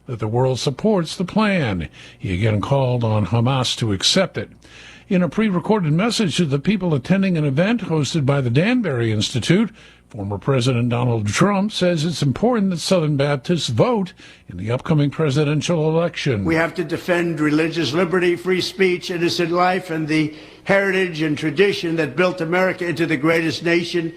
that the world supports the plan. He again called on Hamas to accept it. In a pre-recorded message to the people attending an event hosted by the Danbury Institute, former President Donald Trump says it's important that Southern Baptists vote in the upcoming presidential election. We have to defend religious liberty, free speech, innocent life, and the heritage and tradition that built America into the greatest nation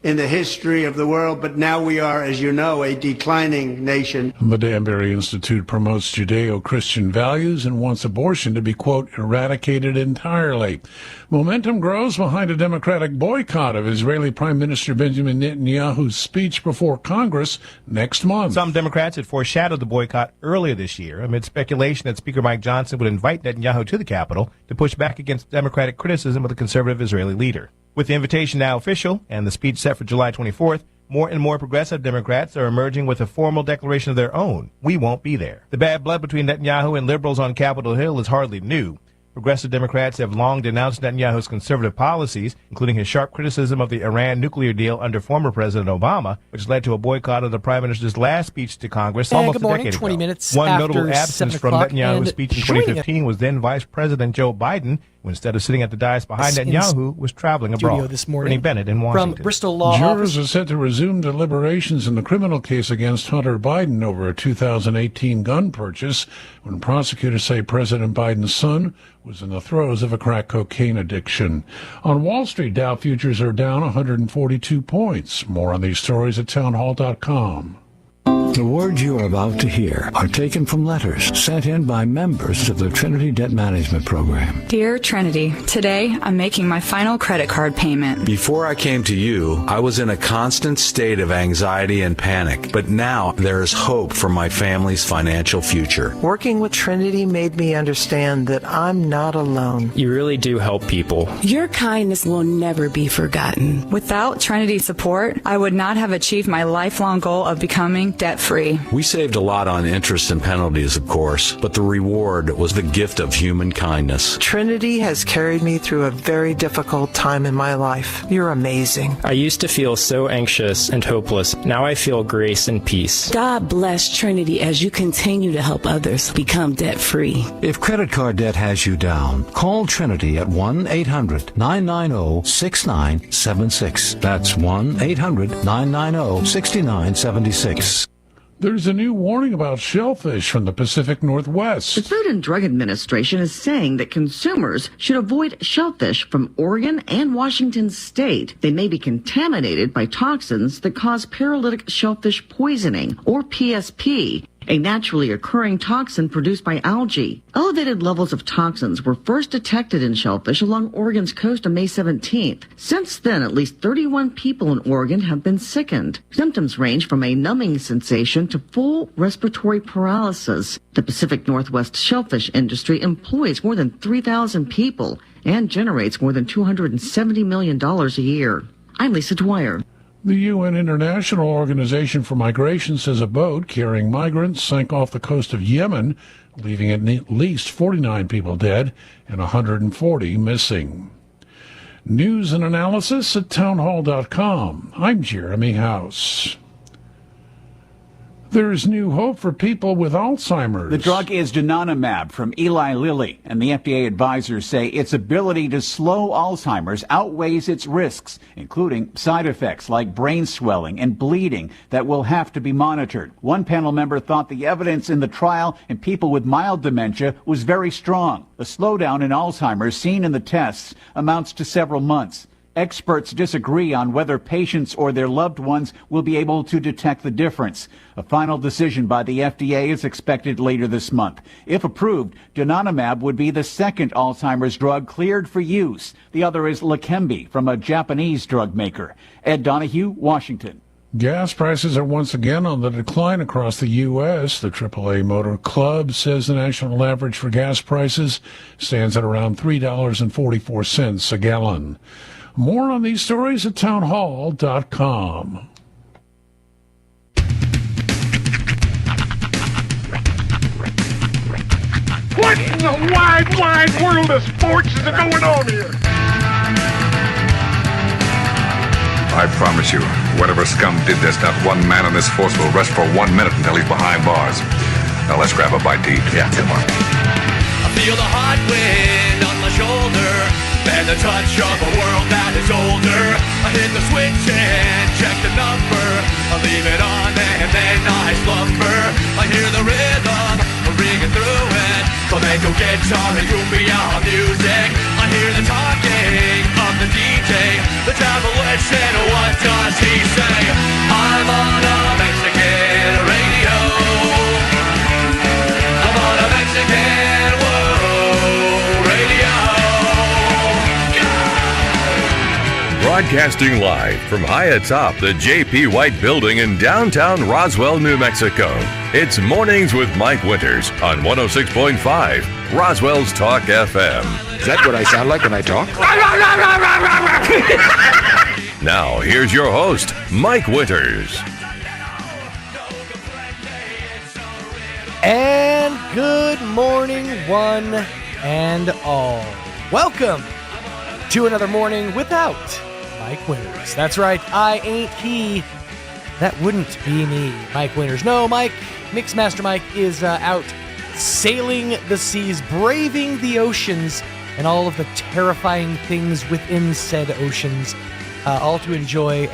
in the history of the world, but now we are, as you know, a declining nation. The Danbury Institute promotes Judeo-Christian values and wants abortion to be, quote, eradicated entirely. Momentum grows behind a Democratic boycott of Israeli Prime Minister Benjamin Netanyahu's speech before Congress next month. Some Democrats had foreshadowed the boycott earlier this year amid speculation that Speaker Mike Johnson would invite Netanyahu to the Capitol to push back against Democratic criticism of the conservative Israeli leader. With the invitation now official and the speech set for July 24th, more and more progressive Democrats are emerging with a formal declaration of their own. We won't be there. The bad blood between Netanyahu and liberals on Capitol Hill is hardly new. Progressive Democrats have long denounced Netanyahu's conservative policies, including his sharp criticism of the Iran nuclear deal under former President Obama, which led to a boycott of the Prime Minister's last speech to Congress almost a decade ago. 20 minutes One after notable absence from 7 o'clock, Netanyahu's speech in 2015 was then Vice President Joe Biden, who instead of sitting at the dais behind Netanyahu was traveling abroad. This morning, Brittany Bennett in Washington. From Bristol Law Jurors are set to resume deliberations in the criminal case against Hunter Biden over a 2018 gun purchase when prosecutors say President Biden's son was in the throes of a crack cocaine addiction. On Wall Street, Dow futures are down 142 points. More on these stories at townhall.com. The words you are about to hear are taken from letters sent in by members of the Trinity Debt Management Program. Dear Trinity, today I'm making my final credit card payment. Before I came to you, I was in a constant state of anxiety and panic, but now there is hope for my family's financial future. Working with Trinity made me understand that I'm not alone. You really do help people. Your kindness will never be forgotten. Without Trinity's support, I would not have achieved my lifelong goal of becoming debt-free. We saved a lot on interest and penalties, of course, but the reward was the gift of human kindness. Trinity has carried me through a very difficult time in my life. You're amazing. I used to feel so anxious and hopeless. Now I feel grace and peace. God bless Trinity as you continue to help others become debt-free. If credit card debt has you down, call Trinity at 1-800-990-6976. That's 1-800-990-6976. There's a new warning about shellfish from the Pacific Northwest. The Food and Drug Administration is saying that consumers should avoid shellfish from Oregon and Washington state. They may be contaminated by toxins that cause paralytic shellfish poisoning, or PSP, a naturally occurring toxin produced by algae. Elevated levels of toxins were first detected in shellfish along Oregon's coast on May 17th. Since then, at least 31 people in Oregon have been sickened. Symptoms range from a numbing sensation to full respiratory paralysis. The Pacific Northwest shellfish industry employs more than 3,000 people and generates more than $270 million a year. I'm Lisa Dwyer. The UN International Organization for Migration says a boat carrying migrants sank off the coast of Yemen, leaving at least 49 people dead and 140 missing. News and analysis at townhall.com. I'm Jeremy House. There's new hope for people with Alzheimer's. The drug is donanemab from Eli Lilly, and the FDA advisors say its ability to slow Alzheimer's outweighs its risks, including side effects like brain swelling and bleeding that will have to be monitored. One panel member thought the evidence in the trial in people with mild dementia was very strong. The slowdown in Alzheimer's seen in the tests amounts to several months. Experts disagree on whether patients or their loved ones will be able to detect the difference. A final decision by the FDA is expected later this month. If approved, donanemab would be the second Alzheimer's drug cleared for use. The other is Leqembi from a Japanese drug maker. Ed Donahue, Washington. Gas prices are once again on the decline across the U.S. The AAA Motor Club says the national average for gas prices stands at around $3.44 a gallon. More on these stories at townhall.com. What in the wide, wide world of sports is going on here? I promise you, whatever scum did this, not one man in this force will rest for 1 minute until he's behind bars. Now let's grab a bite to eat. Yeah, come on. I feel the hot wind on my shoulder and the touch of a world that is older. I hit the switch and check the number. I leave it on and then I slumber. I hear the rhythm ringing through it. Flamenco guitar and cumbia music. I hear the talking of the DJ. The travel listen, what does he say? I'm on a Mexican radio. I'm on a Mexican world radio. Broadcasting live from high atop the J.P. White Building in downtown Roswell, New Mexico. It's Mornings with Mike Winters on 106.5 Roswell's Talk FM. Is that what I sound like when I talk? Now, here's your host, Mike Winters. And good morning, one and all. Welcome to another morning without Mike Winters. That's right, I ain't he. That wouldn't be me, Mike Winters. No, Mixmaster Mike is out sailing the seas, braving the oceans, and all of the terrifying things within said oceans, all to enjoy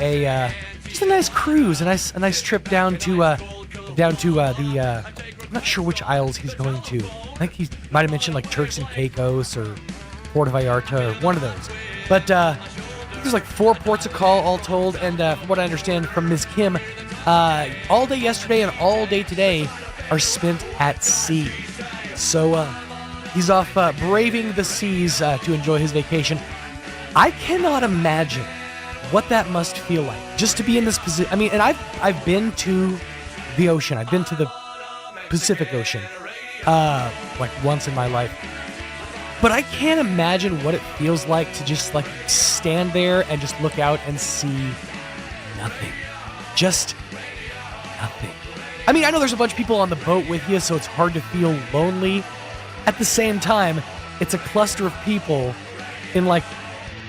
just a nice cruise, a nice trip down to the. I'm not sure which isles he's going to. I think he might have mentioned like Turks and Caicos or Puerto Vallarta or one of those. But there's like 4 ports of call all told, and from what I understand from Ms. Kim, all day yesterday and all day today are spent at sea. So he's off braving the seas to enjoy his vacation. I cannot imagine what that must feel like, just to be in this position. I mean, and I've been to the ocean. I've been to the Pacific Ocean like once in my life. But I can't imagine what it feels like to just like stand there and just look out and see nothing. Just nothing. I mean, I know there's a bunch of people on the boat with you, so it's hard to feel lonely. At the same time, it's a cluster of people in like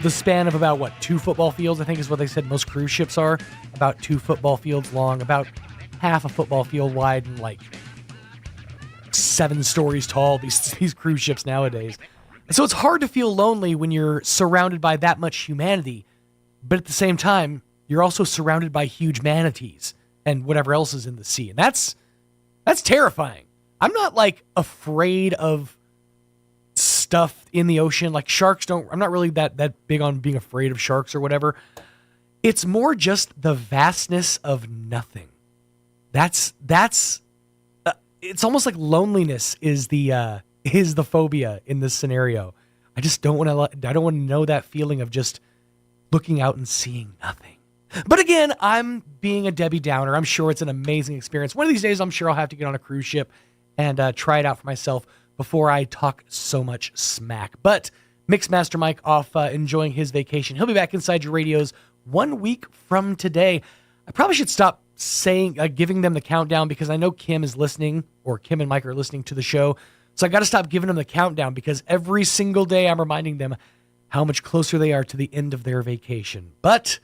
the span of about 2 football fields, I think is what they said most cruise ships are. About 2 football fields long, about half a football field wide, and like 7 stories tall, these cruise ships nowadays. So it's hard to feel lonely when you're surrounded by that much humanity, but at the same time, you're also surrounded by huge manatees and whatever else is in the sea. And that's terrifying. I'm not like afraid of stuff in the ocean. Like sharks I'm not really that big on being afraid of sharks or whatever. It's more just the vastness of nothing. That's it's almost like loneliness is the phobia in this scenario. I just don't want to know that feeling of just looking out and seeing nothing. But again, I'm being a Debbie Downer. I'm sure it's an amazing experience. One of these days, I'm sure I'll have to get on a cruise ship and try it out for myself before I talk so much smack. But Mixmaster Mike off enjoying his vacation. He'll be back inside your radios 1 week from today. I probably should stop giving them the countdown, because I know Kim is listening, or Kim and Mike are listening to the show. So I got to stop giving them the countdown, because every single day I'm reminding them how much closer they are to the end of their vacation. But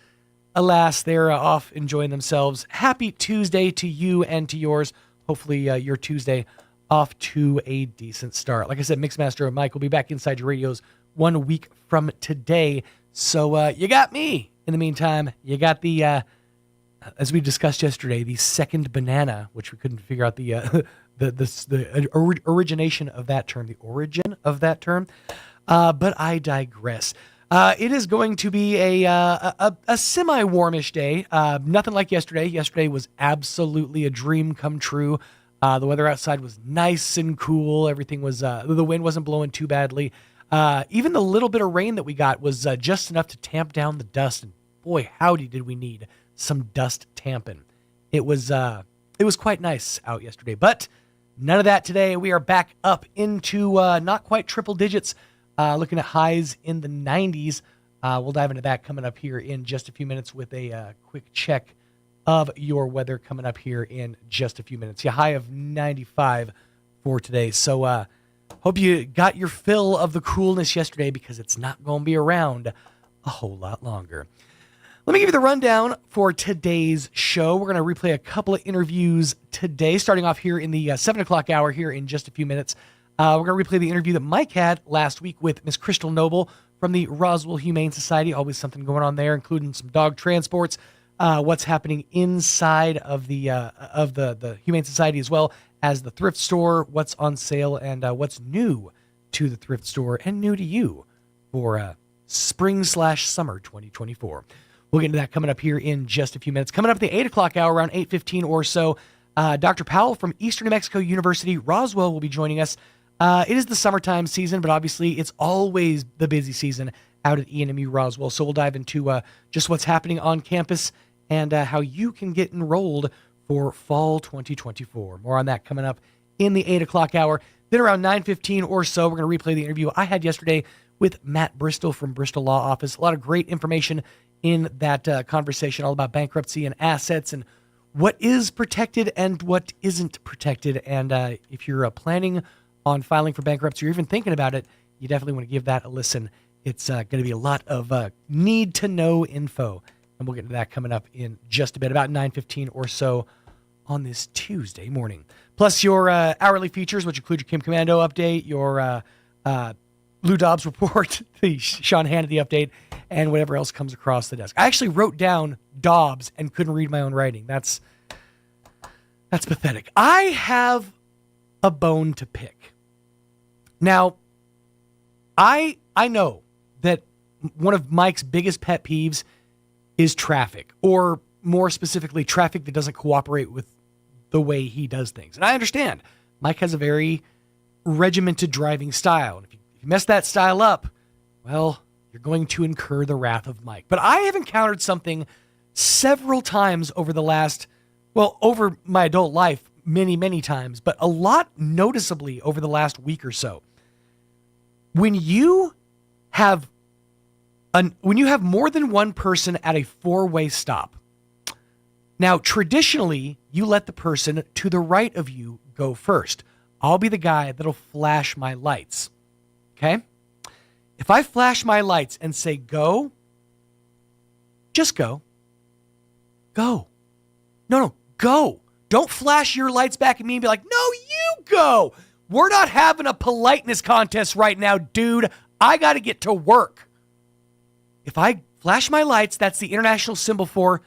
alas, they're off enjoying themselves. Happy Tuesday to you and to yours. Hopefully your Tuesday off to a decent start. Like I said, Mixmaster and Mike will be back inside your radios 1 week from today. So you got me. In the meantime, you got the, as we discussed yesterday, the second banana, which we couldn't figure out the origination of that term, the origin of that term. But I digress. It is going to be a semi-warmish day. Nothing like yesterday. Yesterday was absolutely a dream come true. The weather outside was nice and cool. Everything was, the wind wasn't blowing too badly. Even the little bit of rain that we got was just enough to tamp down the dust. And boy, howdy did we need some dust tamping. It was quite nice out yesterday, but none of that today. We are back up into not quite triple digits, looking at highs in the 90s. We'll dive into that coming up here in just a few minutes with a quick check of your weather coming up here in just a few minutes. Yeah, high of 95 for today. So hope you got your fill of the coolness yesterday, because it's not going to be around a whole lot longer. Let me give you the rundown for today's show. We're going to replay a couple of interviews today, starting off here in the 7 o'clock hour here in just a few minutes. We're going to replay the interview that Mike had last week with Miss Crystal Noble from the Roswell Humane Society. Always something going on there, including some dog transports, what's happening inside of the Humane Society, as well as the thrift store, what's on sale, and what's new to the thrift store and new to you for spring/summer 2024. We'll get into that coming up here in just a few minutes. Coming up at the 8 o'clock hour, around 8:15 or so, Dr. Powell from Eastern New Mexico University, Roswell, will be joining us. It is the summertime season, but obviously it's always the busy season out at ENMU Roswell. So we'll dive into just what's happening on campus and how you can get enrolled for fall 2024. More on that coming up in the 8 o'clock hour. Then around 9:15 or so, we're going to replay the interview I had yesterday with Matt Bristol from Bristol Law Office. A lot of great information in that conversation, all about bankruptcy and assets and what is protected and what isn't protected. And if you're planning on filing for bankruptcy or even thinking about it, you definitely want to give that a listen. It's going to be a lot of need-to-know info. And we'll get to that coming up in just a bit, about 9:15 or so on this Tuesday morning. Plus your hourly features, which include your Kim Commando update, your Lou Dobbs report, the Sean Hannity update, and whatever else comes across the desk. I actually wrote down Dobbs and couldn't read my own writing. That's pathetic. I have a bone to pick. Now, I know that one of Mike's biggest pet peeves is traffic, or more specifically, traffic that doesn't cooperate with the way he does things. And I understand. Mike has a very regimented driving style. And if you mess that style up, well, you're going to incur the wrath of Mike. But I have encountered something several times over over my adult life, many, many times, but a lot noticeably over the last week or so. When you have more than one person at a four-way stop, now traditionally you let the person to the right of you go first. I'll be the guy that'll flash my lights. Okay? If I flash my lights and say go, just go. Go. No, go. Don't flash your lights back at me and be like, no, you go. We're not having a politeness contest right now, dude. I got to get to work. If I flash my lights, that's the international symbol for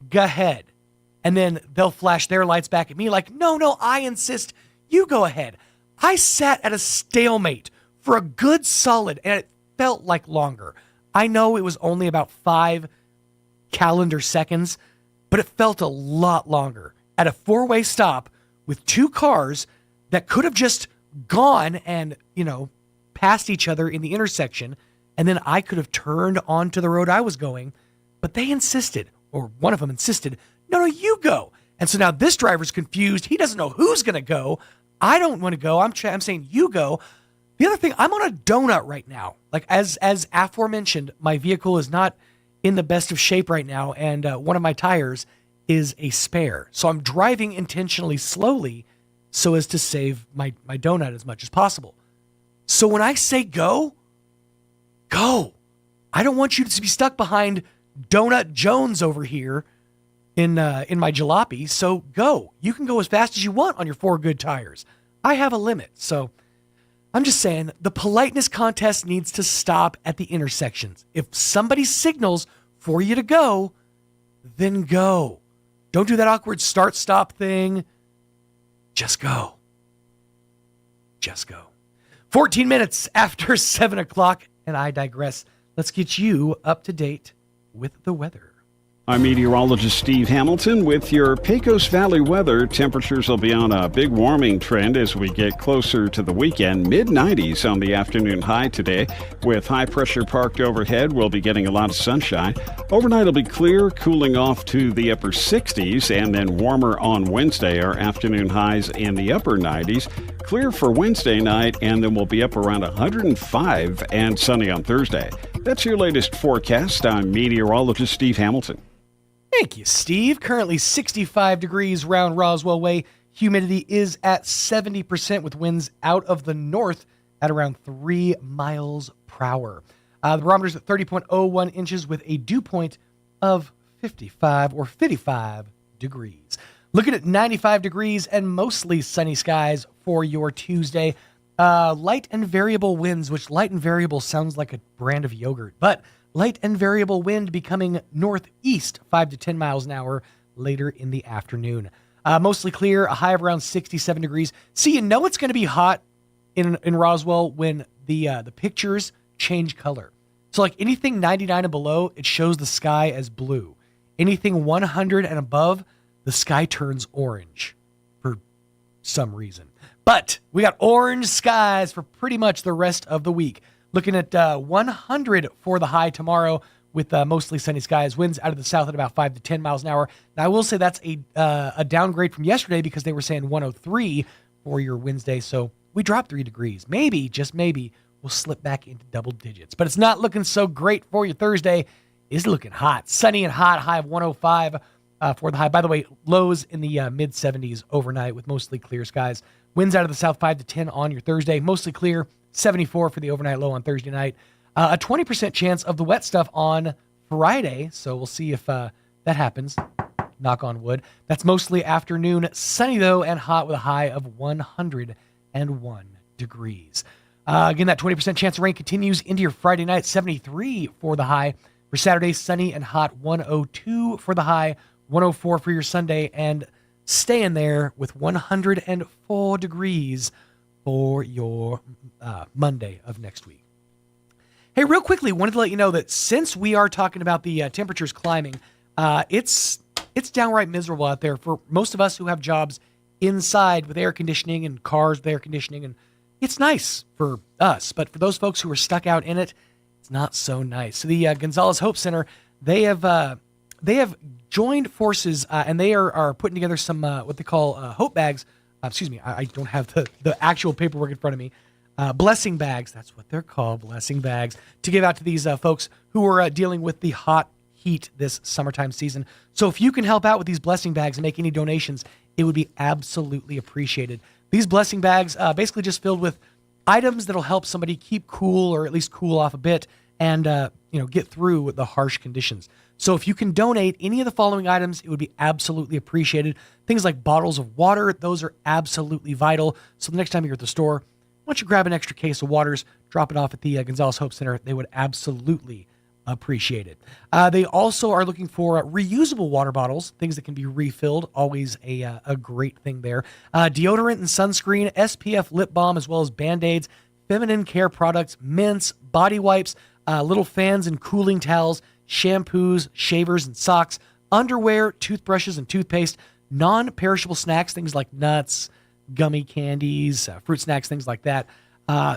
go ahead. And then they'll flash their lights back at me like, no, I insist. You go ahead. I sat at a stalemate for a good solid, and it felt like longer. I know it was only about 5 calendar seconds, but it felt a lot longer at a four-way stop with two cars that could have just gone and, passed each other in the intersection, and then I could have turned onto the road I was going, but they insisted, or one of them insisted, no, you go. And so now this driver's confused. He doesn't know who's going to go. I don't want to go. I'm saying you go. The other thing, I'm on a donut right now. Like as aforementioned, my vehicle is not in the best of shape right now, and one of my tires is a spare. So I'm driving intentionally slowly so as to save my donut as much as possible. So when I say go. I don't want you to be stuck behind Donut Jones over here in my jalopy. So go. You can go as fast as you want on your 4 good tires. I have a limit. So I'm just saying the politeness contest needs to stop at the intersections. If somebody signals for you to go, then go. Don't do that awkward start-stop thing. Just go. Just go. 14 minutes after 7 o'clock, and I digress. Let's get you up to date with the weather. I'm meteorologist Steve Hamilton with your Pecos Valley weather. Temperatures will be on a big warming trend as we get closer to the weekend. Mid-90s on the afternoon high today. With high pressure parked overhead, we'll be getting a lot of sunshine. Overnight will be clear, cooling off to the upper 60s, and then warmer on Wednesday. Our afternoon highs in the upper 90s. Clear for Wednesday night, and then we'll be up around 105 and sunny on Thursday. That's your latest forecast. I'm meteorologist Steve Hamilton. Thank you, Steve. Currently 65 degrees round Roswell Way. Humidity is at 70% with winds out of the north at around 3 miles per hour. The barometer's at 30.01 inches with a dew point of 55 or 55 degrees. Looking at 95 degrees and mostly sunny skies for your Tuesday. Light and variable winds, which light and variable sounds like a brand of yogurt, but light and variable wind becoming northeast 5 to 10 miles an hour later in the afternoon. Mostly clear, a high of around 67 degrees. See, you know it's going to be hot in Roswell when the pictures change color. So like anything 99 and below, it shows the sky as blue. Anything 100 and above, the sky turns orange for some reason. But we got orange skies for pretty much the rest of the week. Looking at 100 for the high tomorrow with mostly sunny skies. Winds out of the south at about 5 to 10 miles an hour. Now, I will say that's a downgrade from yesterday because they were saying 103 for your Wednesday. So we dropped 3 degrees. Maybe, just maybe, we'll slip back into double digits. But it's not looking so great for your Thursday. It's looking hot. Sunny and hot, high of 105 for the high. By the way, lows in the mid-70s overnight with mostly clear skies. Winds out of the south 5 to 10 on your Thursday. Mostly clear, 74 for the overnight low on Thursday night. A 20% chance of the wet stuff on Friday, so we'll see if that happens. Knock on wood. That's mostly afternoon. Sunny, though, and hot with a high of 101 degrees. Again, that 20% chance of rain continues into your Friday night. 73 for the high. For Saturday, sunny and hot. 102 for the high. 104 for your Sunday. And staying there with 104 degrees for your Monday of next week. Hey, real quickly, wanted to let you know that since we are talking about the temperatures climbing, it's downright miserable out there for most of us who have jobs inside with air conditioning and cars with air conditioning, and it's nice for us, but for those folks who are stuck out in it, it's not so nice. So the Gonzales Hope Center, they have joined forces, and they are putting together some what they call hope bags. I don't have the actual paperwork in front of me. Blessing bags, that's what they're called, blessing bags, to give out to these folks who are dealing with the hot heat this summertime season. So if you can help out with these blessing bags and make any donations, it would be absolutely appreciated. These blessing bags basically just filled with items that'll help somebody keep cool or at least cool off a bit and get through the harsh conditions. So if you can donate any of the following items, it would be absolutely appreciated. Things like bottles of water, those are absolutely vital. So the next time you're at the store, why don't you grab an extra case of waters, drop it off at the Gonzales Hope Center. They would absolutely appreciate it. They also are looking for reusable water bottles, things that can be refilled, always a great thing there. Deodorant and sunscreen, SPF lip balm, as well as Band-Aids, feminine care products, mints, body wipes, little fans and cooling towels, shampoos, shavers and socks, underwear, toothbrushes and toothpaste, non-perishable snacks, things like nuts, gummy candies, fruit snacks, things like that.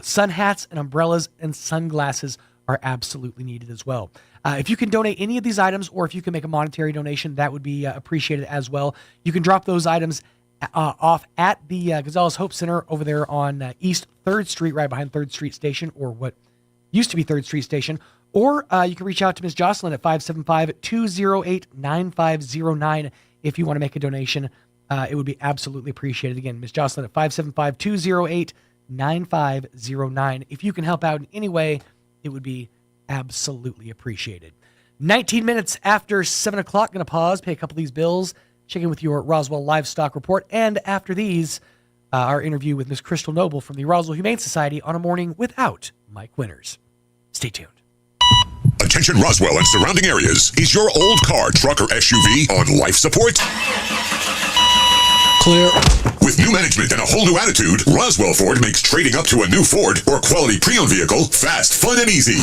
Sun hats and umbrellas and sunglasses are absolutely needed as well. If you can donate any of these items, or if you can make a monetary donation, that would be appreciated as well. You can drop those items off at the Gonzales Hope Center over there on East 3rd Street, right behind 3rd Street Station, or what used to be 3rd Street Station. Or you can reach out to Ms. Jocelyn at 575-208-9509 if you want to make a donation. It would be absolutely appreciated. Again, Ms. Jocelyn at 575-208-9509. If you can help out in any way, it would be absolutely appreciated. 19 minutes after 7 o'clock, going to pause, pay a couple of these bills, check in with your Roswell Livestock Report, and after these, our interview with Ms. Crystal Noble from the Roswell Humane Society on A Morning Without Mike Winters. Stay tuned. Attention Roswell and surrounding areas. Is your old car, truck, or SUV on life support? Clear. With new management and a whole new attitude, Roswell Ford makes trading up to a new Ford or quality pre-owned vehicle fast, fun, and easy.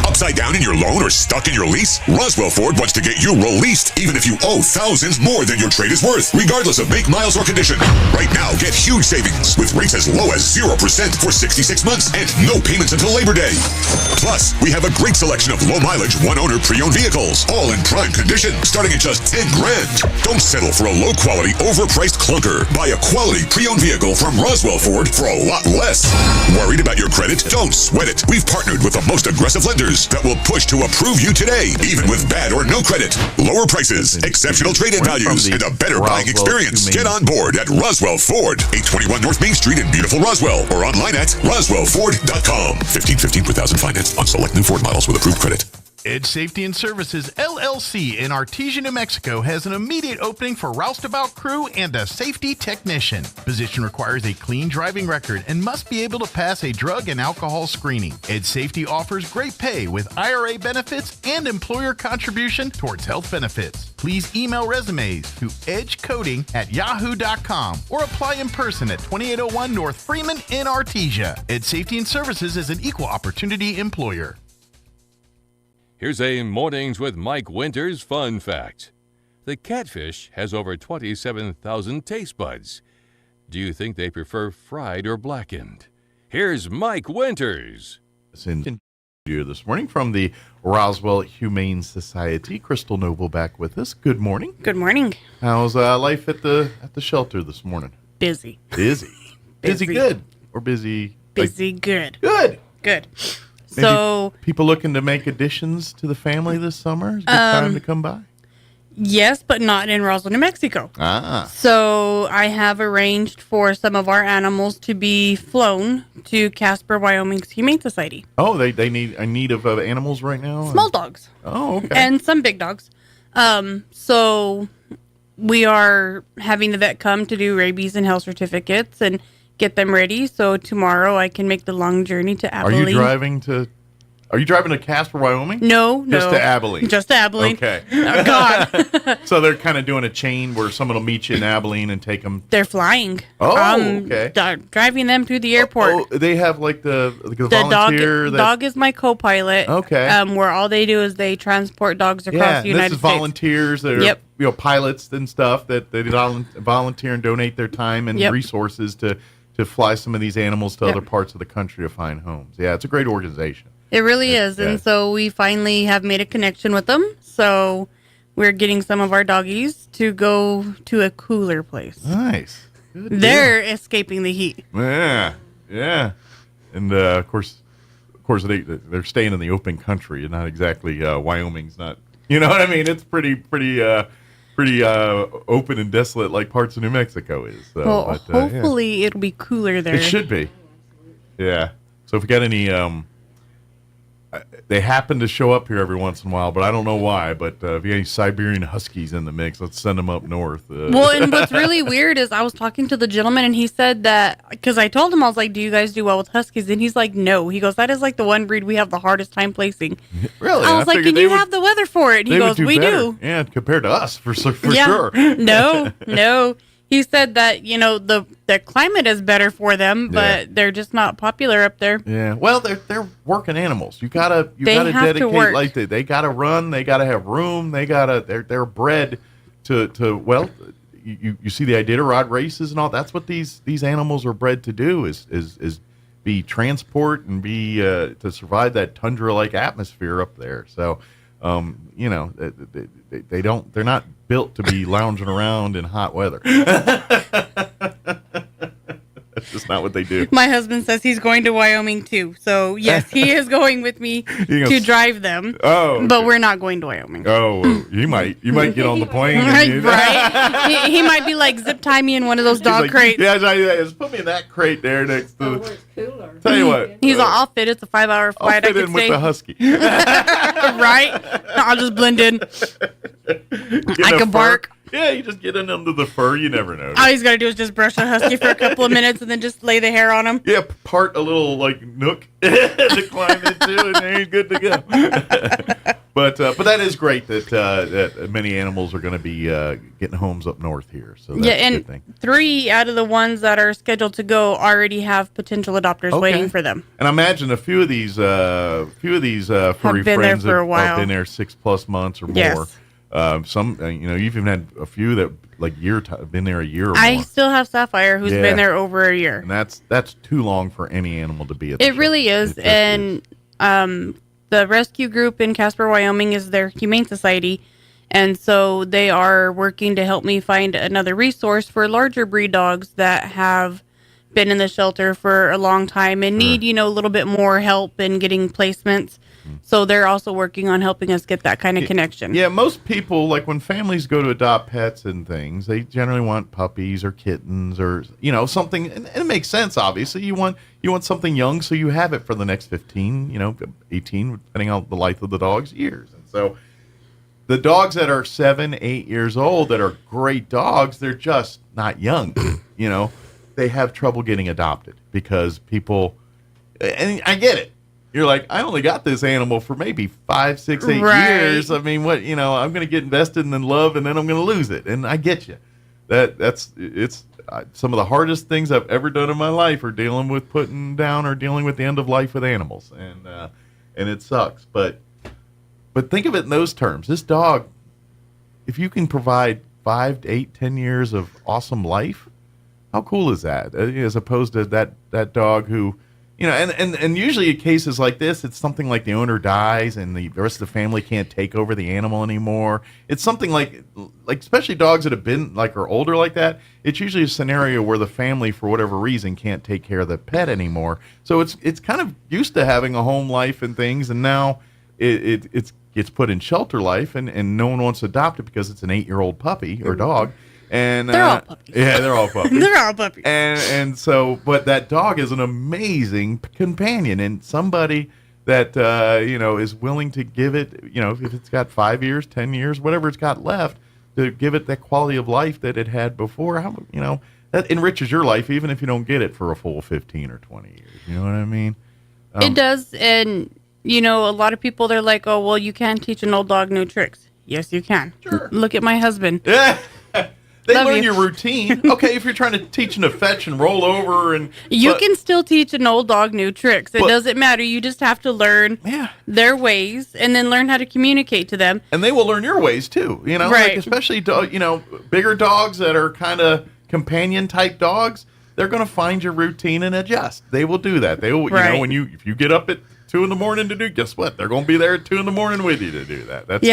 Upside down in your loan or stuck in your lease? Roswell Ford wants to get you released, even if you owe thousands more than your trade is worth, regardless of make, miles, or condition. Right now, get huge savings with rates as low as 0% for 66 months and no payments until Labor Day. Plus, we have a great selection of low-mileage, one-owner pre-owned vehicles, all in prime condition, starting at just $10,000. Don't settle for a low-quality, overpriced clunker. Buy a quality pre-owned vehicle from Roswell Ford for a lot less. Worried about your credit? Don't sweat it. We've partnered with the most aggressive lenders that will push to approve you today, even with bad or no credit. Lower prices, exceptional trade-in values, and a better buying experience. Get on board at Roswell Ford, 821 North Main Street in beautiful Roswell, or online at roswellford.com. $1,515 per thousand finance on select new Ford models with approved credit. Edge Safety and Services, LLC in Artesia, New Mexico has an immediate opening for roustabout crew and a safety technician. Position requires a clean driving record and must be able to pass a drug and alcohol screening. Edge Safety offers great pay with IRA benefits and employer contribution towards health benefits. Please email resumes to edgecoding@yahoo.com or apply in person at 2801 North Freeman in Artesia. Edge Safety and Services is an equal opportunity employer. Here's a Mornings with Mike Winters fun fact. The catfish has over 27,000 taste buds. Do you think they prefer fried or blackened? Here's Mike Winters. In here this morning from the Roswell Humane Society. Crystal Noble back with us. Good morning. Good morning. How's life at the shelter this morning? Busy. Busy. Busy good or busy? Busy good. Good. Good. Maybe So people looking to make additions to the family this summer? Is it a good time to come by? yes, but not in Roswell, New Mexico. Ah. So I have arranged for some of our animals to be flown to Casper, Wyoming's Humane Society. Oh, they need a need of animals right now? Small dogs. Oh, okay. And some big dogs. So we are having the vet come to do rabies and health certificates and get them ready. So tomorrow I can make the long journey to Abilene. Are you driving to Casper, Wyoming? No. Just to Abilene. Just to Abilene. Okay. Oh, God. So they're kind of doing a chain where someone will meet you in Abilene and take them. They're flying. Oh, okay. Driving them to the airport. Oh, they have like the volunteer. Dog is my co-pilot. Okay. Where all they do is they transport dogs across the United this is States. volunteers that are pilots and stuff that they volunteer and donate their time and resources to fly some of these animals to other parts of the country to find homes. Yeah, it's a great organization. It really is. And so we finally have made a connection with them. So we're getting some of our doggies to go to a cooler place. Nice. Good They're escaping the heat. Yeah. And of course they're staying in the open country and not exactly Wyoming's not. You know what I mean? It's pretty open and desolate like parts of New Mexico is. So, well, hopefully it'll be cooler there. It should be. Yeah. So if we got any they happen to show up here every once in a while, but I don't know why. But if you got any Siberian Huskies in the mix, let's send them up north. Well, and what's really weird is I was talking to the gentleman, and he said that, because I told him, I was like, do you guys do well with Huskies? And he's like, no. He goes, that is like the one breed we have the hardest time placing. Really? I was like, and you have the weather for it. And he goes, we do. Yeah, compared to us, for sure. No. He said that, the climate is better for them, but they're just not popular up there. Yeah. Well, they're working animals. You gotta dedicate to work. Like they gotta run. They gotta have room. They're bred to well. You see the Iditarod races and all. That's what these animals are bred to do is be transport and be to survive that tundra-like atmosphere up there. So, they're not built to be lounging around in hot weather. That's just not what they do. My husband says he's going to Wyoming too. So yes, he is going with me to drive them. Oh, okay. But we're not going to Wyoming. Oh, you might get on the plane. Right. He might be like, zip tie me in one of those dog crates. Yeah, just put me in that crate there next to. It's cooler. Tell you what. He's all, I'll fit. It's a 5-hour flight. I'll fit in with the Husky. Right? I'll just blend in. I can bark. Yeah, you just get in under the fur. You never know. All he's got to do is just brush a Husky for a couple of minutes and then just lay the hair on him. Yeah, part a little nook to climb into, and then he's good to go. But that is great that many animals are going to be getting homes up north here. So that's a good thing. 3 out of the ones that are scheduled to go already have potential adopters waiting for them. And I imagine a few of these furry friends have been there 6+ months or more. Yes. Some, you've even had a few that been there a year or more. I still have Sapphire, who's been there over a year. And that's too long for any animal to be at the shelter. Really is. And the rescue group in Casper, Wyoming is their Humane Society. And so they are working to help me find another resource for larger breed dogs that have been in the shelter for a long time and need, a little bit more help in getting placements. So they're also working on helping us get that kind of connection. Yeah, most people, like when families go to adopt pets and things, they generally want puppies or kittens or, something. And it makes sense, obviously. You want something young so you have it for the next 15, 18, depending on the life of the dog's years. And so the dogs that are 7, 8 years old that are great dogs, they're just not young. They have trouble getting adopted because people, and I get it. You're like, I only got this animal for maybe 5, 6, 8 years. I mean, what, I'm going to get invested in love and then I'm going to lose it. And I get you. It's some of the hardest things I've ever done in my life are dealing with putting down or dealing with the end of life with animals. And it sucks. But think of it in those terms. This dog, if you can provide 5 to 8, 10 years of awesome life, how cool is that? As opposed to that dog who, and usually in cases like this, it's something like the owner dies and the rest of the family can't take over the animal anymore. It's something like especially dogs that have been are older like that. It's usually a scenario where the family, for whatever reason, can't take care of the pet anymore. So it's kind of used to having a home life and things, and now it gets put in shelter life, and no one wants to adopt it because it's an 8-year-old puppy or dog. And they're all puppies. Yeah, they're all puppies. They're all puppies. And so, but that dog is an amazing companion, and somebody that is willing to give it, if it's got 5 years, 10 years, whatever it's got left, to give it that quality of life that it had before. That enriches your life, even if you don't get it for a full 15 or 20 years. You know what I mean? It does, and a lot of people, they're like, oh, well, you can't teach an old dog new tricks. Yes, you can. Sure. Look at my husband. Yeah. They Love learn you. your routine. Okay, if you're trying to teach them to fetch and roll over, you can still teach an old dog new tricks. It doesn't matter. You just have to learn their ways and then learn how to communicate to them. And they will learn your ways too. Right. Especially bigger dogs that are kind of companion type dogs. They're going to find your routine and adjust. They will do that. They will. If you get up at 2 a.m. to do, guess what? They're going to be there at 2 a.m. with you to do that. That's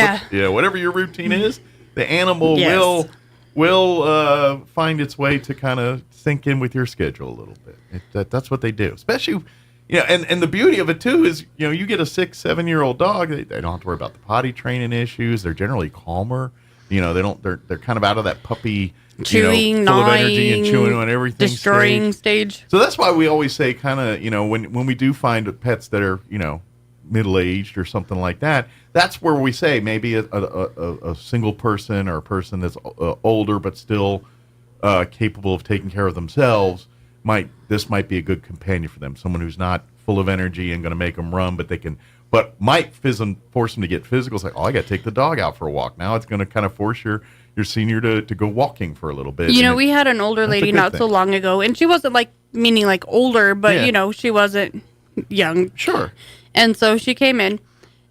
whatever your routine is, the animal will find its way to kind of sink in with your schedule a little bit. That's what they do. Especially, and the beauty of it too is, you get a 6, 7-year-old dog, they don't have to worry about the potty training issues. They're generally calmer. They're kind of out of that puppy chewing, full of gnawing, energy and chewing on everything, destroying stage. So that's why we always say kind of, when we do find pets that are, middle-aged or something like that, that's where we say maybe a single person or a person that's older but still capable of taking care of themselves might be a good companion for them. Someone who's not full of energy and going to make them run, but might force them to get physical. It's like, I got to take the dog out for a walk. Now it's going to kind of force your senior to go walking for a little bit. We had an older lady not so long ago, and she wasn't meaning older, but she wasn't young. Sure. And so she came in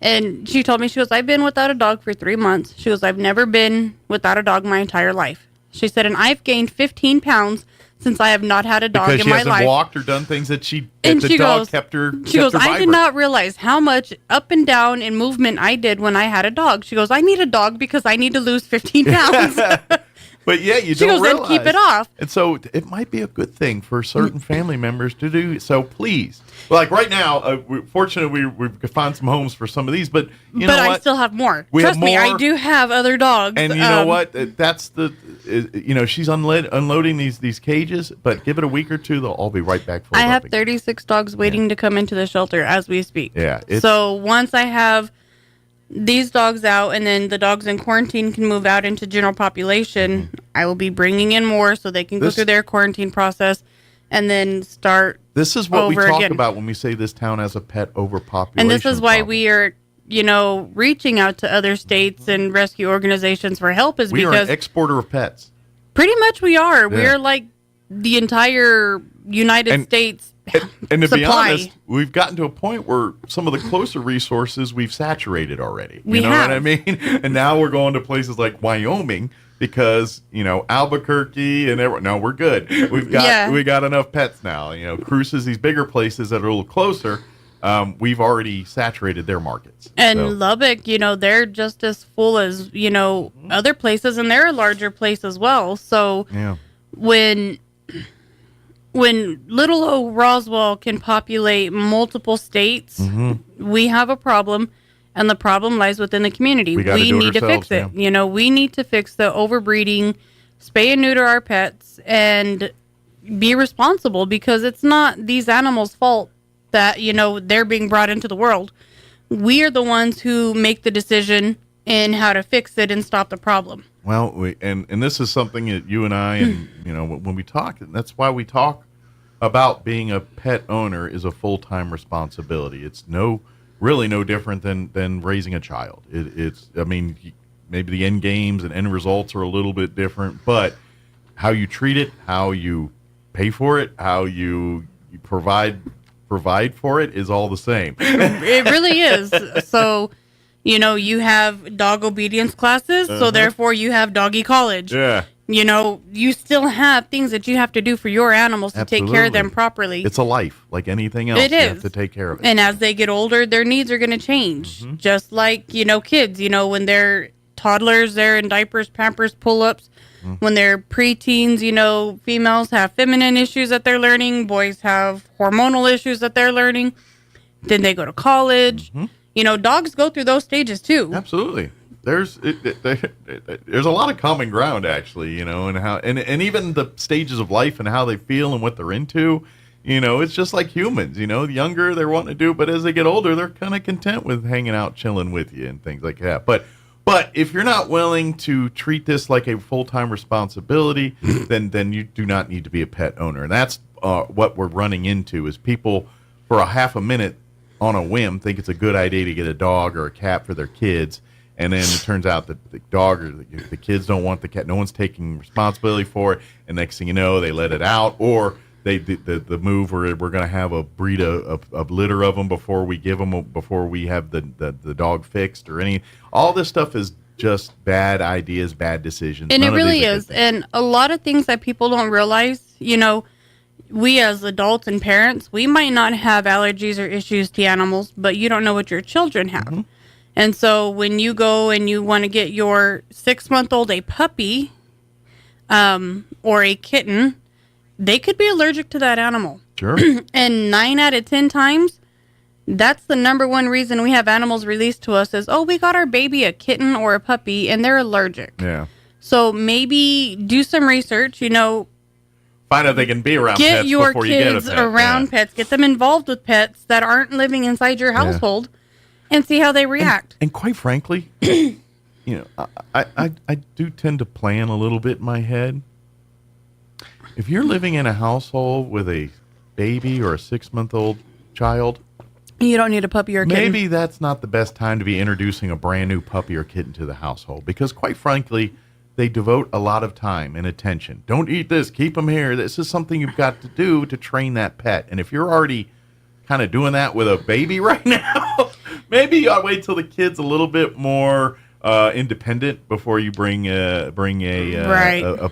and she told me, she goes, I've been without a dog for 3 months. She goes, I've never been without a dog my entire life. She said, and I've gained 15 pounds since I have not had a dog in my life. Because she hasn't walked or done things that the dog kept her She goes, vibrant. I did not realize how much up and down in movement I did when I had a dog. She goes, I need a dog because I need to lose 15 pounds. But yeah, you she don't goes, realize. Then keep it off. And so it might be a good thing for certain family members to do. So please, like right now, fortunately, we've found some homes for some of these. But you know what? I still have more. We Trust have me, more. I do have other dogs. And you know what? That's she's unloading these cages. But give it a week or two, they'll all be right back full. I have 36 dogs waiting to come into the shelter as we speak. Yeah. So once I have these dogs out and then the dogs in quarantine can move out into general population, I will be bringing in more so they can go through their quarantine process and then start. This is what we talk again. about when we say this town has a pet overpopulation. And this is why we are, reaching out to other states and rescue organizations for help is we because are an exporter of pets. Pretty much we are. Yeah. We're like the entire United States and to be supply. honest, we've gotten to a point where some of the closer resources we've saturated already. We know have. what I mean? And now we're going to places like Wyoming because, Albuquerque and no, we're good. We got enough pets now. Cruces, these bigger places that are a little closer, we've already saturated their markets. And Lubbock, they're just as full as, other places, and they're a larger place as well. So when when little old Roswell can populate multiple states, we have a problem, and the problem lies within the community. We need to fix it. Yeah. You know, we need to fix the overbreeding, spay and neuter our pets, and be responsible, because it's not these animals' fault that, you know, they're being brought into the world. We are the ones who make the decision in how to fix it and stop the problem. Well, and this is something that you and I, and you know, when we talk, that's why we talk about being a pet owner is a full-time responsibility. It's really no different than raising a child. It's, I mean, maybe the end games and end results are a little bit different, but how you treat it, how you pay for it, how you provide for it is all the same. It really is. So, you know, you have dog obedience classes, so therefore you have doggy college. Yeah. You know, you still have things that you have to do for your animals to take care of them properly. It's a life, like anything else. It is. You have to take care of it. And as they get older, their needs are going to change. Just like, you know, kids, you know, when they're toddlers, they're in diapers, pampers, pull-ups. When they're preteens, you know, females have feminine issues that they're learning. Boys have hormonal issues that they're learning. Then they go to college. You know, dogs go through those stages too. Absolutely. There's a lot of common ground, actually, you know, and how and even the stages of life and how they feel and what they're into. You know, it's just like humans. You know, the younger they're wanting to do, but as they get older, they're kind of content with hanging out, chilling with you, and things like that. But if you're not willing to treat this like a full-time responsibility, then you do not need to be a pet owner. And that's what we're running into is people for a half a minute on a whim think it's a good idea to get a dog or a cat for their kids. And then it turns out that the dog or the kids don't want the cat. No one's taking responsibility for it. And next thing you know, they let it out, or the move where we're going to have a breed a litter of them before we give them before we have the dog fixed or any. All this stuff is just bad ideas, bad decisions. And it really is. And a lot of things that people don't realize, you know, we as adults and parents, we might not have allergies or issues to animals, but you don't know what your children have. And so when you go and you want to get your 6-month-old a puppy or a kitten, they could be allergic to that animal. Sure. And 9 out of 10 times, that's the number one reason we have animals released to us is, oh, we got our baby a kitten or a puppy, and they're allergic. Yeah. So maybe do some research, you know. Find out they can be around pets before you get a pet. Get your kids around pets. Get them involved with pets that aren't living inside your household and see how they react. And quite frankly, you know, I do tend to plan a little bit in my head. If you're living in a household with a baby or a 6-month-old child, you don't need a puppy or a kitten. Maybe that's not the best time to be introducing a brand new puppy or kitten to the household, because quite frankly, they devote a lot of time and attention. Don't eat this, keep them here. This is something you've got to do to train that pet. And if you're already kind of doing that with a baby right now, maybe you ought to wait till the kid's a little bit more independent before you bring a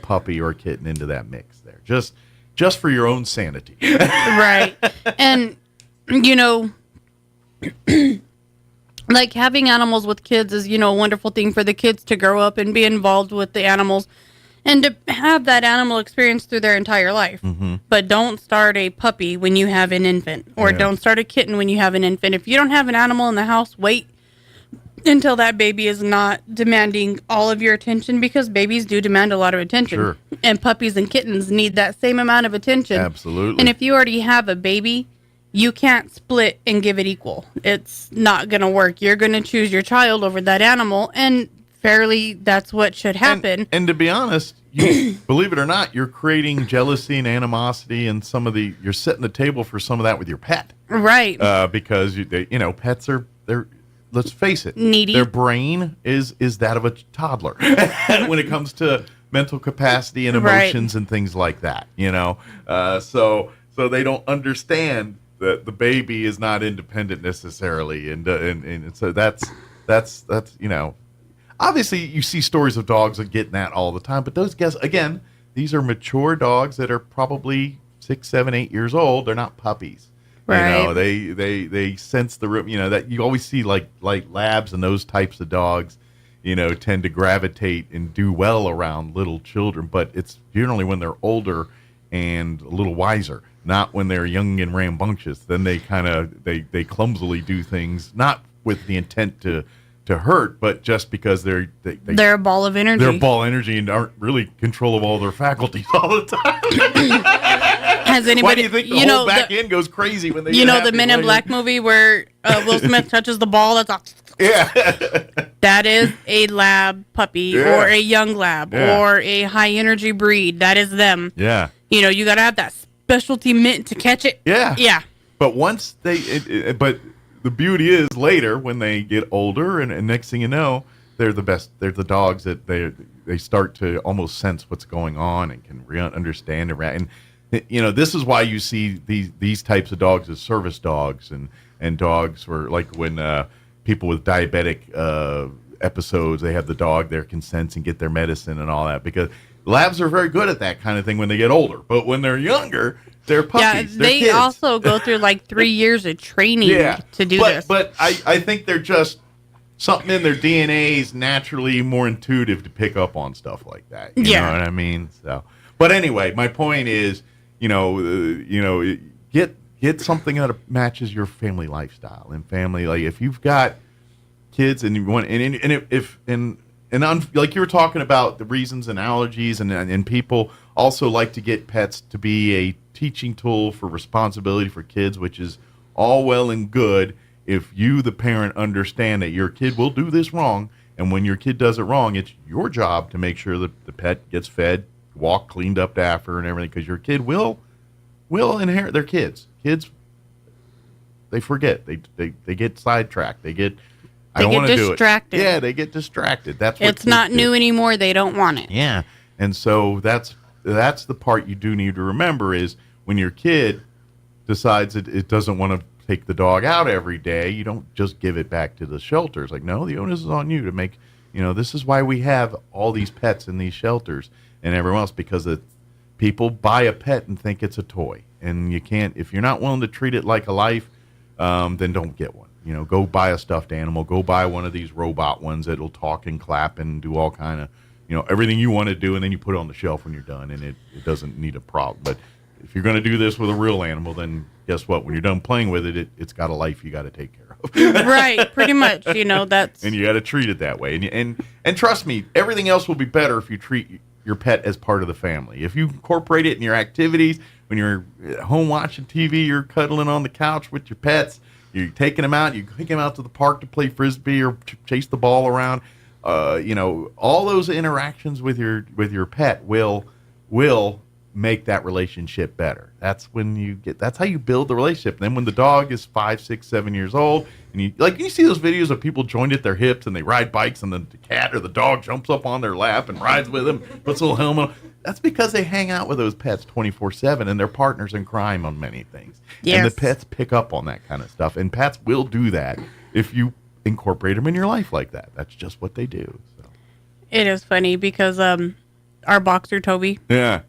puppy or a kitten into that mix there. Just for your own sanity. Right. And, you know, like having animals with kids is, you know, a wonderful thing for the kids to grow up and be involved with the animals and to have that animal experience through their entire life. But don't start a puppy when you have an infant, or don't start a kitten when you have an infant. If you don't have an animal in the house, wait until that baby is not demanding all of your attention, because babies do demand a lot of attention. Sure. And puppies and kittens need that same amount of attention. Absolutely. And if you already have a baby, you can't split and give it equal. It's not going to work. You're going to choose your child over that animal, and fairly, that's what should happen. And to be honest, you, believe it or not, you're creating jealousy and animosity, and you're setting the table for some of that with your pet. Right. Because pets they're let's face it, needy. Their brain is that of a toddler when it comes to mental capacity and emotions and things like that. You know, so they don't understand that the baby is not independent necessarily, and so that's you know. Obviously, you see stories of dogs that getting that all the time, but those guys, again, these are mature dogs that are probably 6, 7, 8 years old. They're not puppies. Right. You know, they sense the, you know, that you always see like labs and those types of dogs, you know, tend to gravitate and do well around little children, but it's generally when they're older and a little wiser. Not when they're young and rambunctious. Then they kind of they clumsily do things, not with the intent to hurt, but just because they're a ball of energy. They're a ball of energy and aren't really control of all their faculties all the time. Has anybody? Why do you think the whole back end goes crazy when they? The Men in Black movie where Will Smith touches the ball? That's all. Yeah. That is a lab puppy or a young lab or a high energy breed. That is them. Yeah. You got to have that specialty mitt to catch it. Yeah. Yeah. But once but the beauty is later when they get older and next thing you know, they're the best. They're the dogs that they start to almost sense what's going on and can understand around. And this is why you see these types of dogs as service dogs and dogs were like when people with diabetic episodes, they have the dog there can sense and get their medicine and all that, because labs are very good at that kind of thing when they get older. But when they're younger, they're puppies. Yeah, they kids. also go through like 3 years of training to do this. But I think they're just something in their DNA is naturally more intuitive to pick up on stuff like that. You know what I mean? So, but anyway, my point is, get something that matches your family lifestyle and family. Like if you've got kids and you want, like you were talking about the reasons and allergies and people also like to get pets to be a teaching tool for responsibility for kids, which is all well and good if you, the parent, understand that your kid will do this wrong, and when your kid does it wrong, it's your job to make sure that the pet gets fed, walked, cleaned up after, and everything, because your kid will inherit their kids. Kids, they forget. They get sidetracked. They get distracted. Yeah, they get distracted. That's what it's not new anymore. They don't want it. Yeah, and so that's the part you do need to remember is when your kid decides it doesn't want to take the dog out every day, you don't just give it back to the shelters. Like, no, the onus is on you to make. This is why we have all these pets in these shelters and everyone else, because people buy a pet and think it's a toy, and you can't. If you're not willing to treat it like a life, then don't get one. Go buy a stuffed animal. Go buy one of these robot ones that'll talk and clap and do all kind of, everything you want to do, and then you put it on the shelf when you're done, and it doesn't need a problem. But if you're going to do this with a real animal, then guess what? When you're done playing with it, it's got a life you got to take care of. Right, pretty much. That's and you got to treat it that way. And trust me, everything else will be better if you treat your pet as part of the family. If you incorporate it in your activities, when you're at home watching TV, you're cuddling on the couch with your pets. You're taking them out. You take them out to the park to play frisbee or chase the ball around. All those interactions with your pet will make that relationship better. That's how you build the relationship. And then when the dog is 5, 6, 7 years old, and you see those videos of people joined at their hips and they ride bikes, and the cat or the dog jumps up on their lap and rides with them, puts a little helmet on. That's because they hang out with those pets 24/7, and they're partners in crime on many things. Yes. And the pets pick up on that kind of stuff. And pets will do that if you incorporate them in your life like that. That's just what they do. So. It is funny because our boxer, Toby,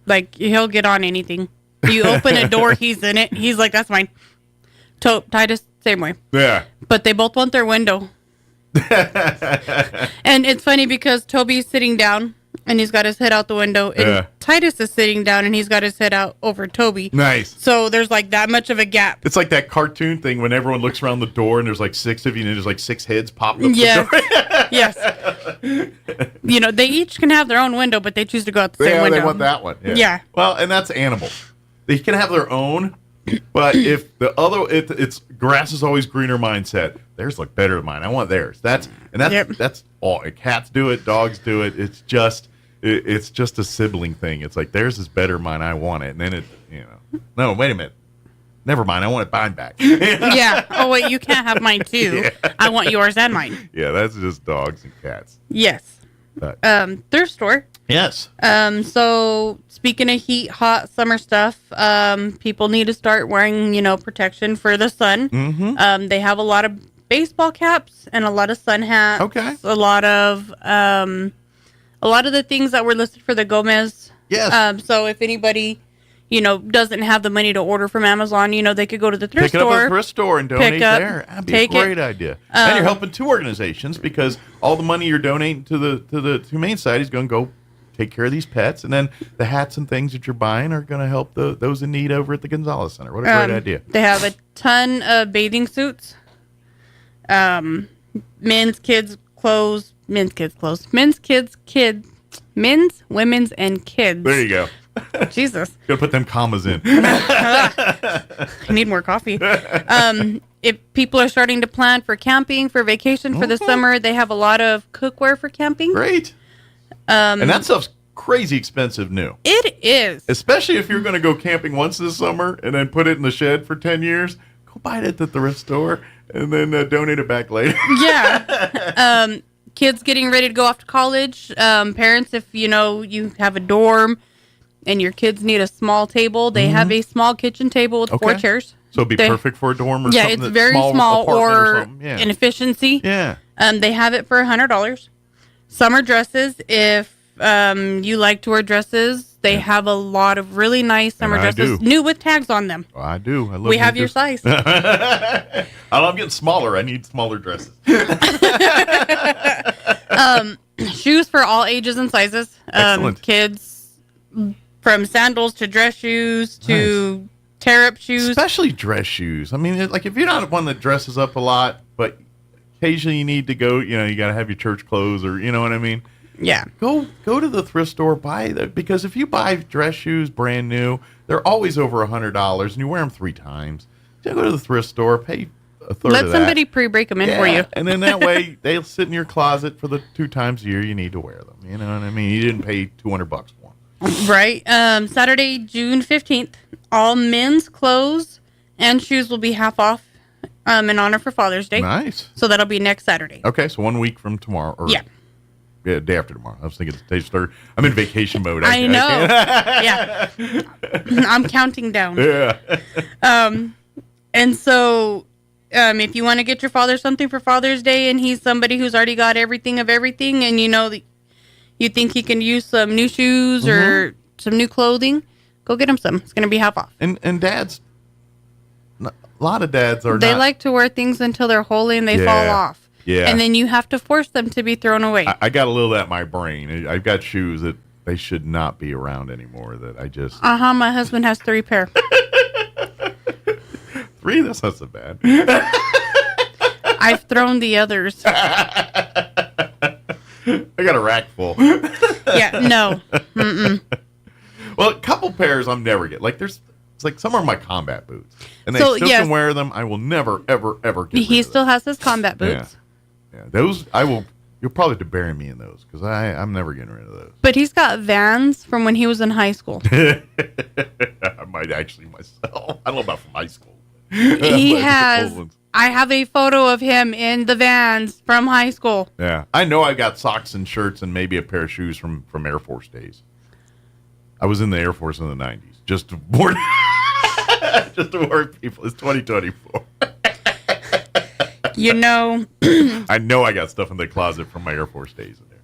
like he'll get on anything. You open a door, he's in it. He's like, that's mine. Titus, same way. Yeah. But they both want their window. And it's funny because Toby's sitting down and he's got his head out the window, and Titus is sitting down and he's got his head out over Toby. Nice. So there's like that much of a gap. It's like that cartoon thing when everyone looks around the door and there's like 6 of you and there's like 6 heads popping up yes. the door. Yes. They each can have their own window, but they choose to go out the same window. They want that one. Yeah. Well, and that's animals. They can have their own, but if the other, it's grass is always greener mindset. Theirs look better than mine. I want theirs. That's all. Cats do it. Dogs do it. It's just a sibling thing. It's like theirs is better, mine. I want it, and then no, wait a minute. Never mind. I want mine back. Yeah. Oh wait, you can't have mine too. Yeah. I want yours and mine. Yeah, that's just dogs and cats. Yes. Thrift store. Yes. So speaking of heat, hot summer stuff, people need to start wearing, protection for the sun. Mm-hmm. They have a lot of baseball caps and a lot of sun hats. Okay. A lot of the things that were listed for the Gomez. Yes. So if anybody, doesn't have the money to order from Amazon, they could go to the thrift store. Pick up a thrift store and donate there. That'd be a great idea. And you're helping 2 organizations because all the money you're donating to the Humane Society is going to go take care of these pets, and then the hats and things that you're buying are going to help those in need over at the Gonzalez Center. What a great idea. They have a ton of bathing suits, men's, women's, and kids. There you go. Jesus. Gotta put them commas in. I need more coffee. If people are starting to plan for camping, for vacation for the summer, they have a lot of cookware for camping. Great. And that stuff's crazy expensive new. It is. Especially if you're going to go camping once this summer and then put it in the shed for 10 years. Go buy it at the thrift store and then donate it back later. Yeah. Kids getting ready to go off to college. Parents, if you have a dorm and your kids need a small table, they have a small kitchen table with 4 chairs. So it'd be perfect for a dorm or something. Yeah, it's very small or an efficiency. Yeah. They have it for $100. Summer dresses, if you like to wear dresses, they have a lot of really nice summer dresses, new with tags on them. Oh, I do. I love we have your size. I'm getting smaller. I need smaller dresses. Shoes for all ages and sizes. Kids, from sandals to dress shoes to tear-up shoes. Especially dress shoes. I mean, like if you're not one that dresses up a lot, but occasionally you need to go, you got to have your church clothes or, you know what I mean? Yeah. Go to the thrift store, because if you buy dress shoes brand new, they're always over $100 and you wear them 3 times. So go to the thrift store, pay a third Let of that. somebody pre-break them in for you. And then that way they'll sit in your closet for the 2 times a year you need to wear them. You know what I mean? You didn't pay $200 for them. Right. Saturday, June 15th, all men's clothes and shoes will be half off in honor for Father's Day. Nice. So that'll be next Saturday. Okay, so 1 week from tomorrow. Yeah. Yeah, day after tomorrow. I was thinking it's day third. I'm in vacation mode. I know. Yeah. I'm counting down. Yeah. And so if you want to get your father something for Father's Day and he's somebody who's already got everything of everything and that you think he can use some new shoes or some new clothing, go get him some. It's going to be half off. And dads, a lot of dads They like to wear things until they're holy and they fall off. Yeah. And then you have to force them to be thrown away. I got a little of that in my brain. I've got shoes that they should not be around anymore that I just... My husband has 3 pair. 3? That's not so bad. I've thrown the others. I got a rack full. Yeah, no. Mm-mm. Well, a couple pairs I'm never get. It's like some are my combat boots. And they still can wear them. I will never, ever, ever get He still has his combat boots. Yeah, those I will. You'll probably have to bury me in those because I'm never getting rid of those. But he's got Vans from when he was in high school. I might actually myself. I don't know about from high school. He has. I have a photo of him in the Vans from high school. Yeah, I know I got socks and shirts and maybe a pair of shoes from Air Force days. I was in the Air Force in the 90s just to warn people. It's 2024. I know I got stuff in the closet from my Air Force days in there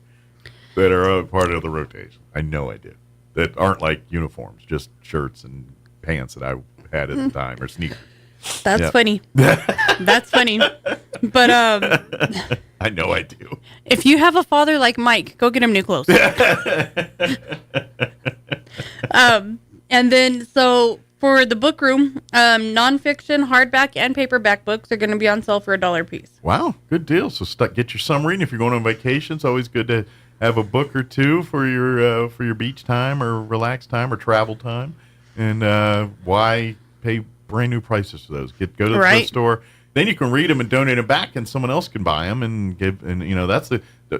that are part of the rotation. I know I did. That aren't like uniforms, just shirts and pants that I had at the time, or sneakers. That's funny. That's funny. But I know I do. If you have a father like Mike, go get him new clothes. And then so for the book room, nonfiction, hardback, and paperback books are going to be on sale for $1 a piece. Wow, good deal. So get your summer reading. If you're going on vacation, it's always good to have a book or two for your beach time or relaxed time or travel time. And why pay brand new prices for those? Go to the thrift store. Then you can read them and donate them back, and someone else can buy them and give. And that's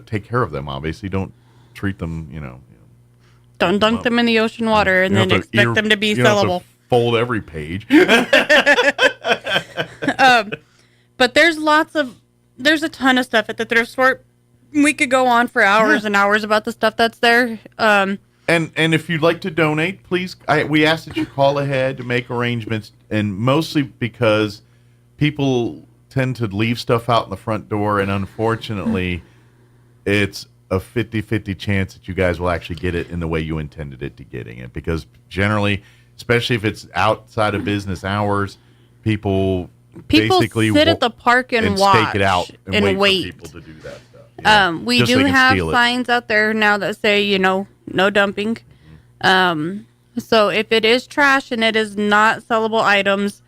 take care of them. Obviously, don't treat them. Don't dunk them in the ocean water and then expect them to be sellable. Fold every page. But there's a ton of stuff at the thrift store. We could go on for hours and hours about the stuff that's there. And if you'd like to donate, please, we ask that you call ahead to make arrangements, and mostly because people tend to leave stuff out in the front door, and unfortunately, it's a 50-50 chance that you guys will actually get it in the way you intended it to getting it, because generally, especially if it's outside of business hours, people basically sit at the park and watch stake it out and wait for people to do that stuff. We do have signs out there now that say, no dumping. So if it is trash and it is not sellable items,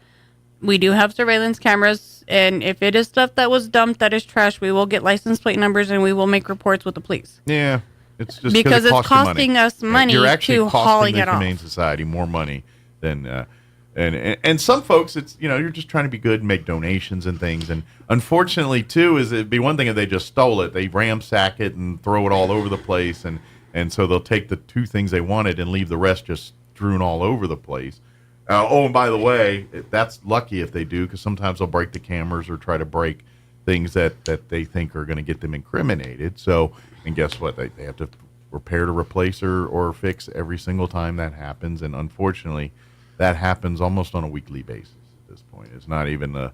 we do have surveillance cameras. And if it is stuff that was dumped that is trash, we will get license plate numbers and we will make reports with the police. Yeah. It's just because it it's costing us money You're actually to hauling costing it the off. Humane Society more money than and some folks, it's you're just trying to be good and make donations and things. And unfortunately, too, it'd be one thing if they just stole it, they ransack it and throw it all over the place, and so they'll take the two things they wanted and leave the rest just strewn all over the place. And by the way, that's lucky if they do, because sometimes they'll break the cameras or try to break things that they think are going to get them incriminated. So, and guess what? They have to repair to replace or fix every single time that happens. And unfortunately, that happens almost on a weekly basis at this point. It's not even a,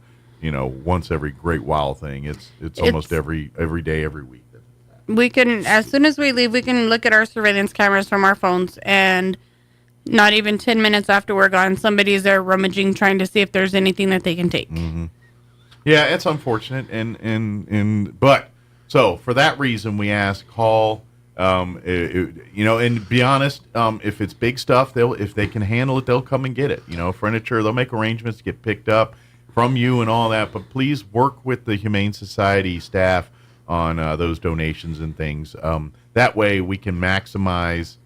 once every great while thing. It's almost every day, every week. We can, as soon as we leave, we can look at our surveillance cameras from our phones, and not even 10 minutes after we're gone, somebody's there rummaging, trying to see if there's anything that they can take. Mm-hmm. Yeah, it's unfortunate, but so for that reason, we ask, call, and be honest. If it's big stuff, if they can handle it, they'll come and get it. Furniture, they'll make arrangements to get picked up from you and all that. But please work with the Humane Society staff on those donations and things. That way, we can maximize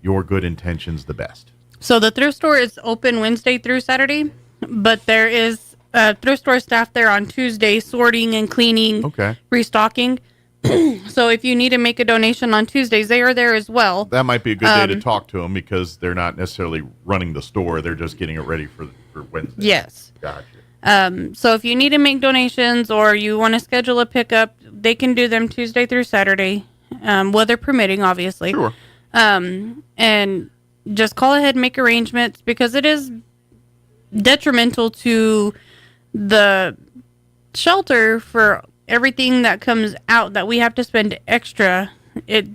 your good intentions the best. So the thrift store is open Wednesday through Saturday, but there is thrift store staff there on Tuesday sorting and cleaning, restocking. So if you need to make a donation on Tuesdays, they are there as well. That might be a good day to talk to them, because they're not necessarily running the store. They're just getting it ready for Wednesday. Yes. Gotcha. So if you need to make donations or you want to schedule a pickup, they can do them Tuesday through Saturday, weather permitting, obviously. Sure. And just call ahead and make arrangements, because it is detrimental to the shelter for everything that comes out that we have to spend extra. It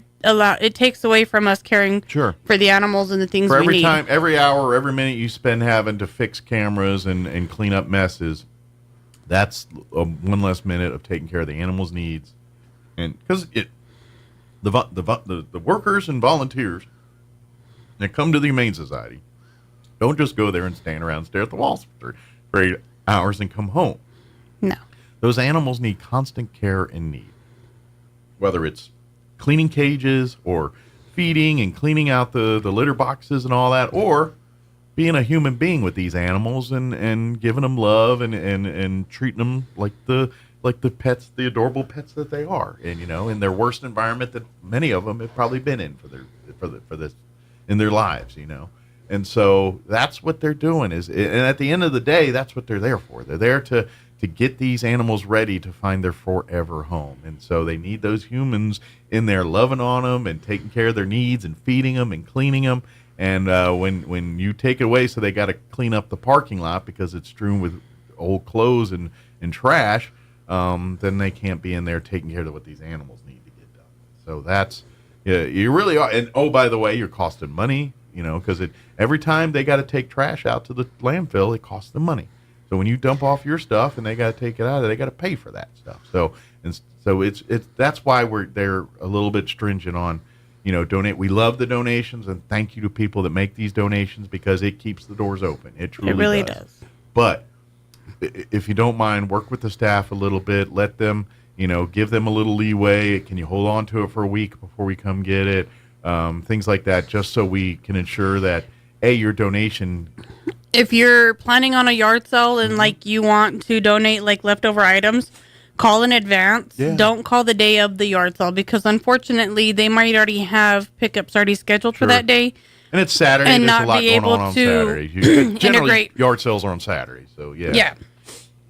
takes away from us caring for the animals and the things for we need. Every hour, or every minute you spend having to fix cameras and clean up messes, that's one less minute of taking care of the animals' needs. And because the workers and volunteers that come to the Humane Society don't just go there and stand around and stare at the walls for 8 hours and come home. No. Those animals need constant care and need. Whether it's cleaning cages or feeding and cleaning out the litter boxes and all that, or being a human being with these animals and giving them love and treating them like the pets, the adorable pets that they are. And, in their worst environment that many of them have probably been in for this in their lives, And so that's what they're doing and at the end of the day, that's what they're there for. They're there to get these animals ready to find their forever home. And so they need those humans in there loving on them and taking care of their needs and feeding them and cleaning them. And when you take it away, so they got to clean up the parking lot because it's strewn with old clothes and trash, then they can't be in there taking care of what these animals need to get done. So that's, you really are. And by the way, you're costing money, because every time they got to take trash out to the landfill, it costs them money. So when you dump off your stuff and they got to take it out, they got to pay for that stuff. So it's that's why they're a little bit stringent on, donate. We love the donations, and thank you to people that make these donations, because it keeps the doors open. It really does. But if you don't mind, work with the staff a little bit. Let them, give them a little leeway. Can you hold on to it for a week before we come get it? Things like that, just so we can ensure that your donation. If you're planning on a yard sale and you want to donate leftover items, call in advance. Yeah. Don't call the day of the yard sale, because unfortunately they might already have pickups already scheduled for that day. And it's Saturday. And there's not a lot be going able on to Saturday. Generally, integrate. Yard sales are on Saturday, so yeah. Yeah.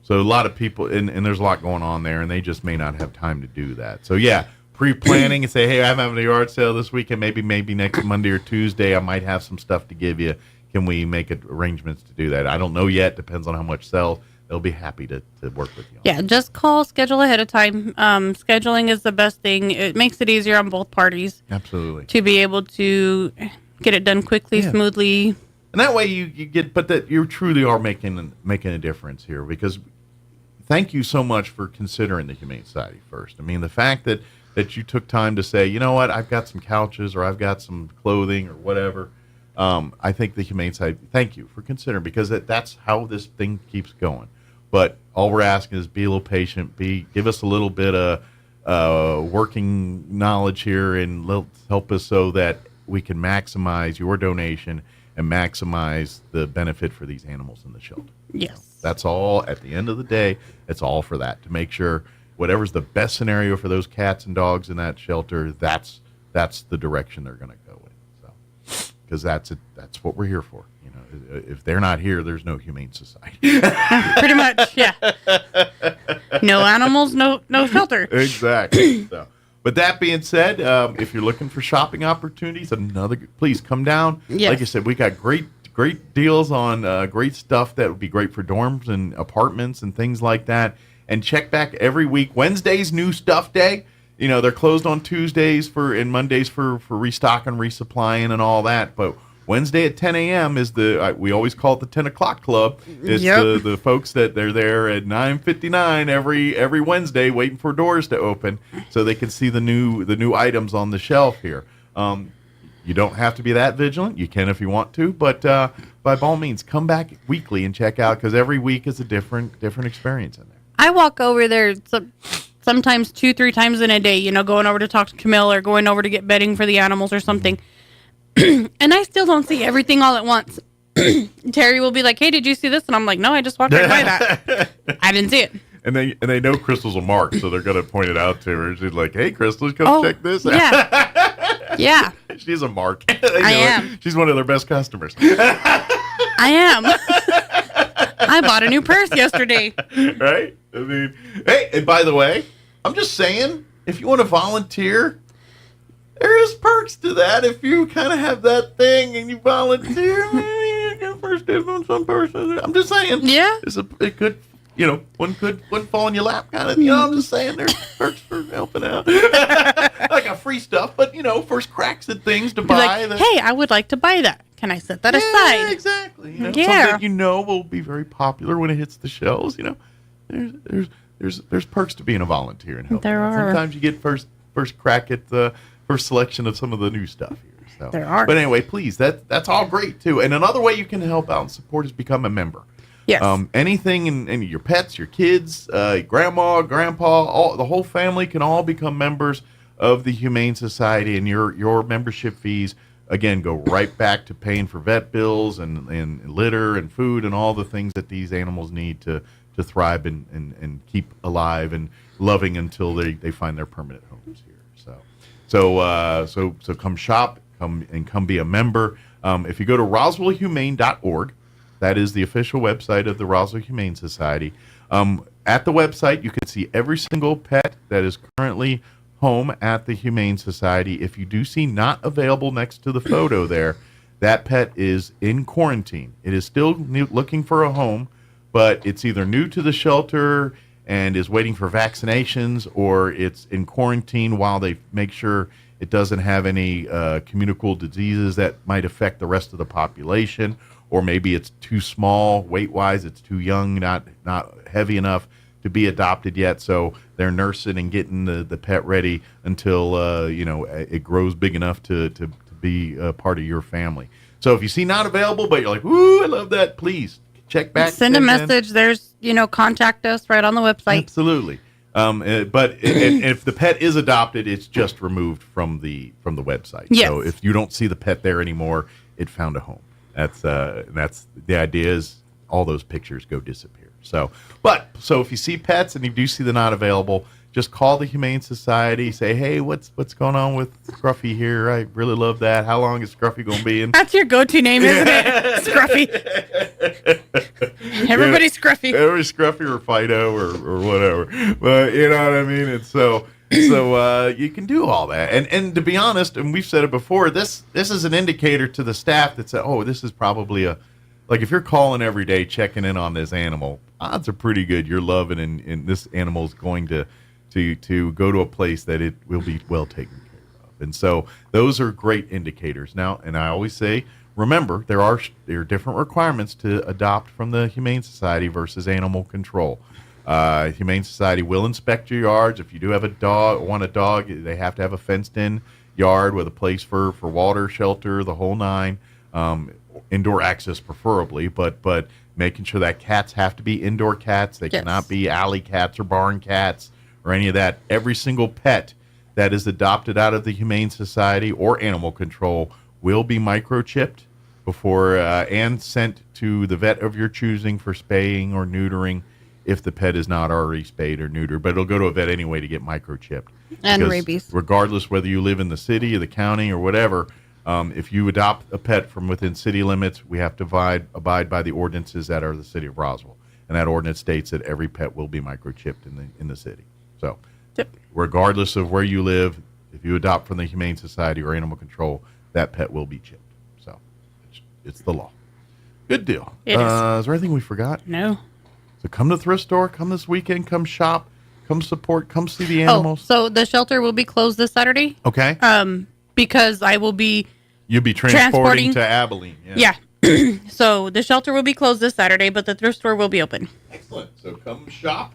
So a lot of people, and there's a lot going on there, and they just may not have time to do that. So yeah, pre-planning and say, hey, I'm having a yard sale this weekend. Maybe next Monday or Tuesday, I might have some stuff to give you. Can we make arrangements to do that? I don't know yet. Depends on how much sells. They'll be happy to work with you. Yeah, just call, schedule ahead of time. Scheduling is the best thing. It makes it easier on both parties. Absolutely. To be able to get it done quickly, smoothly. And that way you get, but that you truly are making a difference here, because thank you so much for considering the Humane Society first. I mean, the fact that that you took time to say, you know what, I've got some couches or I've got some clothing or whatever. I think the Humane Society, thank you for considering, because that's how this thing keeps going. But all we're asking is be a little patient, give us a little bit of working knowledge here, and help us so that we can maximize your donation and maximize the benefit for these animals in the shelter. Yes. That's all. At the end of the day, it's all for that, to make sure whatever's the best scenario for those cats and dogs in that shelter, that's the direction they're going to go in. So, because that's what we're here for. You know, if they're not here, there's no Humane Society. Pretty much, yeah. No animals, no shelter. Exactly. So, but that being said, if you're looking for shopping opportunities, please come down. Yes. Like I said, we got great deals on great stuff that would be great for dorms and apartments and things like that. And check back every week. Wednesday's new stuff day. You know, they're closed on Tuesdays and Mondays for restocking, resupplying, and all that. But Wednesday at 10 a.m. is we always call it the 10 o'clock club. It's the folks that they're there at 9:59 every Wednesday waiting for doors to open so they can see the new items on the shelf here. You don't have to be that vigilant. You can if you want to, but by all means, come back weekly and check out, because every week is a different experience in there. I walk over there sometimes 2-3 times in a day, you know, going over to talk to Camille or going over to get bedding for the animals or something. And I still don't see everything all at once. Terry will be like, hey, did you see this? And I'm like, no, I just walked right by that. I didn't see it. And they know Crystal's a mark, so they're going to point it out to her. She's like, hey, Crystal, come check this out. Yeah. Yeah. She's a mark. I am. She's one of their best customers. I am. I bought a new purse yesterday. Right? I mean, hey, and by the way, I'm just saying, if you want to volunteer, there is perks to that. If you kind of have that thing and you volunteer, maybe you get first dibs on some person. I'm just saying. Yeah. It could, you know, one fall in your lap kind of, you know, I'm just saying there's perks for helping out. Like a free stuff, but, you know, first cracks at things to buy. Like, hey, I would like to buy that. Can I set that aside? Exactly. You know, yeah. Something you know will be very popular when it hits the shelves. You know, there's perks to being a volunteer and helping. There are. Sometimes you get first crack at the first selection of some of the new stuff here. So. There are. But anyway, please, that's all great too. And another way you can help out and support is become a member. Yes. Anything in your pets, your kids, grandma, grandpa, the whole family can all become members of the Humane Society, and your membership fees, again, go right back to paying for vet bills and litter and food and all the things that these animals need to thrive and keep alive and loving until they find their permanent homes here. So come shop, come be a member. If you go to roswellhumane.org, that is the official website of the Roswell Humane Society. At the website, you can see every single pet that is currently home at the Humane Society. If you do see not available next to the photo there, that pet is in quarantine. It is still looking for a home, but it's either new to the shelter and is waiting for vaccinations, or it's in quarantine while they make sure it doesn't have any communicable diseases that might affect the rest of the population, or maybe it's too small weight-wise, it's too young, not heavy enough to be adopted yet, so they're nursing and getting the pet ready until it grows big enough to be a part of your family. So if you see not available, but you're like, ooh, I love that, please check back. Send a message. There's, contact us right on the website. Absolutely. But if the pet is adopted, it's just removed from the website. Yes. So if you don't see the pet there anymore, it found a home. That's the idea is all those pictures go disappear. So if you see pets and you do see they're not available, just call the Humane Society. Say, hey, what's going on with Scruffy here? I really love that. How long is Scruffy going to be in? That's your go-to name, isn't it? Scruffy. Everybody's Scruffy. Everybody's Scruffy or Fido or whatever. But you know what I mean? And so you can do all that. And to be honest, and we've said it before, this is an indicator to the staff that said, oh, this is probably like if you're calling every day checking in on this animal, odds are pretty good you're loving and this animal is going to go to a place that it will be well taken care of. And so those are great indicators. Now, and I always say, remember, there are different requirements to adopt from the Humane Society versus animal control. Humane Society will inspect your yards. If you do have a dog, they have to have a fenced-in yard with a place for water, shelter, the whole nine. Indoor access preferably, but making sure that cats have to be indoor cats. They cannot be alley cats or barn cats or any of that. Every single pet that is adopted out of the Humane Society or animal control will be microchipped before and sent to the vet of your choosing for spaying or neutering if the pet is not already spayed or neutered. But it'll go to a vet anyway to get microchipped. And Because rabies. regardless whether you live in the city or the county or whatever, if you adopt a pet from within city limits, we have to abide by the ordinances that are the city of Roswell. And that ordinance states that every pet will be microchipped in the city. So regardless of where you live, if you adopt from the Humane Society or Animal Control, that pet will be chipped. So it's the law. Good deal. It is. Is there anything we forgot? No. So come to the thrift store, come this weekend, come shop, come support, come see the animals. So the shelter will be closed this Saturday. Okay. Because I will be You'll be transporting to Abilene. Yeah. So the shelter will be closed this Saturday, but the thrift store will be open. Excellent. So come shop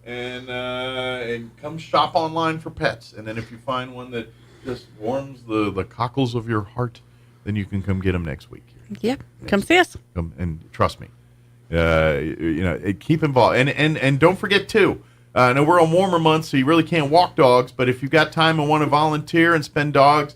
and come shop online for pets. And then if you find one that just warms the cockles of your heart, then you can come get them next week. Yep. Come see us. Come, and trust me, keep involved. And don't forget too. I know we're on warmer months, so you really can't walk dogs. But if you've got time and want to volunteer and spend time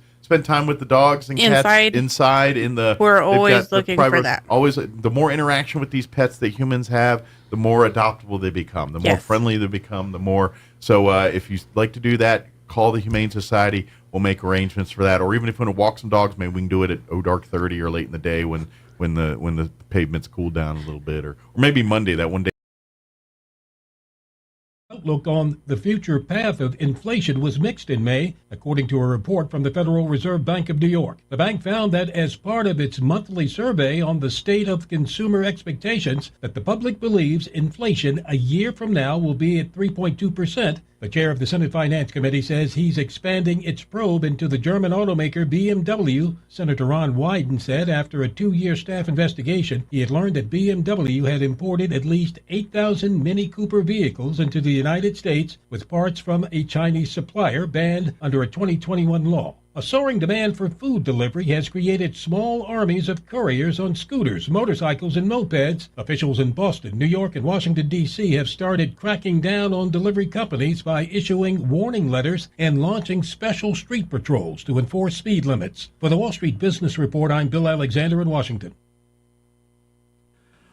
with the dogs and cats inside in the. We're always looking for that. Always, the more interaction with these pets that humans have, the more adoptable they become, the more friendly they become, the more. So if you like to do that, call the Humane Society. We'll make arrangements for that. Or even if you want to walk some dogs, maybe we can do it at dark 30 or late in the day when the pavement's cooled down a little bit, or maybe Monday, that one day. Outlook on the future path of inflation was mixed in May, according to a report from the Federal Reserve Bank of New York. The bank found that as part of its monthly survey on the state of consumer expectations, that the public believes inflation a year from now will be at 3.2%. The chair of the Senate Finance Committee says he's expanding its probe into the German automaker BMW. Senator Ron Wyden said after a 2-year staff investigation, he had learned that BMW had imported at least 8,000 Mini Cooper vehicles into the United States with parts from a Chinese supplier banned under a 2021 law. A soaring demand for food delivery has created small armies of couriers on scooters, motorcycles, and mopeds. Officials in Boston, New York, and Washington, D.C. have started cracking down on delivery companies by issuing warning letters and launching special street patrols to enforce speed limits. For the Wall Street Business Report, I'm Bill Alexander in Washington.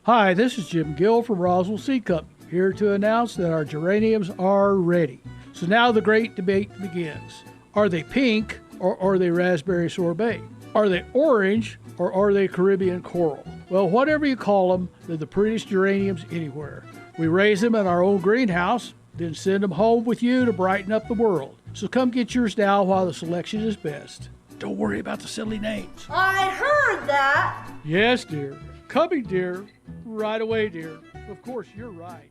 Hi, this is Jim Gill from Roswell Seed Company, here to announce that our geraniums are ready. So now the great debate begins. Are they pink or are they raspberry sorbet? Are they orange or are they Caribbean coral? Well, whatever you call them, they're the prettiest geraniums anywhere. We raise them in our own greenhouse, then send them home with you to brighten up the world. So come get yours now while the selection is best. Don't worry about the silly names. I heard that. Yes, dear. Coming, dear. Right away, dear. Of course, you're right.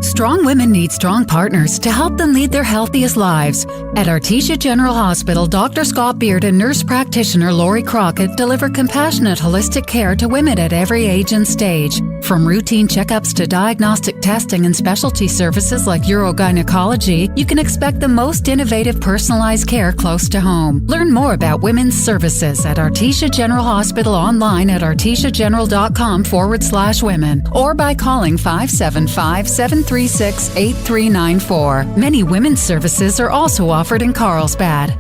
Strong women need strong partners to help them lead their healthiest lives. At Artesia General Hospital, Dr. Scott Beard and nurse practitioner Lori Crockett deliver compassionate, holistic care to women at every age and stage. From routine checkups to diagnostic testing and specialty services like urogynecology, you can expect the most innovative, personalized care close to home. Learn more about women's services at Artesia General Hospital online at artesiageneral.com/women or by calling 575-736-8394. Many women's services are also offered in Carlsbad.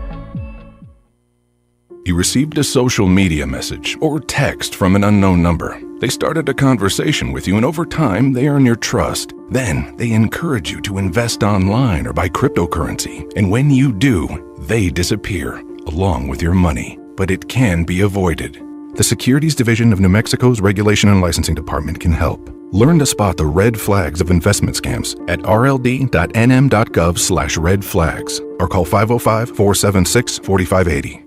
You received a social media message or text from an unknown number. They started a conversation with you, and over time, they earn your trust. Then, they encourage you to invest online or buy cryptocurrency. And when you do, they disappear, along with your money. But it can be avoided. The Securities Division of New Mexico's Regulation and Licensing Department can help. Learn to spot the red flags of investment scams at rld.nm.gov/red flags or call 505-476-4580.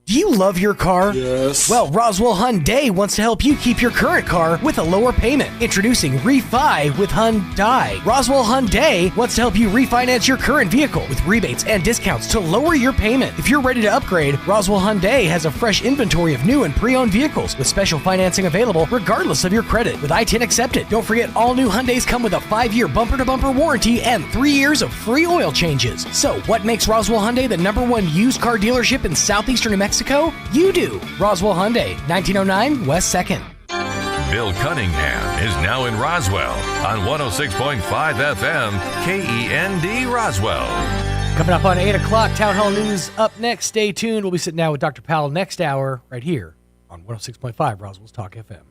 Do you love your car? Yes. Well, Roswell Hyundai wants to help you keep your current car with a lower payment. Introducing Refi with Hyundai. Roswell Hyundai wants to help you refinance your current vehicle with rebates and discounts to lower your payment. If you're ready to upgrade, Roswell Hyundai has a fresh inventory of new and pre-owned vehicles with special financing available regardless of your credit with I-10 accepted. Don't forget, all new Hyundais come with a 5-year bumper-to-bumper warranty and 3 years of free oil changes. So, what makes Roswell Hyundai the #1 used car dealership in southeastern New Mexico? You do. Roswell Hyundai, 1909 West 2nd. Bill Cunningham is now in Roswell on 106.5 FM, KEND Roswell. Coming up on 8 o'clock, Town Hall News up next. Stay tuned. We'll be sitting down with Dr. Powell next hour right here on 106.5 Roswell's Talk FM.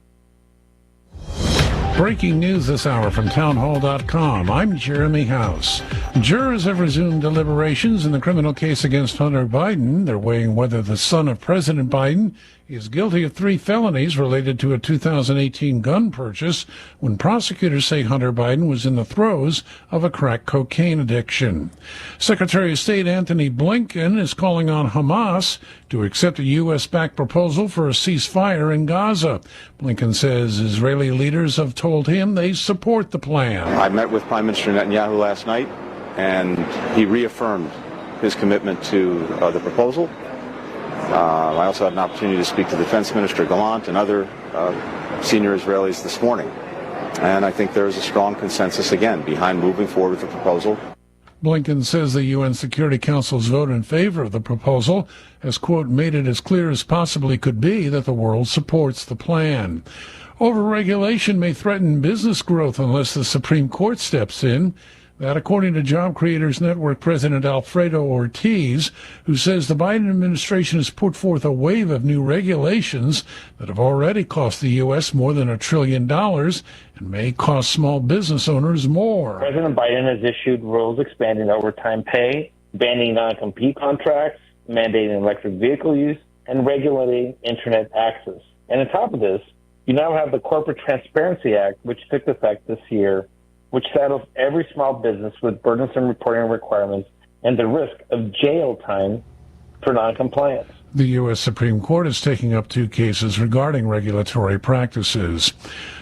Breaking news this hour from townhall.com. I'm Jeremy House. Jurors have resumed deliberations in the criminal case against Hunter Biden. They're weighing whether the son of President Biden is guilty of 3 felonies related to a 2018 gun purchase when prosecutors say Hunter Biden was in the throes of a crack cocaine addiction. Secretary of State Antony Blinken is calling on Hamas to accept a U.S.-backed proposal for a ceasefire in Gaza. Blinken says Israeli leaders have told him they support the plan. I met with Prime Minister Netanyahu last night, and he reaffirmed his commitment to the proposal. I also had an opportunity to speak to Defense Minister Gallant and other senior Israelis this morning. And I think there is a strong consensus, again, behind moving forward with the proposal. Blinken says the UN Security Council's vote in favor of the proposal has, quote, made it as clear as possibly could be that the world supports the plan. Overregulation may threaten business growth unless the Supreme Court steps in. That, according to Job Creators Network President Alfredo Ortiz, who says the Biden administration has put forth a wave of new regulations that have already cost the U.S. more than $1 trillion and may cost small business owners more. President Biden has issued rules expanding overtime pay, banning non-compete contracts, mandating electric vehicle use, and regulating Internet access. And on top of this, you now have the Corporate Transparency Act, which took effect this year, which saddles every small business with burdensome reporting requirements and the risk of jail time for noncompliance. The U.S. Supreme Court is taking up 2 cases regarding regulatory practices.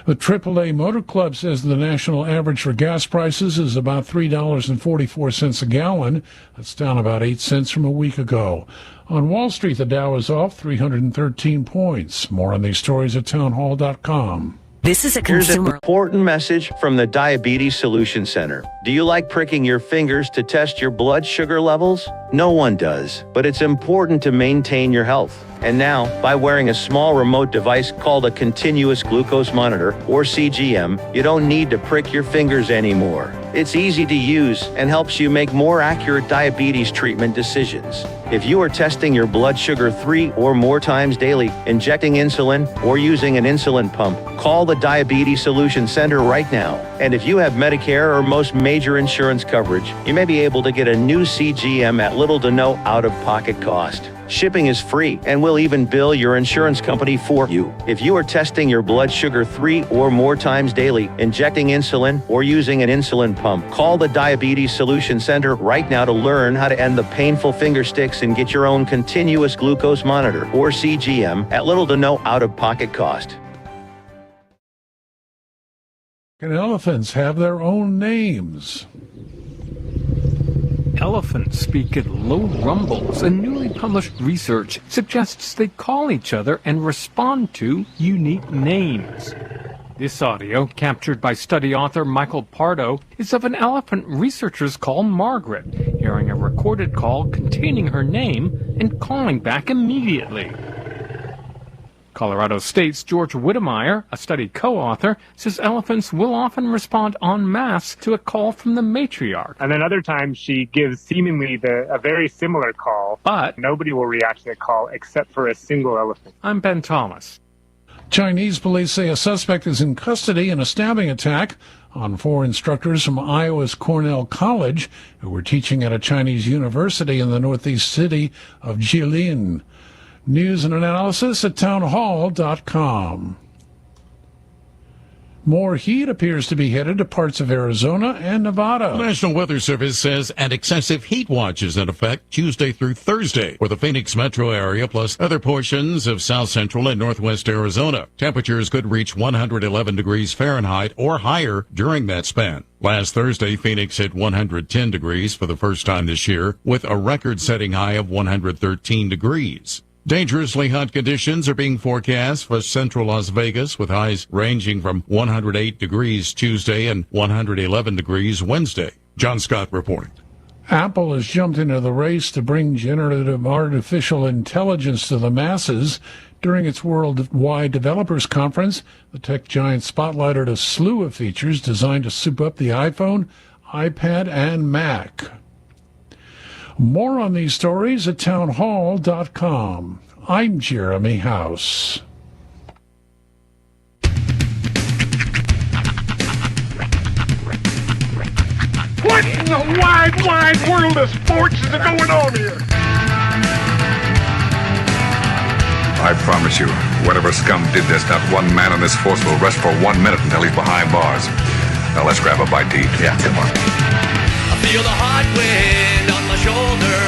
The AAA Motor Club says the national average for gas prices is about $3.44 a gallon. That's down about 8 cents from a week ago. On Wall Street, the Dow is off 313 points. More on these stories at townhall.com. This is a consumer. Here's an important message from the Diabetes Solution Center. Do you like pricking your fingers to test your blood sugar levels? No one does, but it's important to maintain your health. And now, by wearing a small remote device called a continuous glucose monitor, or CGM, you don't need to prick your fingers anymore. It's easy to use and helps you make more accurate diabetes treatment decisions. If you are testing your blood sugar 3 or more times daily, injecting insulin, or using an insulin pump, call the Diabetes Solution Center right now. And if you have Medicare or most major insurance coverage, you may be able to get a new CGM at little to no out-of-pocket cost. Shipping is free, and we'll even bill your insurance company for you. If you are testing your blood sugar 3 or more times daily, injecting insulin, or using an insulin pump, call the Diabetes Solution Center right now to learn how to end the painful finger sticks and get your own continuous glucose monitor, or CGM, at little to no out-of-pocket cost. Can elephants have their own names? Elephants speak in low rumbles, and newly published research suggests they call each other and respond to unique names. This audio, captured by study author Michael Pardo, is of an elephant researchers call Margaret, hearing a recorded call containing her name and calling back immediately. Colorado State's George Whittemire, a study co-author, says elephants will often respond en masse to a call from the matriarch. And then other times she gives seemingly a very similar call, but nobody will react to the call except for a single elephant. I'm Ben Thomas. Chinese police say a suspect is in custody in a stabbing attack on 4 instructors from Iowa's Cornell College who were teaching at a Chinese university in the northeast city of Jilin. News and analysis at townhall.com. More heat appears to be headed to parts of Arizona and Nevada. The National Weather Service says an excessive heat watch is in effect Tuesday through Thursday for the Phoenix metro area plus other portions of south central and northwest Arizona. Temperatures could reach 111 degrees Fahrenheit or higher during that span. Last Thursday, Phoenix hit 110 degrees for the first time this year with a record-setting high of 113 degrees. Dangerously hot conditions are being forecast for central Las Vegas, with highs ranging from 108 degrees Tuesday and 111 degrees Wednesday. John Scott reporting. Apple has jumped into the race to bring generative artificial intelligence to the masses. During its Worldwide Developers Conference, the tech giant spotlighted a slew of features designed to soup up the iPhone, iPad, and Mac. More on these stories at townhall.com. I'm Jeremy House. What in the wide, wide world of sports is going on here? I promise you, whatever scum did this, not one man on this force will rest for 1 minute until he's behind bars. Now let's grab a bite to eat. Yeah, come on. I feel the hot wind on my shoulder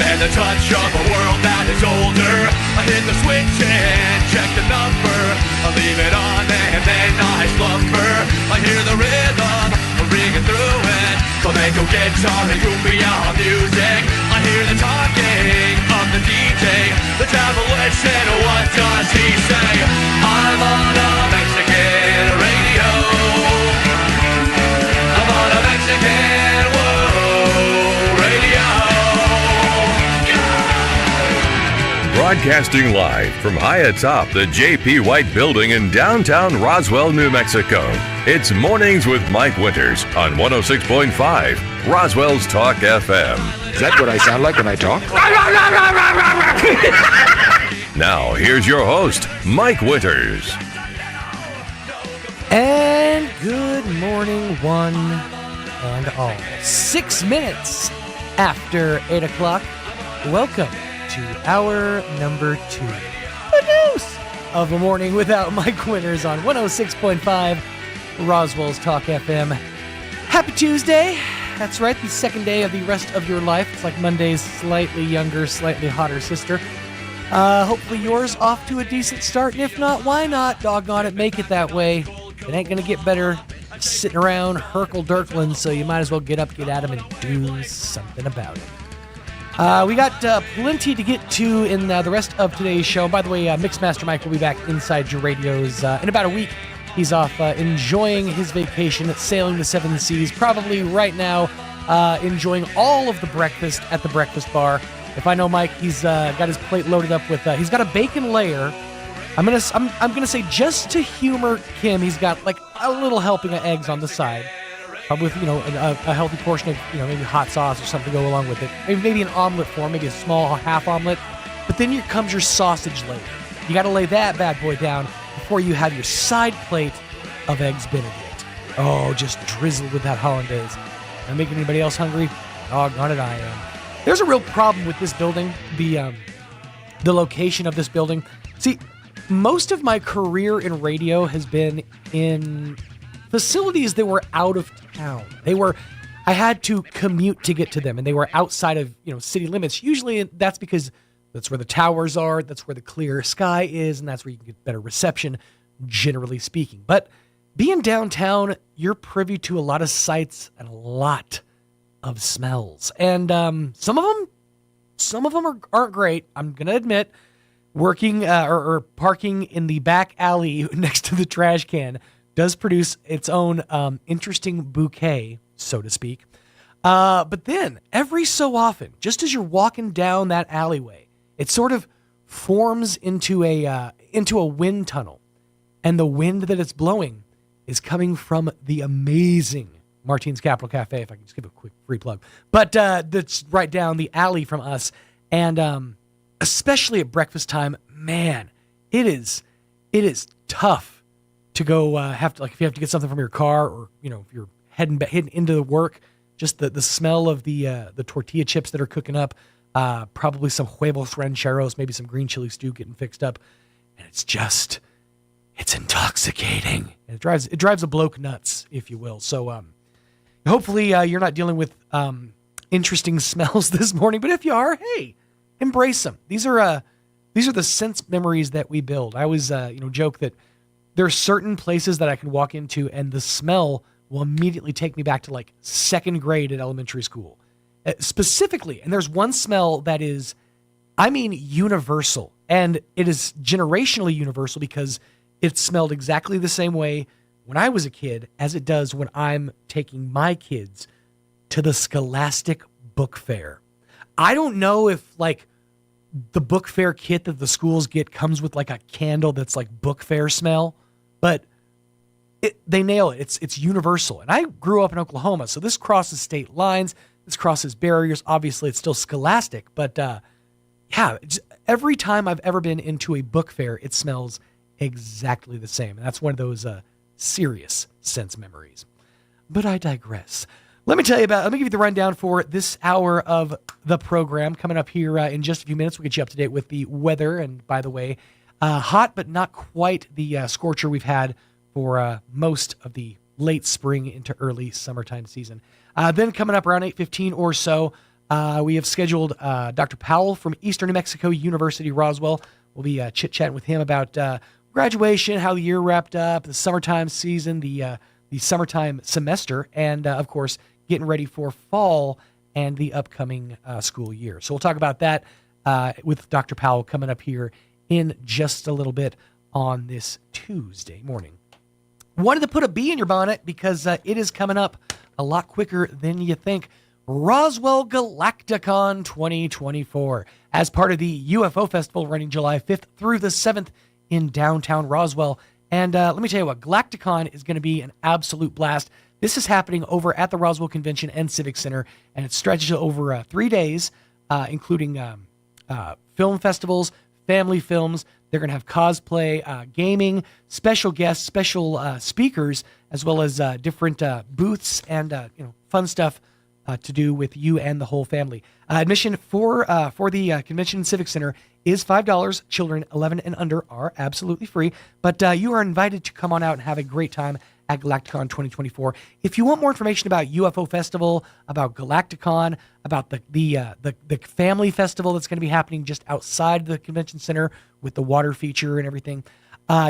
and the touch of a world that is older. I hit the switch and check the number. I leave it on and then I slumber. I hear the rhythm ringing through it. Flamenco guitar and cumbia music. I hear the talking of the DJ. The travel said, what does he say? I'm on a Mexican radio. I'm on a Mexican radio. Broadcasting live from high atop the J.P. White Building in downtown Roswell, New Mexico. It's Mornings with Mike Winters on 106.5 Roswell's Talk FM. Is that what I sound like when I talk? Now, here's your host, Mike Winters. And good morning, one and all. 6 minutes after 8 o'clock. Welcome to hour number 2. The news of the morning without Mike Winters on 106.5 Roswell's Talk FM. Happy Tuesday. That's right, the second day of the rest of your life. It's like Monday's slightly younger, slightly hotter sister. Hopefully yours off to a decent start, and if not, why not? Doggone it, make it that way. It ain't gonna get better sitting around herkle-durkling, so you might as well get up, get at 'em, and do something about it. We got plenty to get to in the rest of today's show. By the way, Mixmaster Mike will be back inside your radios in about a week. He's off enjoying his vacation, sailing the seven seas, probably right now enjoying all of the breakfast at the breakfast bar. If I know Mike, he's got his plate loaded up with, he's got a bacon layer. I'm gonna say, just to humor Kim, he's got like a little helping of eggs on the side, with a healthy portion of maybe hot sauce or something to go along with it. Maybe an omelet form, maybe a small half omelet. But then here comes your sausage layer. You got to lay that bad boy down before you have your side plate of eggs Benedict. Oh, just drizzled with that hollandaise. Not making anybody else hungry? Doggone it, I am. There's a real problem with this building, the location of this building. See, most of my career in radio has been in facilities that were out of town. I had to commute to get to them, and they were outside of city limits. Usually that's because that's where the towers are, that's where the clear sky is, and that's where you can get better reception, generally speaking. But being downtown, you're privy to a lot of sights and a lot of smells. And some of them aren't great, I'm going to admit. Working or parking in the back alley next to the trash can does produce its own interesting bouquet, so to speak. But then, every so often, just as you're walking down that alleyway, it sort of forms into a wind tunnel. And the wind that it's blowing is coming from the amazing Martine's Capital Cafe, if I can just give a quick free plug. But that's right down the alley from us. And especially at breakfast time, man, it is tough to go if you have to get something from your car, or if you're heading into the work, just the smell of the tortilla chips that are cooking up, probably some huevos rancheros, maybe some green chili stew getting fixed up, and it's intoxicating. And it drives a bloke nuts, if you will. So hopefully you're not dealing with interesting smells this morning. But if you are, hey, embrace them. These are the sense memories that we build. I always joke that there are certain places that I can walk into and the smell will immediately take me back to like second grade at elementary school. Specifically, and there's one smell that is, universal. And it is generationally universal because it smelled exactly the same way when I was a kid as it does when I'm taking my kids to the Scholastic Book Fair. I don't know if like the book fair kit that the schools get comes with like a candle that's like book fair smell, but they nail it. It's universal. And I grew up in Oklahoma, so this crosses state lines. This crosses barriers. Obviously, it's still Scholastic, but every time I've ever been into a book fair, it smells exactly the same. And that's one of those serious sense memories. But I digress. Let me give you the rundown for this hour of the program. Coming up here in just a few minutes, we'll get you up to date with the weather. And by the way, hot, but not quite the scorcher we've had for most of the late spring into early summertime season. Then coming up around 8:15 or so, we have scheduled Dr. Powell from Eastern New Mexico University, Roswell. We'll be chit-chatting with him about graduation, how the year wrapped up, the summertime season, the summertime semester, and, of course, getting ready for fall and the upcoming school year. So we'll talk about that with Dr. Powell coming up here in just a little bit on this Tuesday morning. Wanted to put a bee in your bonnet because it is coming up a lot quicker than you think. Roswell Galacticon 2024 as part of the UFO Festival running July 5th through the 7th in downtown Roswell. And let me tell you what, Galacticon is going to be an absolute blast. This is happening over at the Roswell Convention and Civic Center, and it stretches over 3 days, including film festivals, family films. They're going to have cosplay, gaming, special guests, special speakers, as well as different booths and fun stuff to do with you and the whole family. Admission for the Convention Civic Center is $5. Children 11 and under are absolutely free, but you are invited to come on out and have a great time at Galacticon 2024. If you want more information about UFO Festival, about Galacticon, about the family festival that's going to be happening just outside the convention center with the water feature and everything,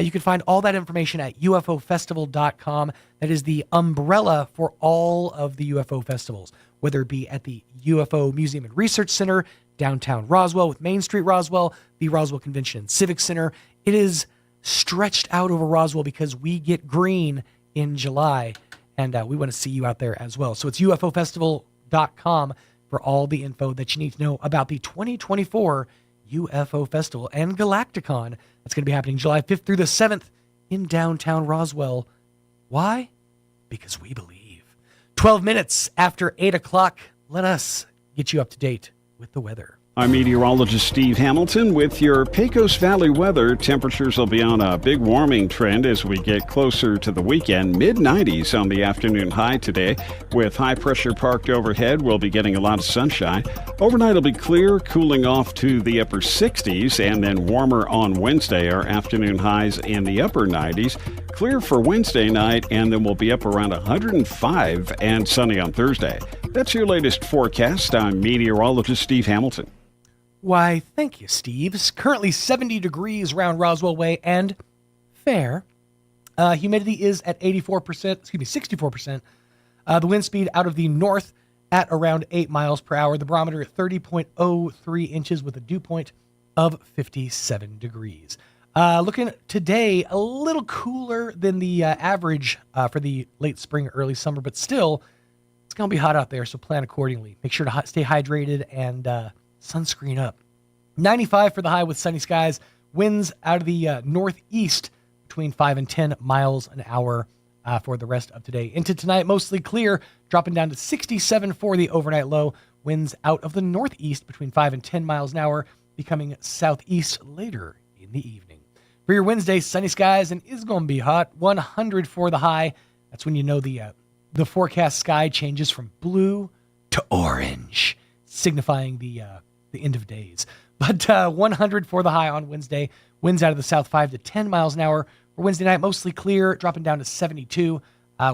you can find all that information at ufofestival.com. That is the umbrella for all of the UFO festivals, whether it be at the UFO Museum and Research Center, downtown Roswell with Main Street Roswell, the Roswell Convention and Civic Center. It is stretched out over Roswell because we get green in July, and we want to see you out there as well. So it's ufofestival.com for all the info that you need to know about the 2024 UFO Festival and Galacticon. That's going to be happening July 5th through the 7th in downtown Roswell. Why? Because we believe. 12 minutes after 8 o'clock, let us get you up to date with the weather. I'm meteorologist Steve Hamilton with your Pecos Valley weather. Temperatures will be on a big warming trend as we get closer to the weekend. Mid-90s on the afternoon high today. With high pressure parked overhead, we'll be getting a lot of sunshine. Overnight will be clear, cooling off to the upper 60s, and then warmer on Wednesday. Our afternoon highs in the upper 90s. Clear for Wednesday night, and then we'll be up around 105 and sunny on Thursday. That's your latest forecast. I'm meteorologist Steve Hamilton. Why, thank you, Steve. It's currently 70 degrees around Roswell Way and fair. Humidity is at 64%. The wind speed out of the north at around 8 miles per hour. The barometer at 30.03 inches with a dew point of 57 degrees. Looking today, a little cooler than the average for the late spring, early summer, but still, it's going to be hot out there, so plan accordingly. Make sure to stay hydrated and sunscreen up. 95 for the high with sunny skies. Winds out of the northeast between 5 and 10 miles an hour for the rest of today. Into tonight, mostly clear, dropping down to 67 for the overnight low. Winds out of the northeast between 5 and 10 miles an hour, becoming southeast later in the evening. For your Wednesday, sunny skies and is going to be hot. 100 for the high. That's when you know the forecast sky changes from blue to orange, signifying the end of days. But 100 for the high on Wednesday. Winds out of the south 5 to 10 miles an hour For Wednesday night, mostly clear, dropping down to 72.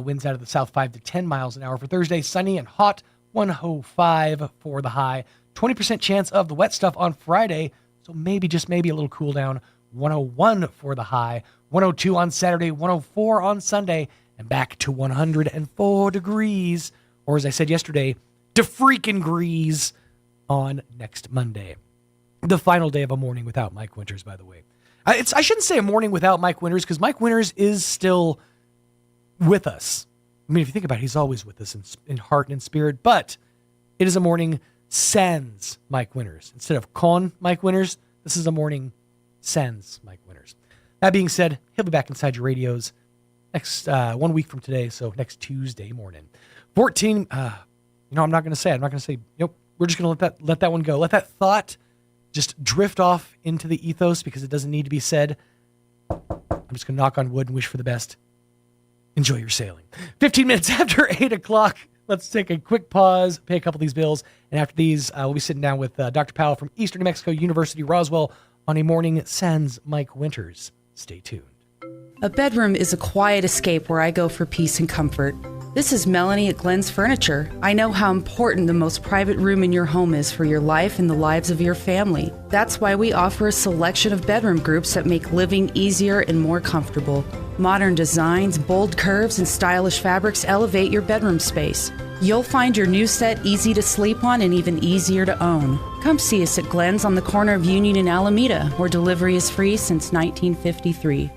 Winds out of the south 5 to 10 miles an hour. For Thursday, sunny and hot, 105 for the high. 20% chance of the wet stuff on Friday, so maybe, just maybe, a little cool down. 101 for the high. 102 on Saturday, 104 on Sunday, and back to 104 degrees, or as I said yesterday, to freaking grease on next Monday. The final day of a morning without Mike Winters, by the way. I shouldn't say a morning without Mike Winters, because Mike Winters is still with us. I mean, if you think about it, he's always with us in heart and in spirit, but it is a morning sans Mike Winters. Instead of con Mike Winters, this is a morning sans Mike Winters. That being said, he'll be back inside your radios next 1 week from today, so next Tuesday morning. 14, I'm not going to say, nope, we're just going to let that one go. Let that thought just drift off into the ethos because it doesn't need to be said. I'm just going to knock on wood and wish for the best. Enjoy your sailing. 15 minutes after 8 o'clock, let's take a quick pause, pay a couple of these bills, and after these, we'll be sitting down with Dr. Powell from Eastern New Mexico University, Roswell, on a morning sans Mike Winters. Stay tuned. A bedroom is a quiet escape where I go for peace and comfort. This is Melanie at Glenn's Furniture. I know how important the most private room in your home is for your life and the lives of your family. That's why we offer a selection of bedroom groups that make living easier and more comfortable. Modern designs, bold curves, and stylish fabrics elevate your bedroom space. You'll find your new set easy to sleep on and even easier to own. Come see us at Glenn's on the corner of Union and Alameda, where delivery is free since 1953.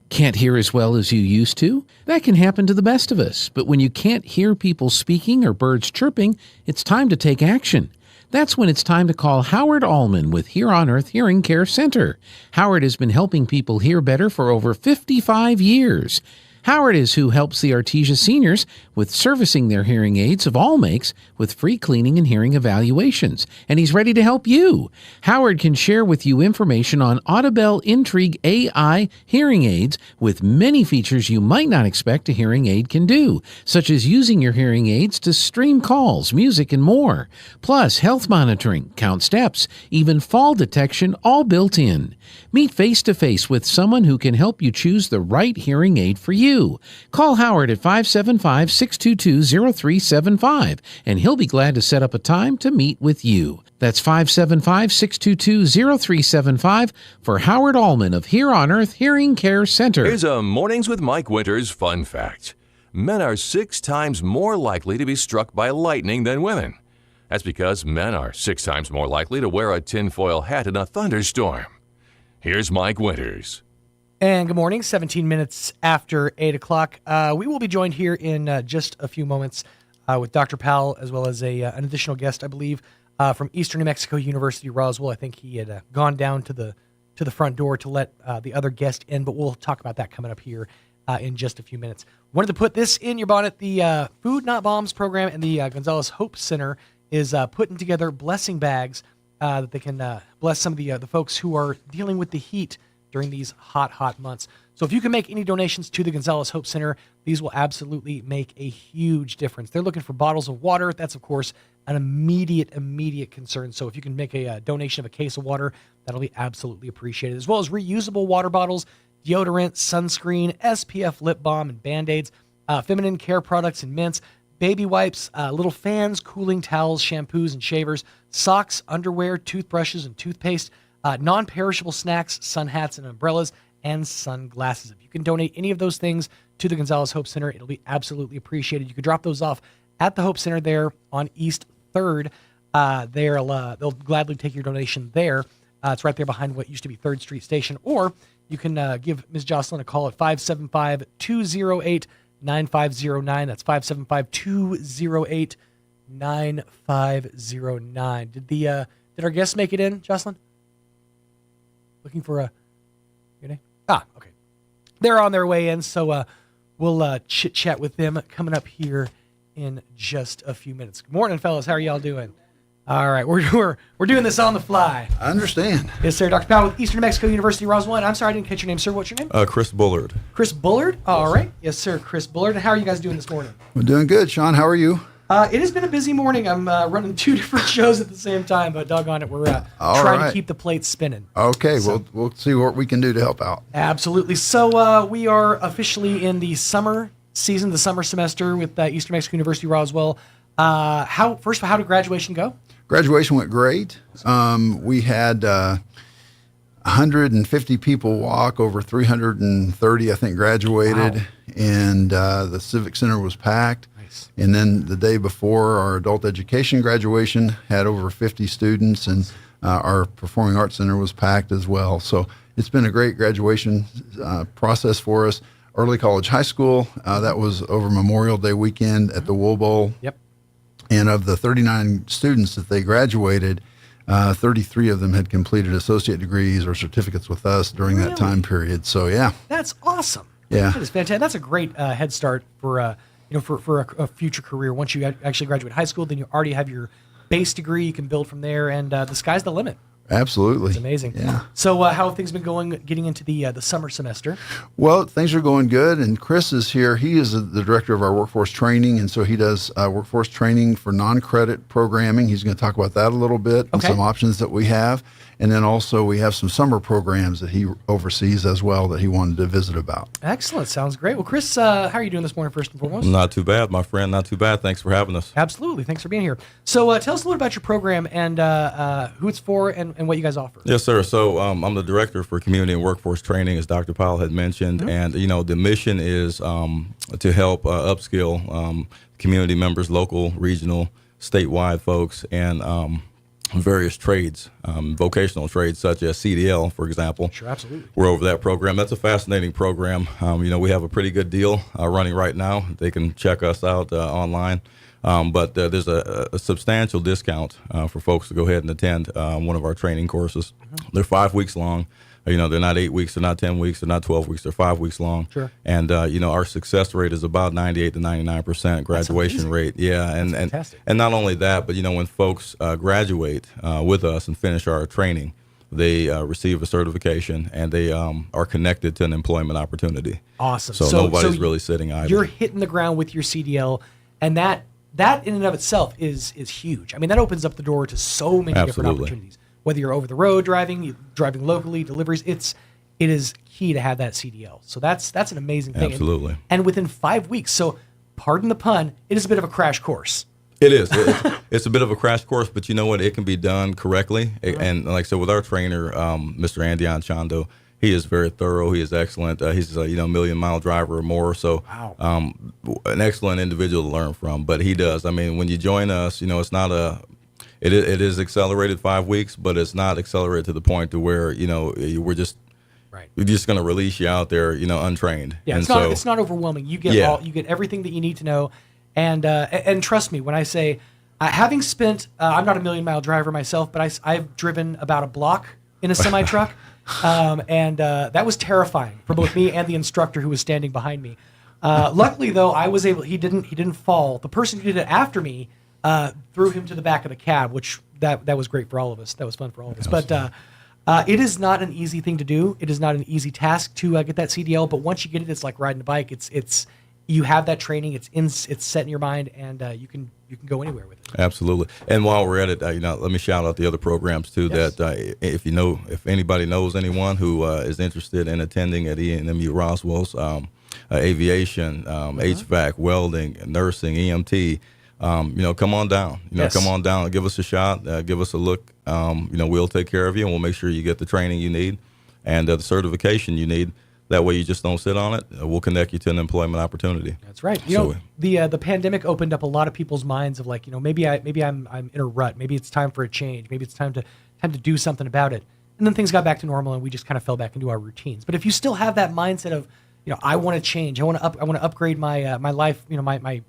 Can't hear as well as you used to? That can happen to the best of us. But when you can't hear people speaking or birds chirping, it's time to take action. That's when it's time to call Howard Allman with Here on Earth Hearing Care Center. Howard has been helping people hear better for over 55 years. Howard is who helps the Artesia seniors with servicing their hearing aids of all makes with free cleaning and hearing evaluations. And he's ready to help you. Howard can share with you information on Audibel Intrigue AI hearing aids with many features you might not expect a hearing aid can do, such as using your hearing aids to stream calls, music, and more. Plus, health monitoring, count steps, even fall detection, all built in. Meet face-to-face with someone who can help you choose the right hearing aid for you. Call Howard at 575-622-0375, and he'll be glad to set up a time to meet with you. That's 575-622-0375 for Howard Allman of Here on Earth Hearing Care Center. Here's a Mornings with Mike Winters fun fact. Men are 6 times more likely to be struck by lightning than women. That's because men are 6 times more likely to wear a tinfoil hat in a thunderstorm. Here's Mike Winters. And good morning, 17 minutes after 8 o'clock. We will be joined here in just a few moments with Dr. Powell, as well as an additional guest, I believe, from Eastern New Mexico University, Roswell. I think he had gone down to the front door to let the other guest in, but we'll talk about that coming up here in just a few minutes. Wanted to put this in your bonnet. The Food Not Bombs program and the Gonzales Hope Center is putting together blessing bags that they can bless some of the folks who are dealing with the heat during these hot months. So if you can make any donations to the Gonzales Hope Center, these will absolutely make a huge difference. They're looking for bottles of water. That's, of course, an immediate concern. So if you can make a donation of a case of water, that'll be absolutely appreciated, as well as reusable water bottles, deodorant, sunscreen, SPF lip balm, and Band-Aids, feminine care products and mints, baby wipes, little fans, cooling towels, shampoos, and shavers, socks, underwear, toothbrushes, and toothpaste, non-perishable snacks, sun hats and umbrellas, and sunglasses. If you can donate any of those things to the Gonzales Hope Center, it'll be absolutely appreciated. You can drop those off at the Hope Center there on East 3rd. They'll gladly take your donation there. It's right there behind what used to be 3rd Street Station. Or you can give Ms. Jocelyn a call at 575-208-9509. That's 575-208-9509. Did our guests make it in, Jocelyn? Looking for your name? Okay. They're on their way in, so we'll chit-chat with them coming up here in just a few minutes. Good morning, fellas. How are y'all doing? All right, we're doing this on the fly. I understand. Yes, sir. Dr. Powell with Eastern New Mexico University, Roswell. And I'm sorry I didn't catch your name, sir. What's your name? Chris Bullard. Chris Bullard? All right. Yes, sir. Chris Bullard. And how are you guys doing this morning? We're doing good, Sean. How are you? It has been a busy morning. I'm running 2 different shows at the same time, but doggone it, we're trying to keep the plates spinning. Okay, we'll see what we can do to help out. Absolutely. So we are officially in the summer season, the summer semester with Eastern Mexico University Roswell. How did graduation go? Graduation went great. We had 150 people walk, over 330, I think, graduated. Wow. And the Civic Center was packed. Nice. And then the day before, our adult education graduation had over 50 students, and our Performing Arts Center was packed as well. So it's been a great graduation process for us. Early College High School, that was over Memorial Day weekend at the Wool Bowl. Yep. And of the 39 students that they graduated, 33 of them had completed associate degrees or certificates with us during that time period. So, yeah. That's awesome. Yeah. That is fantastic. That's a great head start for a future career. Once you actually graduate high school, then you already have your base degree. You can build from there, and the sky's the limit. Absolutely. It's amazing. Yeah. So how have things been going getting into the summer semester? Well, things are going good, and Chris is here. He is the director of our workforce training, and so he does workforce training for non-credit programming. He's going to talk about that a little bit and some options that we have. And then also we have some summer programs that he oversees as well that he wanted to visit about. Excellent. Sounds great. Well, Chris, how are you doing this morning, first and foremost? Not too bad, my friend. Not too bad. Thanks for having us. Absolutely. Thanks for being here. So tell us a little about your program and who it's for and what you guys offer. Yes, sir. So I'm the director for community and workforce training, as Dr. Powell had mentioned. Mm-hmm. And, the mission is to help upskill community members, local, regional, statewide folks, and various trades, vocational trades such as CDL, for example. Sure, absolutely. We're over that program. That's a fascinating program. We have a pretty good deal running right now. They can check us out online. But there's a substantial discount for folks to go ahead and attend one of our training courses. Mm-hmm. They're 5 weeks long. They're not 8 weeks, they're not 10 weeks, they're not 12 weeks, they're 5 weeks long. Sure. And, our success rate is about 98 to 99% graduation rate. Yeah. And not only that, but, when folks graduate with us and finish our training, they receive a certification and they are connected to an employment opportunity. Awesome. So nobody's really sitting idle. You're hitting the ground with your CDL, and that in and of itself is huge. I mean, that opens up the door to so many different opportunities. Whether you're over the road driving locally, deliveries, it is key to have that CDL. So that's an amazing thing. Absolutely. And within 5 weeks, so pardon the pun, it is a bit of a crash course. It is. It's a bit of a crash course, but you know what? It can be done correctly. Right. And like I said, with our trainer, Mr. Andy Anchando, he is very thorough. He is excellent. He's a million-mile driver or more. So an excellent individual to learn from. But he does. I mean, when you join us, it's not It is accelerated 5 weeks, but it's not accelerated to the point to where we're just going to release you out there untrained. Yeah, and it's not overwhelming. You get you get everything that you need to know, and trust me when I say, having spent I'm not a million-mile driver myself, but I've driven about a block in a semi truck, and that was terrifying for both me and the instructor who was standing behind me. Luckily though, I was able. He didn't fall. The person who did it after me threw him to the back of the cab, which that was great for all of us. That was fun for all of us. Absolutely. But it is not an easy thing to do. It is not an easy task to get that CDL. But once you get it, it's like riding a bike. It's you have that training. It's set in your mind, and you can go anywhere with it. Absolutely. And while we're at it, let me shout out the other programs too. Yes. That if anybody knows anyone who is interested in attending at ENMU Roswell's aviation, HVAC, welding, nursing, EMT. Come on down. Come on down and give us a shot. Give us a look. We'll take care of you, and we'll make sure you get the training you need and the certification you need. That way, you just don't sit on it. We'll connect you to an employment opportunity. That's right. The pandemic opened up a lot of people's minds of maybe I'm in a rut. Maybe it's time for a change. Maybe it's time to do something about it. And then things got back to normal, and we just kind of fell back into our routines. But if you still have that mindset of I want to change. I want to upgrade my my life. My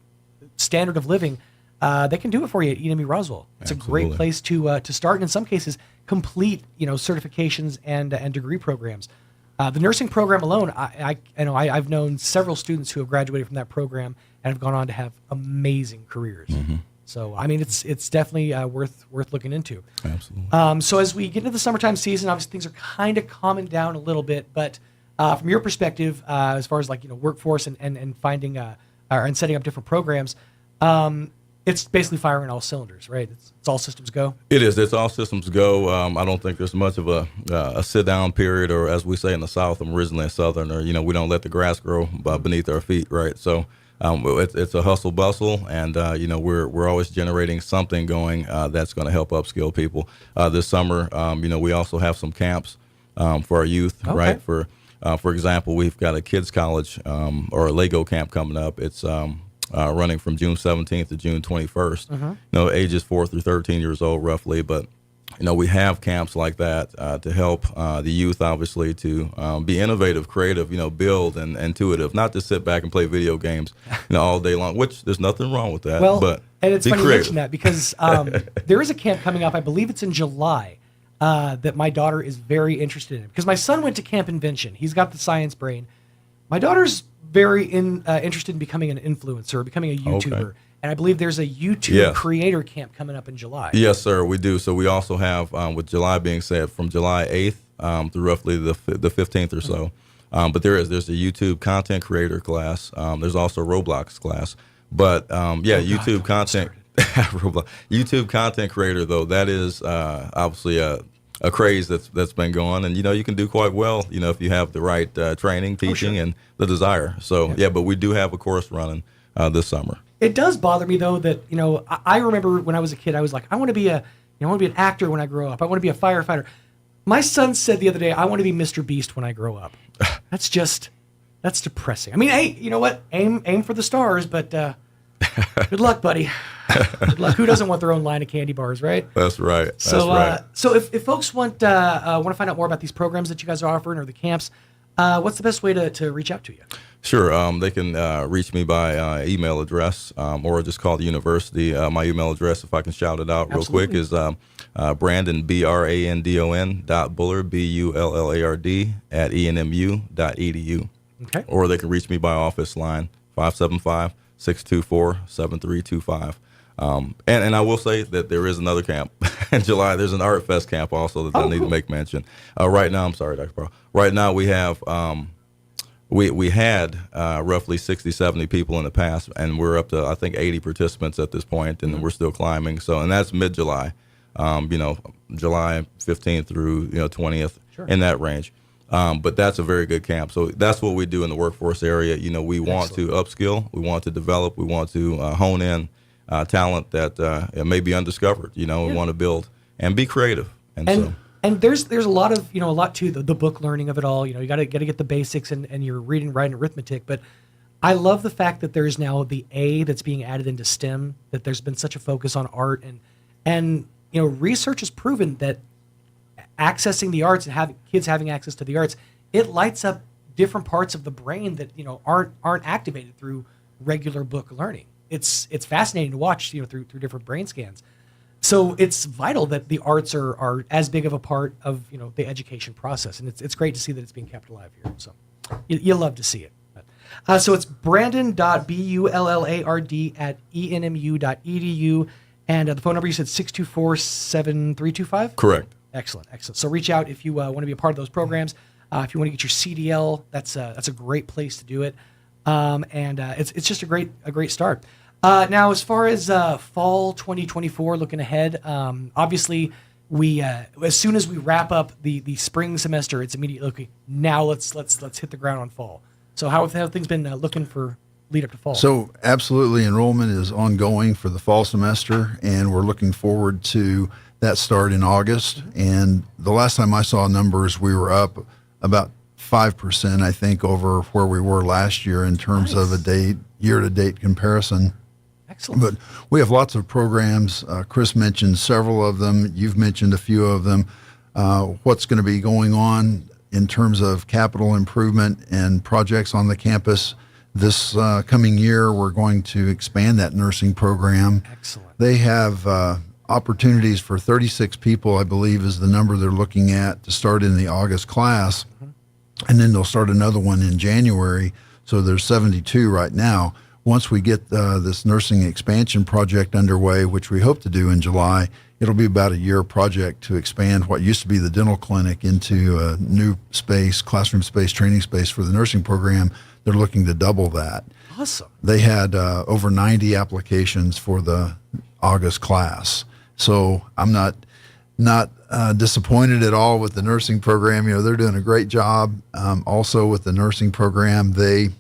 standard of living, they can do it for you at ENMU Roswell. It's Absolutely. A great place to start, and in some cases, complete certifications and degree programs. The nursing program alone, I've known several students who have graduated from that program and have gone on to have amazing careers. Mm-hmm. So I mean, it's definitely worth looking into. Absolutely. So as we get into the summertime season, obviously things are kind of calming down a little bit, but from your perspective, as far as workforce and finding and setting up different programs, it's basically firing all cylinders, right? It's all systems go. It is. It's all systems go. I don't think there's much of a sit down period, or as we say in the South, I'm originally a Southerner. We don't let the grass grow beneath our feet, right? So it's a hustle bustle, and we're always generating something going that's going to help upskill people. This summer, we also have some camps for our youth, Okay. right? For example, we've got a kids college or a Lego camp coming up. It's running from June 17th to June 21st. Mm-hmm. Ages 4 through 13 years old, roughly. But we have camps like that to help the youth, obviously, to be innovative, creative, build and intuitive, not just sit back and play video games, all day long. Which there's nothing wrong with that. Well, but and it's be funny you creative. mention that because there is a camp coming up. I believe it's in July that my daughter is very interested in. Because my son went to Camp Invention. He's got the science brain. My daughter's very interested in becoming an influencer, becoming a YouTuber. Okay. And I believe there's a YouTube creator camp coming up in July. Yes, sir, we do. So we also have, with July being said, from July 8th through roughly the 15th or so. But there's a YouTube content creator class. There's also a Roblox class. But YouTube content YouTube content creator, though, that is obviously a craze that's been going, and you can do quite well if you have the right training, teaching, and the desire. So but we do have a course running this summer. It does bother me though that I remember when I was a kid, I was like, I want to be an actor when I grow up. I want to be a firefighter. My son said the other day, I want to be Mr. Beast when I grow up. That's depressing. I mean, hey, you know what? Aim for the stars, but good luck, buddy. Good luck. Who doesn't want their own line of candy bars, right? That's right. So if folks want to find out more about these programs that you guys are offering or the camps, what's the best way to reach out to you? Sure. They can reach me by email address or just call the university. My email address, if I can shout it out real quick, is Brandon, BRANDON .Bullard, BULLARD @ENMU.edu. Okay. Or they can reach me by office line 575-624-7325. And I will say that there is another camp in July. There's an Art Fest camp also that I need to make mention. Right now, I'm sorry, Dr. Pearl. Right now we have we had roughly 60, 70 people in the past, and we're up to I think 80 participants at this point, and we're still climbing. So, and that's mid-July, July 15th through 20th, in that range. But that's a very good camp. So that's what we do in the workforce area. We want to upskill, we want to develop, we want to hone in talent that may be undiscovered. We want to build and be creative. And there's a lot of a lot to the book learning of it all. You got to get the basics and your reading, writing, arithmetic. But I love the fact that there's now the A that's being added into STEM. That there's been such a focus on art and research has proven that accessing the arts and kids having access to the arts, it lights up different parts of the brain that aren't activated through regular book learning. It's fascinating to watch through different brain scans. So it's vital that the arts are as big of a part of the education process, and it's great to see that it's being kept alive here. So you love to see it. So it's Brandon.Bullard @ENMU.edu, and the phone number you said 624-7325? Correct. Excellent. So reach out if you want to be a part of those programs. If you want to get your CDL, that's a great place to do it, and it's just a great start. Now, as far as fall 2024, looking ahead, obviously we as soon as we wrap up the spring semester, it's immediately okay. Now let's hit the ground on fall. So how have things been looking for lead up to fall? So absolutely, enrollment is ongoing for the fall semester, and we're looking forward to that start in August. And the last time I saw numbers, we were up about 5%, I think, over where we were last year in terms of a year-to-date comparison. Excellent. But we have lots of programs. Chris mentioned several of them. You've mentioned a few of them. What's going to be going on in terms of capital improvement and projects on the campus this coming year? We're going to expand that nursing program. Excellent. They have opportunities for 36 people, I believe, is the number they're looking at to start in the August class. Mm-hmm. And then they'll start another one in January. So there's 72 right now. Once we get this nursing expansion project underway, which we hope to do in July, it'll be about a year project to expand what used to be the dental clinic into a new space, classroom space, training space for the nursing program. They're looking to double that. awesome. They had over 90 applications for the August class. So I'm not disappointed at all with the nursing program. You know, they're doing a great job. Also with the nursing program, they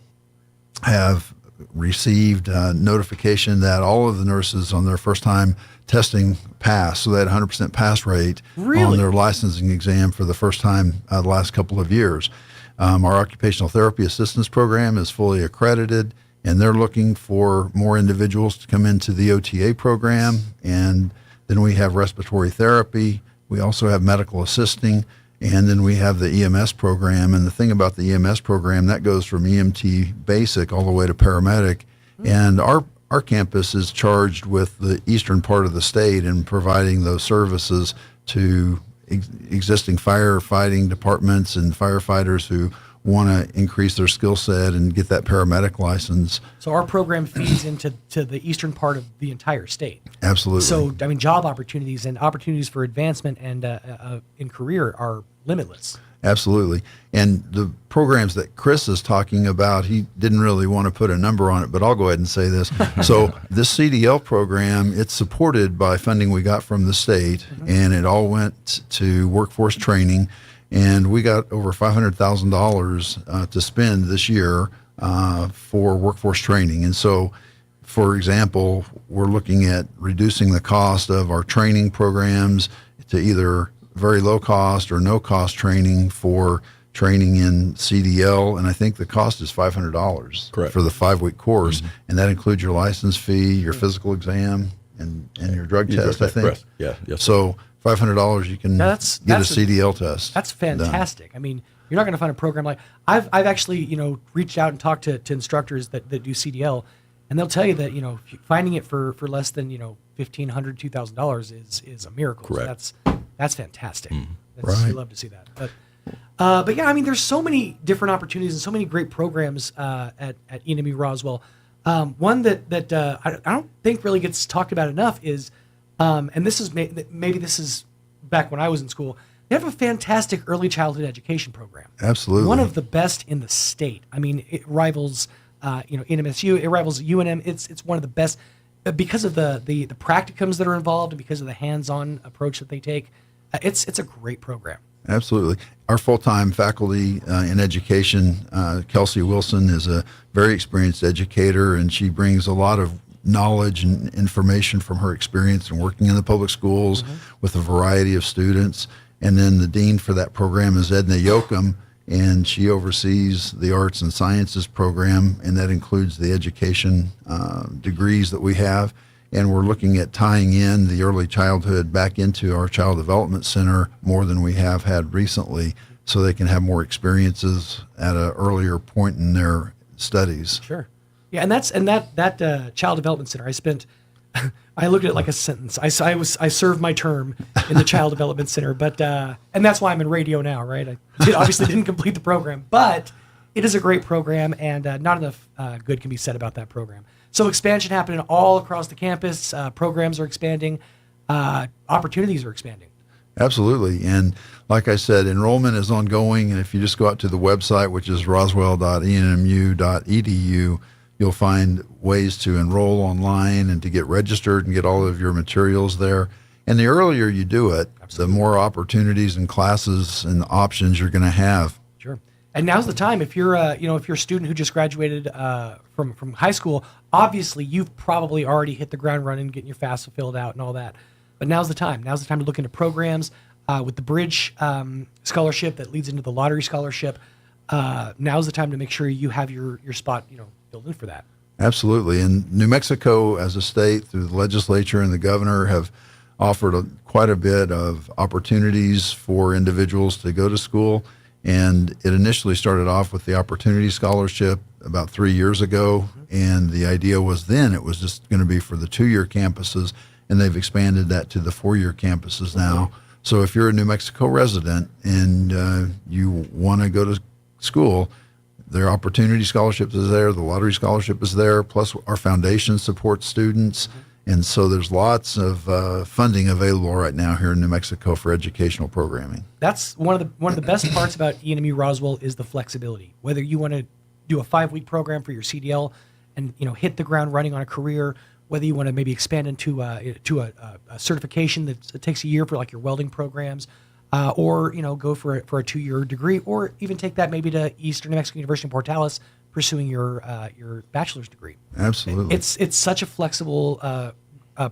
have received notification that all of the nurses on their first time testing passed. So they had a 100% pass rate on their licensing exam for the first time the last couple of years. Our occupational therapy assistance program is fully accredited, and they're looking for more individuals to come into the OTA program. And then we have respiratory therapy. We also have medical assisting, and then we have the EMS program. And the thing about the EMS program, that goes from EMT basic all the way to paramedic. And our campus is charged with the eastern part of the state and providing those services to existing firefighting departments and firefighters who want to increase their skill set and get that paramedic license. So our program feeds into the eastern part of the entire state. Absolutely. So, I mean, job opportunities and opportunities for advancement and in career are limitless. Absolutely. And the programs that Chris is talking about, he didn't really want to put a number on it, but I'll go ahead and say this. So this CDL program, it's supported by funding we got from the state, and it all went to workforce training. And we got over $500,000 to spend this year for workforce training. And so, for example, we're looking at reducing the cost of our training programs to either very low cost or no cost training for training in CDL. And I think the cost is $500 for the 5-week course. And that includes your license fee, your physical exam, and your drug test, I think. Correct. Yeah. Yes. So $500 you can get a CDL test. That's fantastic. I mean, you're not going to find a program like I've actually, reached out and talked to instructors that do CDL, and they'll tell you that, finding it for less than, $1,500, $2,000 is a miracle. Correct. So that's fantastic. Right. We love to see that. But yeah, I mean, there's so many different opportunities and so many great programs at ENMU Roswell. One that I don't think really gets talked about enough is, and this is maybe this is back when I was in school, they have a fantastic early childhood education program. Absolutely. One of the best in the state. I mean, it rivals, NMSU, it rivals UNM. It's one of the best because of the practicums that are involved and because of the hands-on approach that they take. It's a great program. Absolutely. Our full-time faculty in education, Kelsey Wilson, is a very experienced educator, and she brings a lot of knowledge and information from her experience in working in the public schools with a variety of students. And then the dean for that program is Edna Yoakum, and she oversees the arts and sciences program, and that includes the education degrees that we have. And we're looking at tying in the early childhood back into our Child Development Center more than we have had recently, so they can have more experiences at an earlier point in their studies. Sure. Yeah, and that Child Development Center, I looked at it like a sentence. I served my term in the Child Development Center, but and that's why I'm in radio now, right? I obviously didn't complete the program, but it is a great program, and not enough good can be said about that program. So expansion happening all across the campus. Programs are expanding. Opportunities are expanding. Absolutely. And like I said, enrollment is ongoing. And if you just go out to the website, which is roswell.enmu.edu, you'll find ways to enroll online and to get registered and get all of your materials there. And the earlier you do it, the more opportunities and classes and options you're going to have. Sure. And now's the time. If you're if you're a student who just graduated from high school, obviously you've probably already hit the ground running, getting your FAFSA filled out and all that. But now's the time. Now's the time to look into programs with the Bridge scholarship that leads into the lottery scholarship. Now's the time to make sure you have your spot filled in for that. Absolutely. And New Mexico as a state, through the legislature and the governor, have offered quite a bit of opportunities for individuals to go to school. And it initially started off with the Opportunity Scholarship about 3 years ago. And the idea was then it was just going to be for the 2-year campuses, and they've expanded that to the 4-year campuses now. So if you're a New Mexico resident and you want to go to school, their Opportunity Scholarship is there, the Lottery Scholarship is there, plus our foundation supports students. And so there's lots of funding available right now here in New Mexico for educational programming. That's one of the best parts about ENMU Roswell is the flexibility. Whether you want to do a 5-week program for your CDL and hit the ground running on a career, whether you want to maybe expand into a certification that takes a year for like your welding programs, or go for a 2-year degree, or even take that maybe to Eastern New Mexico University in Portales, pursuing your bachelor's degree. Absolutely. It's such a flexible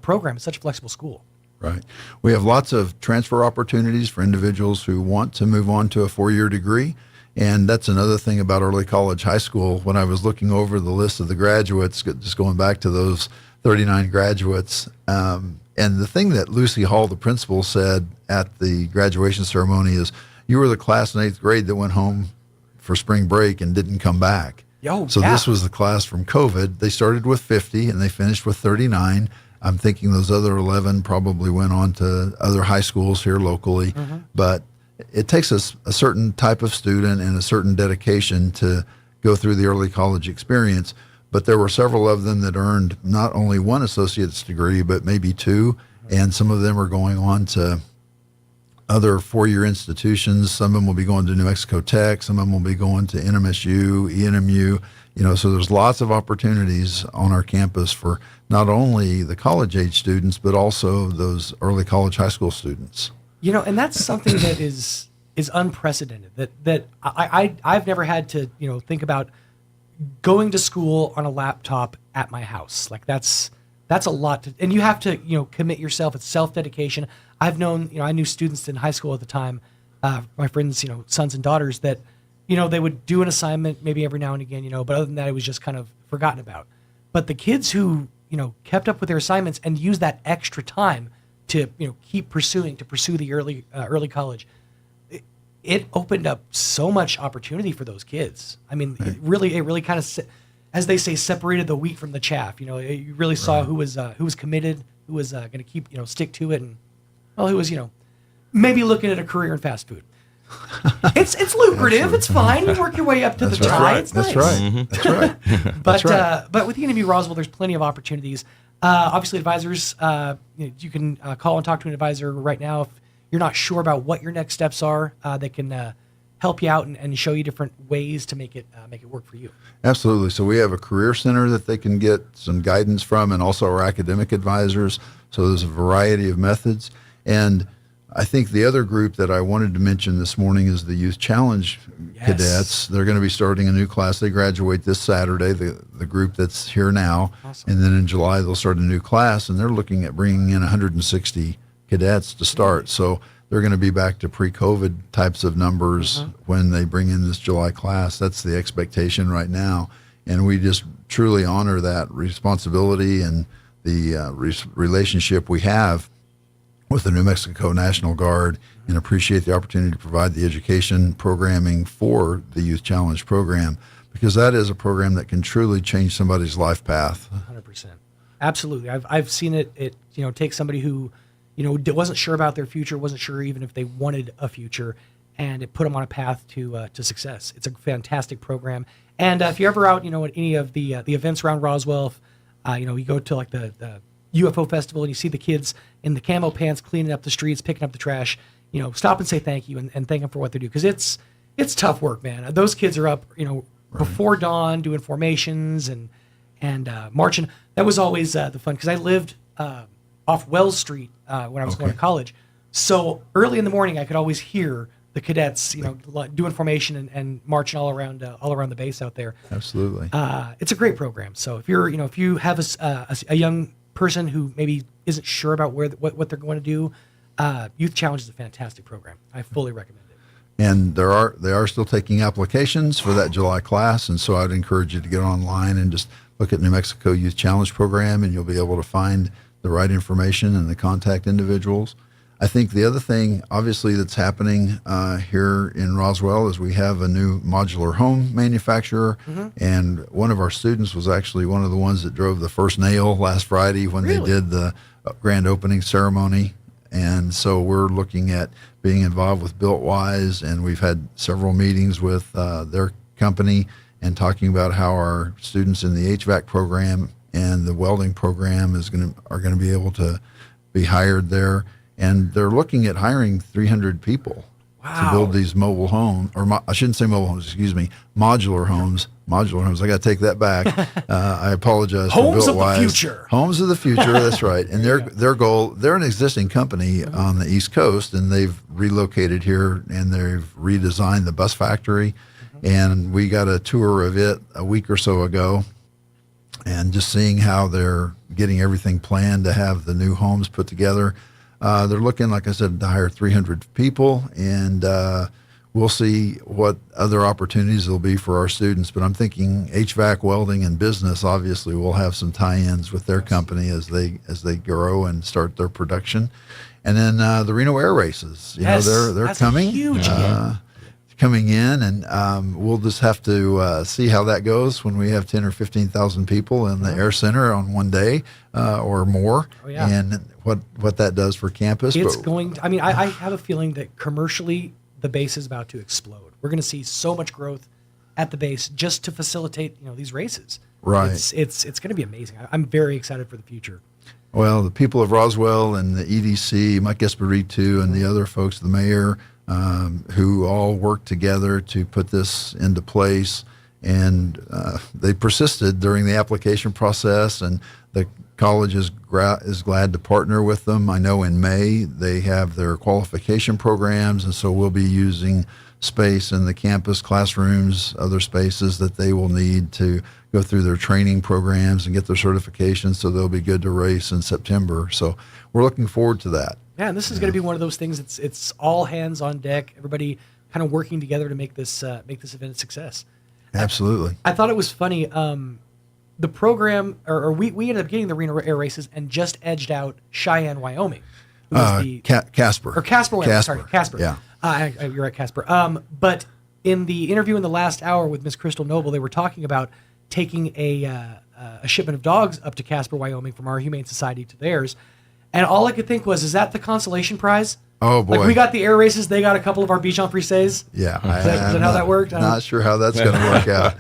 program. It's such a flexible school. Right. We have lots of transfer opportunities for individuals who want to move on to a 4-year degree. And that's another thing about early college high school. When I was looking over the list of the graduates, just going back to those 39 graduates, and the thing that Lucy Hall, the principal, said at the graduation ceremony is, you were the class in 8th grade that went home for spring break and didn't come back. So this was the class from COVID. They started with 50 and they finished with 39. I'm thinking those other 11 probably went on to other high schools here locally. But it takes a certain type of student and a certain dedication to go through the early college experience. But there were several of them that earned not only one associate's degree, but maybe 2. And some of them are going on to other 4-year institutions. Some of them will be going to New Mexico Tech. Some of them will be going to NMSU, ENMU. So there's lots of opportunities on our campus for not only the college age students, but also those early college high school students. And that's something that is unprecedented. That I've never had to think about going to school on a laptop at my house. Like that's a lot to, and you have to commit yourself. It's self-dedication. I've known I knew students in high school at the time, my friends sons and daughters that they would do an assignment maybe every now and again, but other than that it was just kind of forgotten about. But the kids who kept up with their assignments and used that extra time to keep pursue the early college, it opened up so much opportunity for those kids. I mean, it really kind of, as they say, separated the wheat from the chaff. You really saw who was committed, who was going to keep stick to it, and who was maybe looking at a career in fast food. It's lucrative. It's fine. You work your way up to the top. Right. It's nice. That's right. But with UNMU Roswell, there's plenty of opportunities. Obviously, advisors, you can call and talk to an advisor right now if you're not sure about what your next steps are. They can help you out and show you different ways to make it work for you. Absolutely. So we have a career center that they can get some guidance from, and also our academic advisors. So there's a variety of methods. And I think the other group that I wanted to mention this morning is the Youth Challenge cadets. They're going to be starting a new class. They graduate this Saturday, the group that's here now. Awesome. And then in July, they'll start a new class, and they're looking at bringing in 160 cadets to start. So they're going to be back to pre-COVID types of numbers when they bring in this July class. That's the expectation right now. And we just truly honor that responsibility and the relationship we have with the New Mexico National Guard, and appreciate the opportunity to provide the education programming for the Youth Challenge program, because that is a program that can truly change somebody's life path. 100%. Absolutely. I've seen it take somebody who, wasn't sure about their future, wasn't sure even if they wanted a future, and it put them on a path to success. It's a fantastic program. And if you're ever out, at any of the events around Roswell, you go to like the UFO festival and you see the kids in the camo pants cleaning up the streets, picking up the trash, stop and say thank you and thank them for what they do, because it's tough work, man. Those kids are up before dawn doing formations and marching. That was always the fun, because I lived off Wells Street when I was going to college, so early in the morning I could always hear the cadets doing formation and marching all around the base out there. Absolutely. It's a great program. So if you have a young person who maybe isn't sure about what they're going to do, Youth Challenge is a fantastic program. I fully recommend it. And they are still taking applications for that July class, and so I'd encourage you to get online and just look at New Mexico Youth Challenge program, and you'll be able to find the right information and the contact individuals. I think the other thing, obviously, that's happening here in Roswell is we have a new modular home manufacturer, and one of our students was actually one of the ones that drove the first nail last Friday when they did the grand opening ceremony. And so we're looking at being involved with BuiltWise, and we've had several meetings with their company and talking about how our students in the HVAC program and the welding program are going to be able to be hired there. And they're looking at hiring 300 people to build these mobile homes, or I shouldn't say mobile homes, excuse me, modular homes modular homes. I got to take that back. I apologize. Homes for of the future. Homes of the future. That's right. And their goal. They're an existing company on the East Coast, and they've relocated here and they've redesigned the bus factory. And we got a tour of it a week or so ago, and just seeing how they're getting everything planned to have the new homes put together. They're looking, like I said, to hire 300 people, and we'll see what other opportunities there'll be for our students. But I'm thinking HVAC, welding, and business obviously will have some tie-ins with their company as they grow and start their production. And then the Reno Air Races, they're coming. Huge coming in, and we'll just have to see how that goes when we have 10 or 15,000 people in the Air Center on one day or more, and what that does for campus. It's going to, I have a feeling that commercially the base is about to explode. We're going to see so much growth at the base just to facilitate these races. Right. It's going to be amazing. I'm very excited for the future. Well, the people of Roswell and the EDC, Mike Espiritu, and the other folks, the mayor, who all worked together to put this into place, and they persisted during the application process, and the college is glad to partner with them. I know in May they have their qualification programs, and so we'll be using space in the campus, classrooms, other spaces that they will need to go through their training programs and get their certifications, so they'll be good to race in September. So we're looking forward to that. Yeah, and this is going to be one of those things. It's all hands on deck. Everybody kind of working together to make this event a success. Absolutely. I thought it was funny. The program, or we ended up getting the Reno Air Races and just edged out Cheyenne, Wyoming. Casper. Or Casper, Wyoming. Sorry, Casper. Yeah. You're right, Casper. But in the interview in the last hour with Miss Crystal Noble, they were talking about taking a shipment of dogs up to Casper, Wyoming, from our Humane Society to theirs. And all I could think was, is that the consolation prize? Oh, boy. Like, we got the air races, they got a couple of our Bichon Frises. Yeah. Is that how that worked? Not sure how that's going to work out.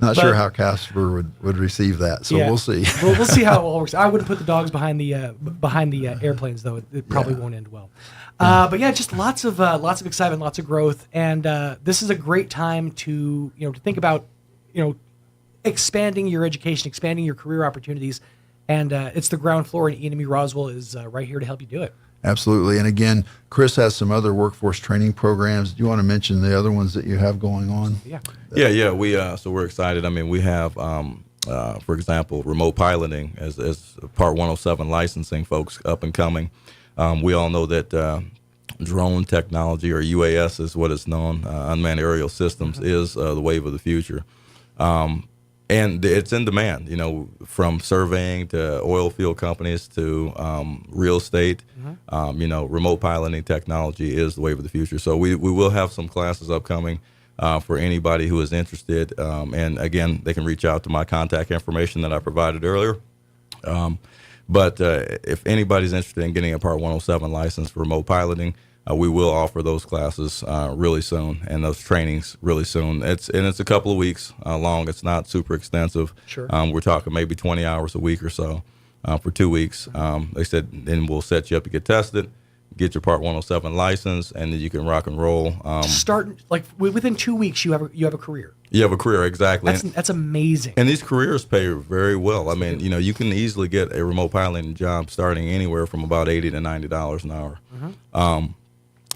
Not sure how Casper would receive that. So we'll see. We'll see how it all works. I wouldn't put the dogs behind the airplanes, though. It probably won't end well. But yeah, just lots of excitement, lots of growth, and this is a great time to think about expanding your education, expanding your career opportunities, and it's the ground floor, and E&M Roswell is right here to help you do it. Absolutely. And again, Chris has some other workforce training programs. Do you want to mention the other ones that you have going on? Yeah. We're excited. I mean, we have, for example, remote piloting as Part 107 licensing folks up and coming. We all know that drone technology, or UAS is what it's known, unmanned aerial systems, is the wave of the future. And it's in demand, from surveying to oil field companies to real estate. Remote piloting technology is the wave of the future. So we will have some classes upcoming for anybody who is interested. And again, they can reach out to my contact information that I provided earlier. But if anybody's interested in getting a Part 107 license for remote piloting, we will offer those classes really soon, and those trainings really soon. It's a couple of weeks long. It's not super extensive. Sure. We're talking maybe 20 hours a week or so for 2 weeks. They said then we'll set you up to get tested, get your Part 107 license, and then you can rock and roll. Start within 2 weeks. You have a career. You have a career, exactly. That's amazing. And these careers pay very well. I mean, you can easily get a remote piloting job starting anywhere from about $80 to $90 an hour.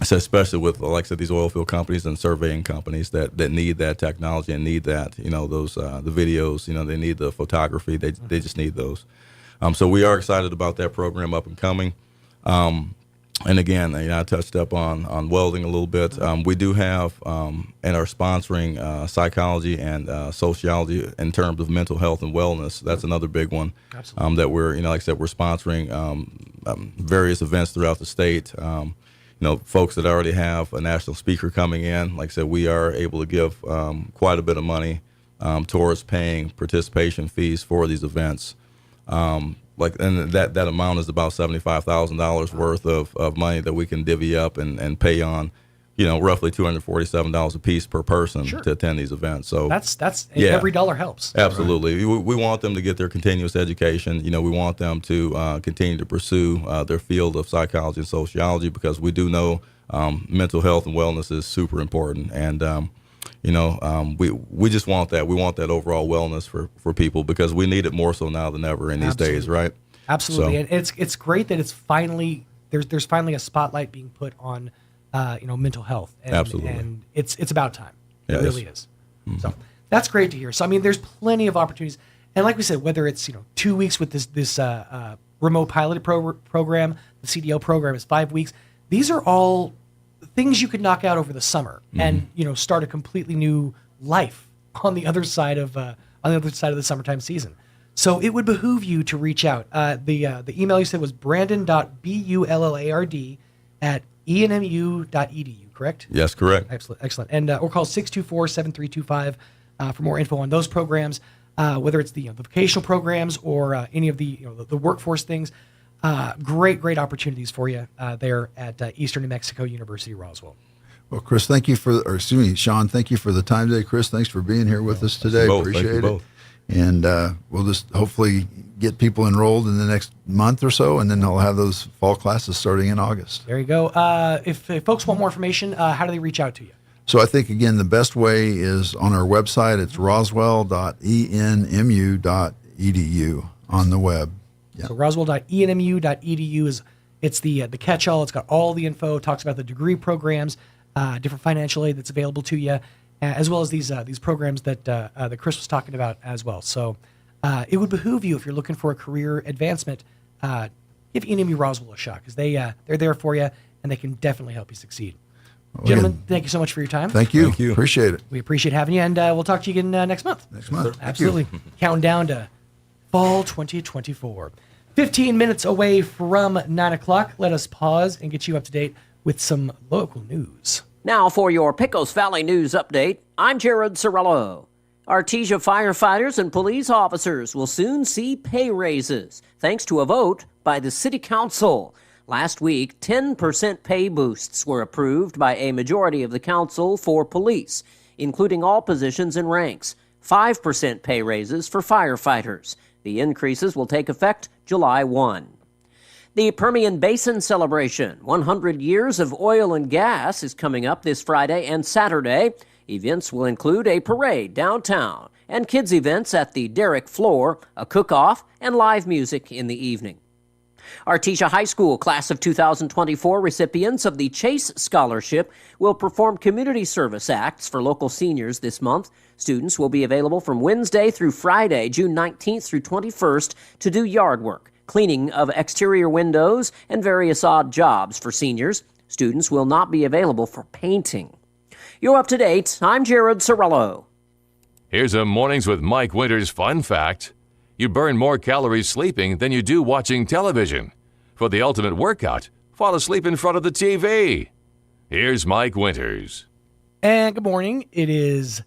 So especially with, like I said, these oil field companies and surveying companies that need that technology and need that, those the videos, they need the photography. They just need those. So we are excited about that program up and coming. And again, I touched up on welding a little bit. We do have and are sponsoring psychology and sociology in terms of mental health and wellness. That's another big one. That we're, like I said, we're sponsoring various events throughout the state. Folks that already have a national speaker coming in, like I said, we are able to give quite a bit of money towards paying participation fees for these events. And that amount is about $75,000 worth of money that we can divvy up and pay on, roughly $247 a piece per person to attend these events. So that's every dollar helps. Absolutely. We want them to get their continuous education. We want them to continue to pursue their field of psychology and sociology, because we do know mental health and wellness is super important. And we just want that. We want that overall wellness for people because we need it more so now than ever in these days, right? Absolutely, and it's great that it's finally there's finally a spotlight being put on mental health. And, Absolutely, and it's about time. It really is. Mm-hmm. So that's great to hear. So I mean, there's plenty of opportunities, and like we said, whether it's 2 weeks with this remote piloted program, the CDO program is 5 weeks. These are all things you could knock out over the summer and start a completely new life on the other side of the summertime season. So it would behoove you to reach out. The email you said was brandon.bullard@enmu.edu, correct? Yes, correct. Excellent. And or call 624-7325 for more info on those programs, whether it's the vocational programs or any of the workforce things. Great opportunities for you there at Eastern New Mexico University, Roswell. Well, Chris, Sean, thank you for the time today. Chris, thanks for being here with us today. Appreciate it. And we'll just hopefully get people enrolled in the next month or so, and then they'll have those fall classes starting in August. There you go. If folks want more information, how do they reach out to you? So I think, again, the best way is on our website. It's roswell.enmu.edu on the web. Yeah. So roswell.enmu.edu it's the catch-all. It's got all the info. Talks about the degree programs, different financial aid that's available to you, as well as these programs that Chris was talking about as well. So it would behoove you, if you're looking for a career advancement, give ENMU Roswell a shot, because they're there for you and they can definitely help you succeed. Gentlemen, thank you so much for your time. Thank you. Appreciate it. We appreciate having you, and we'll talk to you again next month. Absolutely. Counting down to fall 2024. 15 minutes away from 9 o'clock. Let us pause and get you up to date with some local news. Now for your Pecos Valley News Update, I'm Jared Sorello. Artesia firefighters and police officers will soon see pay raises, thanks to a vote by the City Council. Last week, 10% pay boosts were approved by a majority of the council for police, including all positions and ranks. 5% pay raises for firefighters. The increases will take effect July 1. The Permian Basin celebration, 100 years of oil and gas, is coming up this Friday and Saturday. Events will include a parade downtown and kids' events at the Derrick Floor, a cook-off, and live music in the evening. Artesia High School class of 2024 recipients of the Chase Scholarship will perform community service acts for local seniors this month. Students will be available from Wednesday through Friday, June 19th through 21st, to do yard work, cleaning of exterior windows, and various odd jobs for seniors. Students will not be available for painting. You're up to date. I'm Jared Sorello. Here's a Mornings with Mike Winters fun fact. You burn more calories sleeping than you do watching television. For the ultimate workout, fall asleep in front of the TV. Here's Mike Winters. And good morning. It is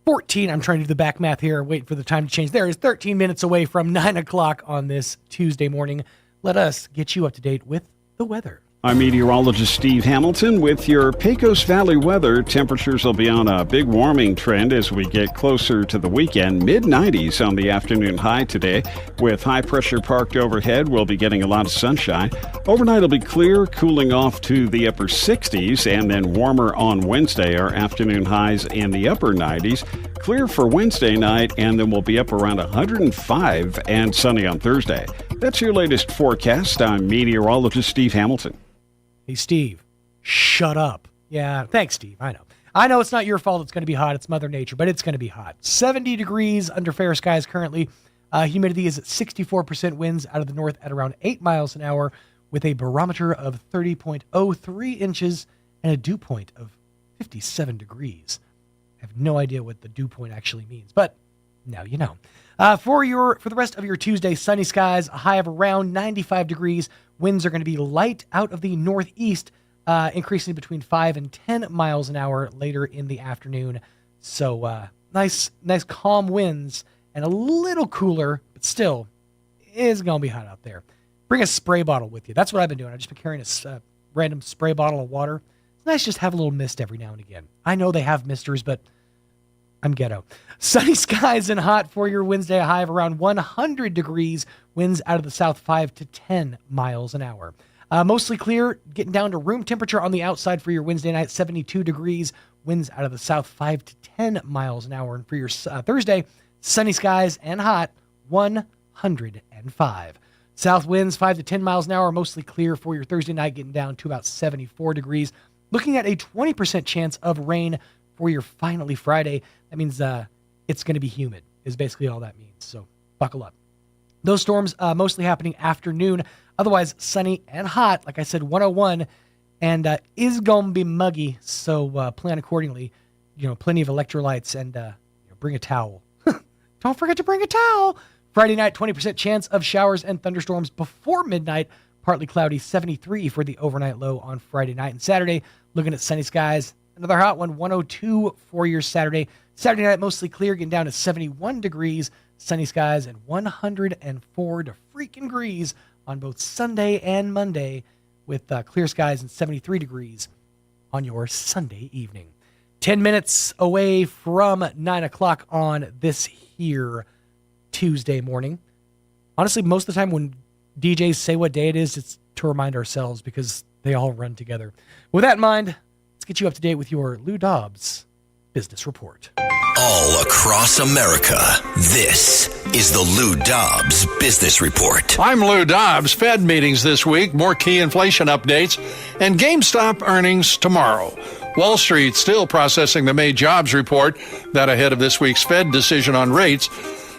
14. I'm trying to do the back math here, waiting for the time to change. There is 13 minutes away from 9 o'clock on this Tuesday morning. Let us get you up to date with the weather. I'm meteorologist Steve Hamilton with your Pecos Valley weather. Temperatures will be on a big warming trend as we get closer to the weekend. Mid-90s on the afternoon high today. With high pressure parked overhead, we'll be getting a lot of sunshine. Overnight will be clear, cooling off to the upper 60s, and then warmer on Wednesday. Our afternoon highs in the upper 90s. Clear for Wednesday night, and then we'll be up around 105 and sunny on Thursday. That's your latest forecast. I'm meteorologist Steve Hamilton. Hey, Steve, shut up. Yeah, thanks, Steve. I know it's not your fault it's going to be hot. It's Mother Nature, but it's going to be hot. 70 degrees under fair skies currently. Humidity is at 64%, winds out of the north at around 8 miles an hour with a barometer of 30.03 inches and a dew point of 57 degrees. I have no idea what the dew point actually means, but now you know. For the rest of your Tuesday, sunny skies, a high of around 95 degrees. Winds are going to be light out of the northeast, increasing between 5 and 10 miles an hour later in the afternoon. So nice calm winds and a little cooler, but still is going to be hot out there. Bring a spray bottle with you. That's what I've been doing. I've just been carrying a random spray bottle of water. It's nice just to have a little mist every now and again. I know they have misters, but I'm ghetto. Sunny skies and hot for your Wednesday, a high of around 100 degrees. Winds out of the south 5 to 10 miles an hour. Mostly clear, getting down to room temperature on the outside for your Wednesday night, 72 degrees. winds out of the south 5 to 10 miles an hour. And for your Thursday, sunny skies and hot, 105. South winds 5 to 10 miles an hour, mostly clear for your Thursday night, getting down to about 74 degrees. Looking at a 20% chance of rain for your finally Friday. That means it's going to be humid, is basically all that means. So buckle up. Those storms mostly happening afternoon. Otherwise, sunny and hot. Like I said, 101. And is going to be muggy, so plan accordingly. Plenty of electrolytes and bring a towel. Don't forget to bring a towel. Friday night, 20% chance of showers and thunderstorms before midnight. Partly cloudy, 73 for the overnight low on Friday night. And Saturday, looking at sunny skies. Another hot one, 102 for your Saturday. Saturday night, mostly clear, getting down to 71 degrees. Sunny skies and 104 degrees on both Sunday and Monday, with clear skies and 73 degrees on your Sunday evening. 10 minutes away from 9 o'clock on this here Tuesday morning. Honestly, most of the time when DJs say what day it is, it's to remind ourselves because they all run together. With that in mind, let's get you up to date with your Lou Dobbs Business Report. All across America, this is the Lou Dobbs Business Report. I'm Lou Dobbs. Fed meetings this week, more key inflation updates, and GameStop earnings tomorrow. Wall Street still processing the May jobs report, that ahead of this week's Fed decision on rates.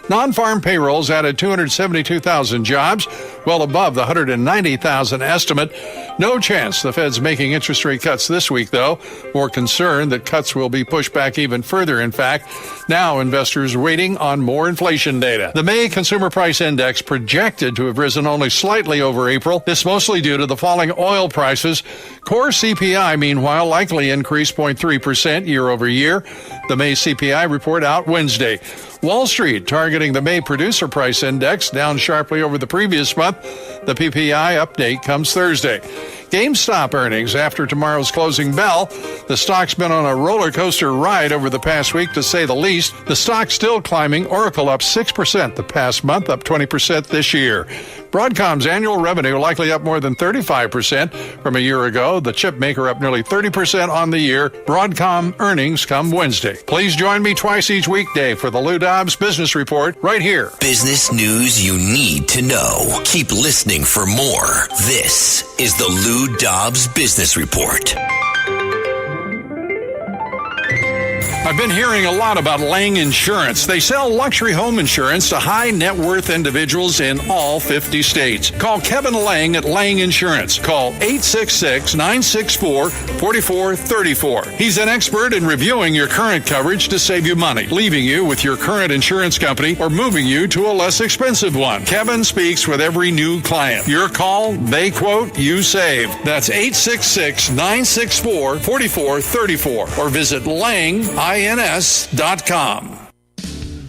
Non-farm payrolls added 272,000 jobs, well above the 190,000 estimate. No chance the Fed's making interest rate cuts this week, though. More concerned that cuts will be pushed back even further, in fact. Now investors waiting on more inflation data. The May Consumer Price Index projected to have risen only slightly over April. This mostly due to the falling oil prices. Core CPI, meanwhile, likely increased 0.3% year over year. The May CPI report out Wednesday. Wall Street targeting the May Producer Price Index, down sharply over the previous month. The PPI update comes Thursday. GameStop earnings after tomorrow's closing bell. The stock's been on a roller coaster ride over the past week, to say the least. The stock's still climbing. Oracle up 6% the past month, up 20% this year. Broadcom's annual revenue likely up more than 35% from a year ago. The chip maker up nearly 30% on the year. Broadcom earnings come Wednesday. Please join me twice each weekday for the Lou Dobbs Business Report right here. Business news you need to know. Keep listening for more. This is the Lou Dobbs Business Report. I've been hearing a lot about Lang Insurance. They sell luxury home insurance to high net worth individuals in all 50 states. Call Kevin Lang at Lang Insurance. Call 866-964-4434. He's an expert in reviewing your current coverage to save you money, leaving you with your current insurance company or moving you to a less expensive one. Kevin speaks with every new client. Your call, they quote, you save. That's 866-964-4434 or visit langins.com.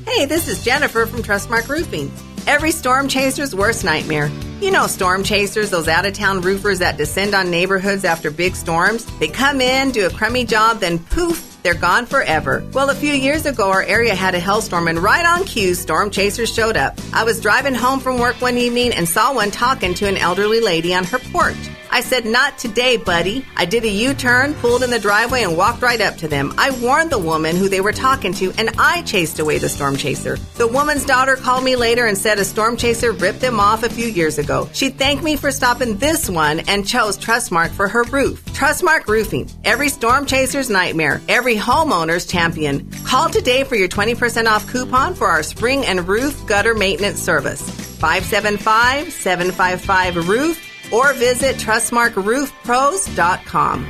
Hey, this is Jennifer from Trustmark Roofing. Every storm chaser's worst nightmare. You know storm chasers, those out-of-town roofers that descend on neighborhoods after big storms. They come in, do a crummy job, then poof, they're gone forever. Well, a few years ago, our area had a hailstorm, and right on cue, storm chasers showed up. I was driving home from work one evening and saw one talking to an elderly lady on her porch. I said, "Not today, buddy." I did a U-turn, pulled in the driveway, and walked right up to them. I warned the woman who they were talking to, and I chased away the storm chaser. The woman's daughter called me later and said a storm chaser ripped them off a few years ago. She thanked me for stopping this one and chose Trustmark for her roof. Trustmark Roofing. Every storm chaser's nightmare. Every homeowner's champion. Call today for your 20% off coupon for our spring and roof gutter maintenance service. 575-755-ROOF. Or visit TrustmarkRoofPros.com.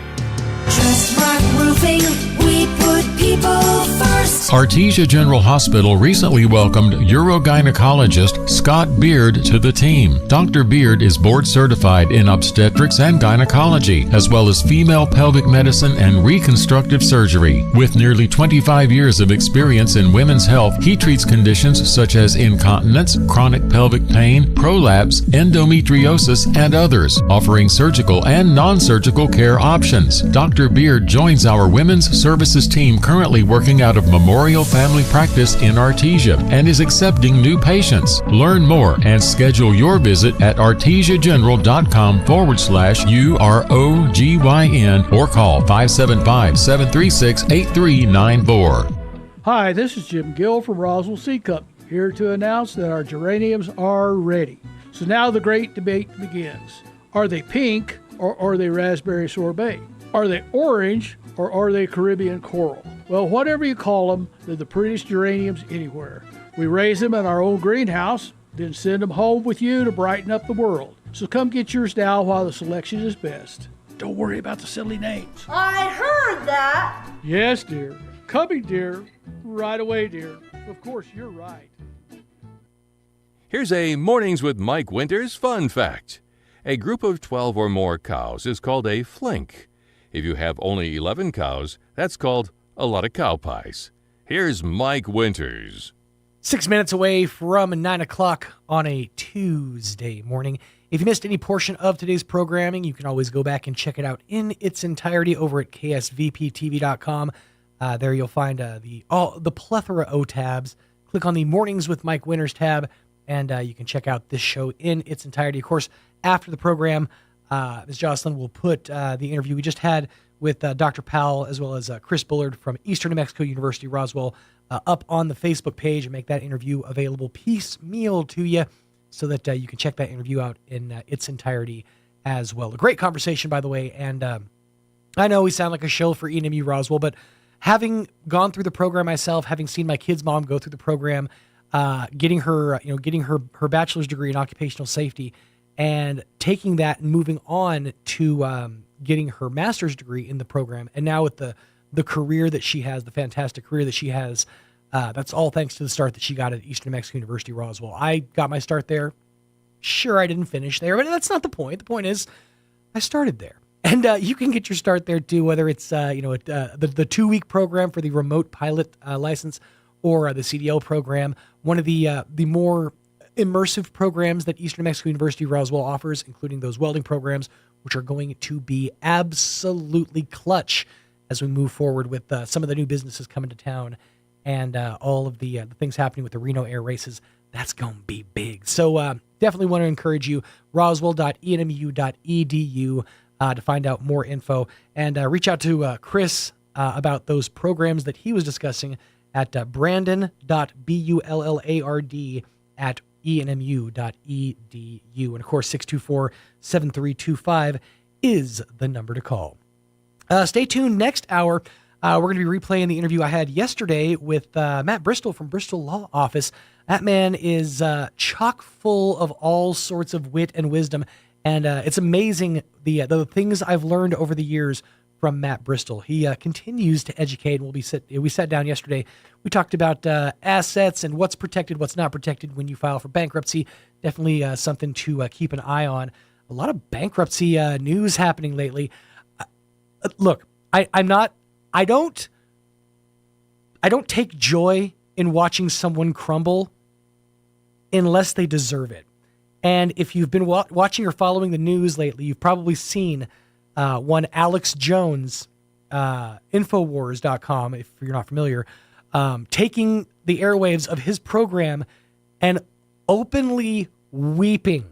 Trustmark Roofing, we put people first. Artesia General Hospital recently welcomed urogynecologist Scott Beard to the team. Dr. Beard is board certified in obstetrics and gynecology, as well as female pelvic medicine and reconstructive surgery. With nearly 25 years of experience in women's health, he treats conditions such as incontinence, chronic pelvic pain, prolapse, endometriosis, and others, offering surgical and non-surgical care options. Dr. Beard joins our Women's Services his team currently working out of Memorial Family Practice in Artesia and is accepting new patients. Learn more and schedule your visit at artesiageneral.com/UROGYN or call 575-736-8394. Hi, this is Jim Gill from Roswell Seed Company, here to announce that our geraniums are ready. So now the great debate begins. Are they pink or are they raspberry sorbet? Are they orange or are they Caribbean coral? Well, whatever you call them, they're the prettiest geraniums anywhere. We raise them in our own greenhouse, then send them home with you to brighten up the world. So come get yours now while the selection is best. Don't worry about the silly names. I heard that. Yes, dear. Coming, dear. Right away, dear. Of course, you're right. Here's a Mornings with Mike Winters fun fact. A group of 12 or more cows is called a flink. If you have only 11 cows, that's called a lot of cow pies. Here's Mike Winters. 6 minutes away from 9 o'clock on a Tuesday morning. If you missed any portion of today's programming, you can always go back and check it out in its entirety over at ksvptv.com. There you'll find the plethora of tabs. Click on the Mornings with Mike Winters tab, and you can check out this show in its entirety. Of course, after the program, Ms. Jocelyn will put the interview we just had with Dr. Powell as well as Chris Bullard from Eastern New Mexico University, Roswell, up on the Facebook page and make that interview available piecemeal to you so that you can check that interview out in its entirety as well. A great conversation, by the way, and I know we sound like a show for ENMU Roswell, but having gone through the program myself, having seen my kid's mom go through the program, getting her bachelor's degree in occupational safety, and taking that and moving on to getting her master's degree in the program, and now with the career that she has, the fantastic career that she has, that's all thanks to the start that she got at Eastern New Mexico University, Roswell. I got my start there. Sure, I didn't finish there, but that's not the point. The point is, I started there. And you can get your start there too, whether it's the 2-week program for the remote pilot license or the CDL program. One of the more immersive programs that Eastern New Mexico University Roswell offers, including those welding programs, which are going to be absolutely clutch as we move forward with some of the new businesses coming to town and all of the things happening with the Reno Air Races. That's going to be big. So definitely want to encourage you, roswell.enmu.edu, to find out more info, and reach out to Chris about those programs that he was discussing at brandon.bullard@enmu.edu. And of course, 624-7325 is the number to call. Stay tuned. Next hour, we're going to be replaying the interview I had yesterday with Matt Bristol from Bristol Law Office. That man is chock full of all sorts of wit and wisdom, and it's amazing the things I've learned over the years from Matt Bristol. He continues to educate. We sat down yesterday. We talked about assets and what's protected, what's not protected when you file for bankruptcy. Definitely something to keep an eye on. A lot of bankruptcy news happening lately. Look, I don't take joy in watching someone crumble unless they deserve it. And if you've been watching or following the news lately, you've probably seen one Alex Jones, Infowars.com, if you're not familiar, taking the airwaves of his program and openly weeping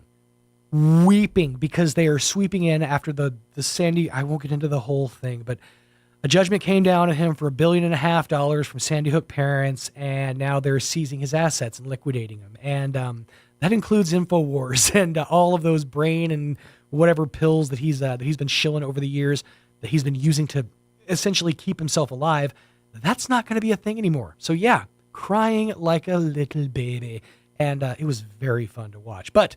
because they are sweeping in after the Sandy. I won't get into the whole thing, but a judgment came down on him for $1.5 billion from Sandy Hook parents, and now they're seizing his assets and liquidating them. And that includes Infowars and all of those brain and whatever pills that he's been shilling over the years that he's been using to essentially keep himself alive. That's not going to be a thing anymore. So yeah, crying like a little baby, and it was very fun to watch. But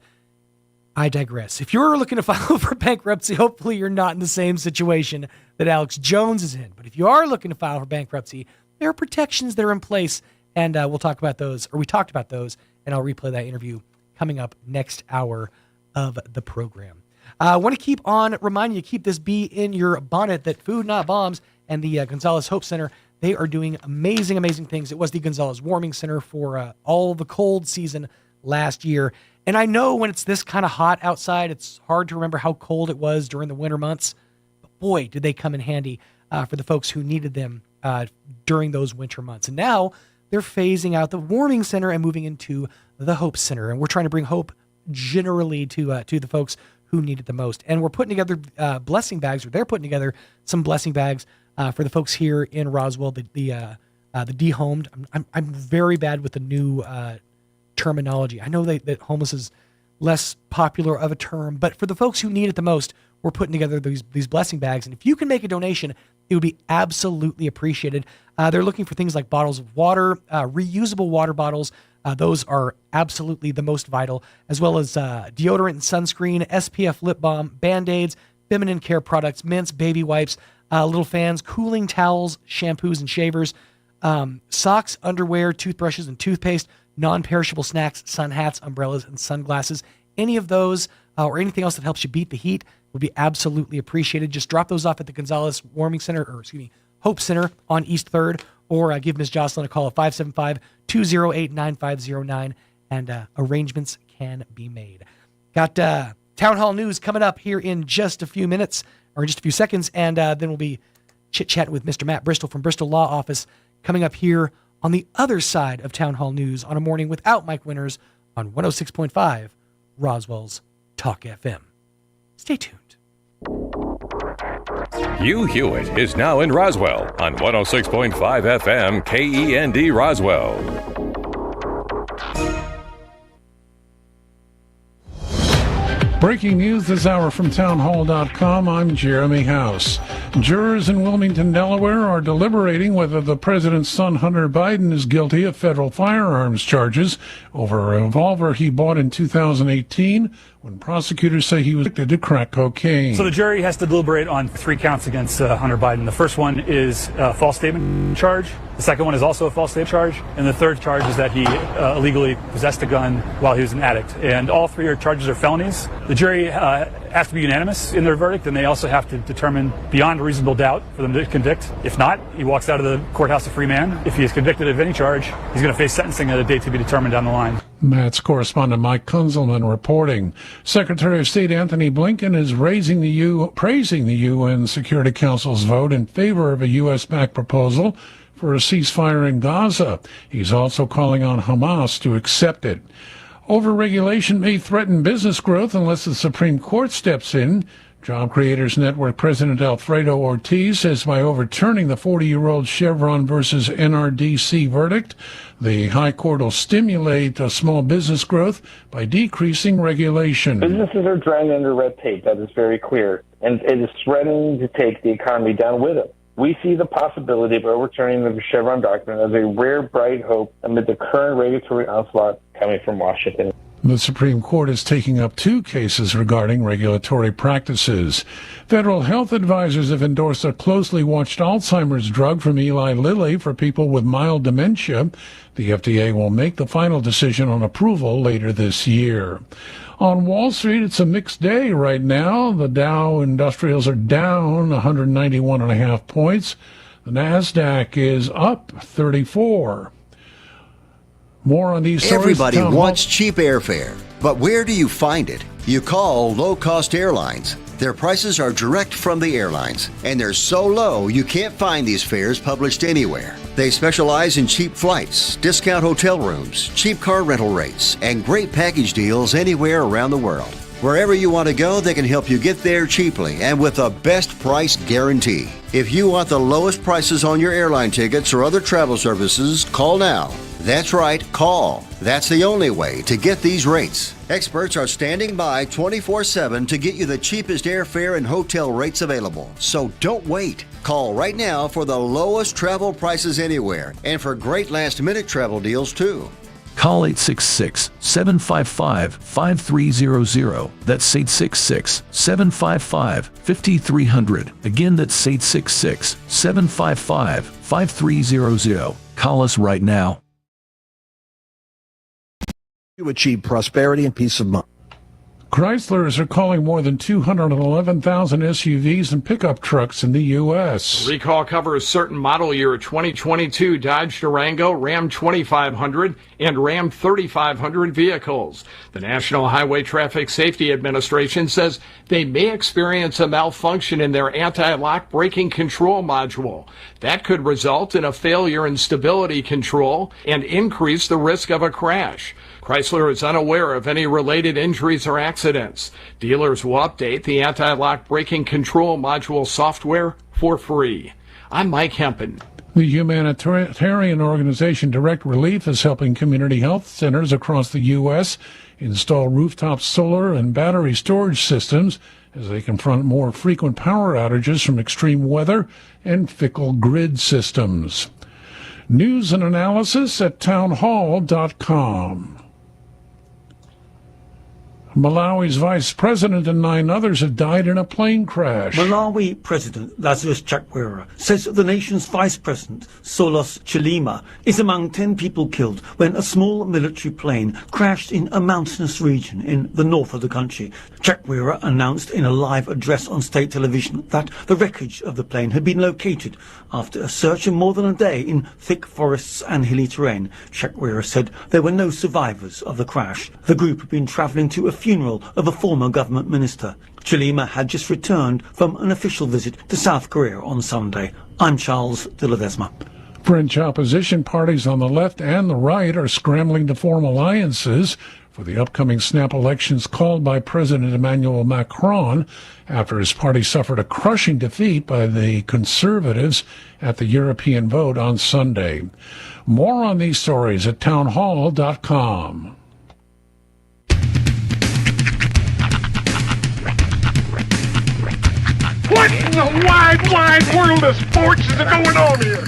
I digress. If you're looking to file for bankruptcy, hopefully you're not in the same situation that Alex Jones is in. But if you are looking to file for bankruptcy, there are protections that are in place, and we talked about those, and I'll replay that interview coming up next hour of the program. I want to keep on reminding you, keep this bee in your bonnet, that Food Not Bombs and the Gonzales Hope Center, they are doing amazing, amazing things. It was the Gonzales Warming Center for all the cold season last year. And I know when it's this kind of hot outside, it's hard to remember how cold it was during the winter months. But boy, did they come in handy for the folks who needed them during those winter months. And now they're phasing out the warming center and moving into the Hope Center. And we're trying to bring hope generally to the folks who need it the most. And we're putting together blessing bags, or they're putting together some blessing bags for the folks here in Roswell, the dehomed. I'm very bad with the new terminology. I know that homeless is less popular of a term, but for the folks who need it the most, we're putting together these blessing bags. And if you can make a donation, it would be absolutely appreciated. They're looking for things like bottles of water, reusable water bottles. Those are absolutely the most vital, as well as deodorant and sunscreen, SPF lip balm, Band-Aids, feminine care products, mints, baby wipes, little fans, cooling towels, shampoos and shavers, socks, underwear, toothbrushes and toothpaste, non-perishable snacks, sun hats, umbrellas, and sunglasses. Any of those or anything else that helps you beat the heat would be absolutely appreciated. Just drop those off at the Gonzalez Warming Center, Hope Center on East 3rd, or give Ms. Jocelyn a call at 575-208-9509, and arrangements can be made. Got Town Hall News coming up here in just a few minutes, or just a few seconds, and then we'll be chit-chatting with Mr. Matt Bristol from Bristol Law Office coming up here on the other side of Town Hall News on a morning without Mike Winters on 106.5 Roswell's Talk FM. Stay tuned. Hugh Hewitt is now in Roswell on 106.5 FM KEND Roswell. Breaking news this hour from townhall.com. I'm Jeremy House. Jurors in Wilmington, Delaware are deliberating whether the president's son, Hunter Biden, is guilty of federal firearms charges over a revolver he bought in 2018 when prosecutors say he was addicted to crack cocaine. So the jury has to deliberate on 3 counts against Hunter Biden. The first one is a false statement charge. The second one is also a false statement charge. And the third charge is that he illegally possessed a gun while he was an addict. And all 3 charges are felonies. The jury has to be unanimous in their verdict, and they also have to determine beyond a reasonable doubt for them to convict. If not, he walks out of the courthouse a free man. If he is convicted of any charge, he's going to face sentencing at a date to be determined down the line. Matt's correspondent Mike Kunzelman reporting. Secretary of State Anthony Blinken is praising the UN Security Council's vote in favor of a U.S.-backed proposal for a ceasefire in Gaza. He's also calling on Hamas to accept it. Overregulation may threaten business growth unless the Supreme Court steps in. Job Creators Network President Alfredo Ortiz says by overturning the 40-year-old Chevron versus NRDC verdict, the High Court will stimulate small business growth by decreasing regulation. Businesses are drowning under red tape. That is very clear. And it is threatening to take the economy down with it. We see the possibility of overturning the Chevron doctrine as a rare, bright hope amid the current regulatory onslaught coming from Washington. The Supreme Court is taking up 2 cases regarding regulatory practices. Federal health advisors have endorsed a closely watched Alzheimer's drug from Eli Lilly for people with mild dementia. The FDA will make the final decision on approval later this year. On Wall Street, it's a mixed day right now. The Dow Industrials are down 191.5 points. The NASDAQ is up 34. More on these stories. Everybody wants cheap airfare, but where do you find it? You call low-cost airlines. Their prices are direct from the airlines, and they're so low you can't find these fares published anywhere. They specialize in cheap flights, discount hotel rooms, cheap car rental rates, and great package deals anywhere around the world. Wherever you want to go, they can help you get there cheaply and with a best price guarantee. If you want the lowest prices on your airline tickets or other travel services, call now. That's right, call. That's the only way to get these rates. Experts are standing by 24/7 to get you the cheapest airfare and hotel rates available. So don't wait. Call right now for the lowest travel prices anywhere and for great last-minute travel deals too. Call 866-755-5300. That's 866-755-5300. Again, that's 866-755-5300. Call us right now. To achieve prosperity and peace of mind. Chryslers are calling more than 211,000 SUVs and pickup trucks in the U.S. Recall covers certain model year 2022 Dodge Durango, Ram 2500, and Ram 3500 vehicles. The National Highway Traffic Safety Administration says they may experience a malfunction in their anti-lock braking control module. That could result in a failure in stability control and increase the risk of a crash. Chrysler is unaware of any related injuries or accidents. Dealers will update the anti-lock braking control module software for free. I'm Mike Hempen. The humanitarian organization Direct Relief is helping community health centers across the U.S. install rooftop solar and battery storage systems as they confront more frequent power outages from extreme weather and fickle grid systems. News and analysis at townhall.com. Malawi's vice president and 9 others have died in a plane crash. Malawi President Lazarus Chakwera says the nation's vice president, Solos Chilima, is among 10 people killed when a small military plane crashed in a mountainous region in the north of the country. Chakwera announced in a live address on state television that the wreckage of the plane had been located after a search of more than a day in thick forests and hilly terrain. Chakwera said there were no survivors of the crash. The group had been travelling to a funeral of a former government minister. Chilima had just returned from an official visit to South Korea on Sunday. I'm Charles de Ledesma. French opposition parties on the left and the right are scrambling to form alliances for the upcoming snap elections called by President Emmanuel Macron after his party suffered a crushing defeat by the Conservatives at the European vote on Sunday. More on these stories at townhall.com. What in the wide, wide world of sports is going on here?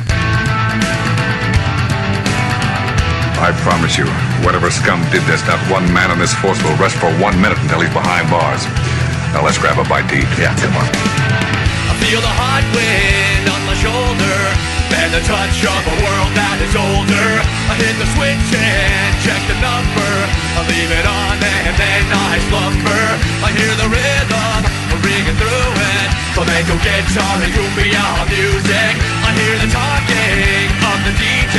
I promise you, whatever scum did this, not one man on this force will rest for 1 minute until he's behind bars. Now let's grab a bite to eat. Yeah, come on. I feel the hot wind on my shoulder and the touch of a world that is older. I hit the switch and check the number. I leave it on and then I slumber. I hear the rhythm ringing through it. Flamenco guitar and cumbia music. I hear the talking of the DJ.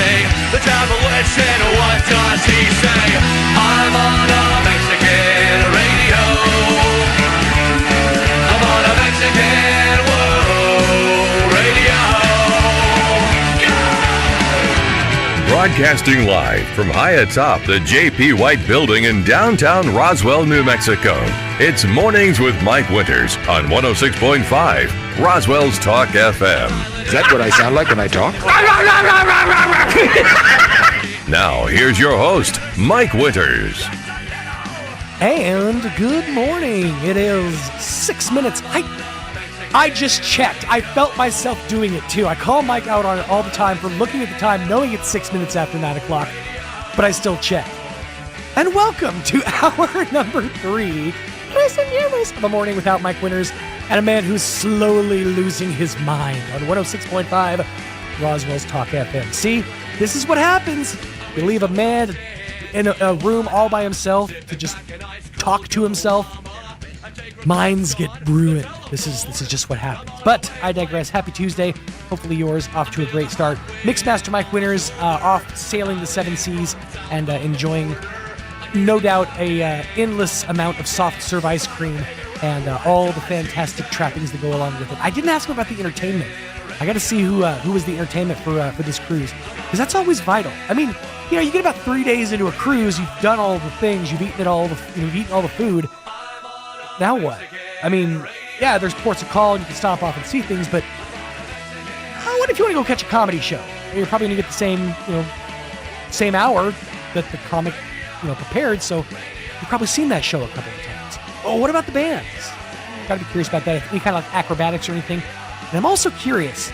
The travel listen, what does he say? I'm on a Mexican radio. I'm on a Mexican radio. Broadcasting live from high atop the J.P. White Building in downtown Roswell, New Mexico. It's Mornings with Mike Winters on 106.5 Roswell's Talk FM. Is that what I sound like when I talk? Now, here's your host, Mike Winters. And good morning. It is 6 minutes. I just checked. I felt myself doing it too. I call Mike out on it all the time for looking at the time, knowing it's 6 minutes after 9 o'clock, but I still check. And welcome to hour number 3 of a morning without Mike Winters and a man who's slowly losing his mind on 106.5 Roswell's Talk FM. See, this is what happens. You leave a man in a room all by himself to just talk to himself. Minds get ruined. This is just what happens. But I digress. Happy Tuesday. Hopefully yours off to a great start. Mixmaster Mike Winters off sailing the 7 seas and enjoying, no doubt, a endless amount of soft serve ice cream and all the fantastic trappings that go along with it. I didn't ask him about the entertainment. I got to see who was the entertainment for this cruise, because that's always vital. I mean, you get about 3 days into a cruise, you've done all the things, you've eaten all the food. Now what? I mean, yeah, there's ports of call and you can stop off and see things, but what if you want to go catch a comedy show? You're probably going to get the same hour that the comic prepared, so you've probably seen that show a couple of times. Oh, what about the bands? Got to be curious about that. Any kind of acrobatics or anything. And I'm also curious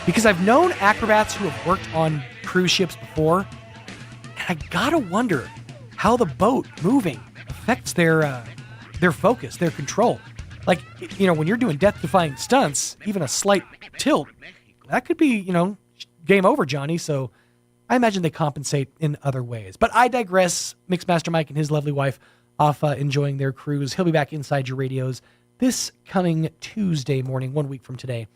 because I've known acrobats who have worked on cruise ships before, and I gotta wonder how the boat moving affects their focus, their control. Like, when you're doing death-defying stunts, even a slight tilt, that could be, game over, Johnny. So I imagine they compensate in other ways. But I digress. Mixmaster Mike and his lovely wife off enjoying their cruise. He'll be back inside your radios this coming Tuesday morning, 1 week from today.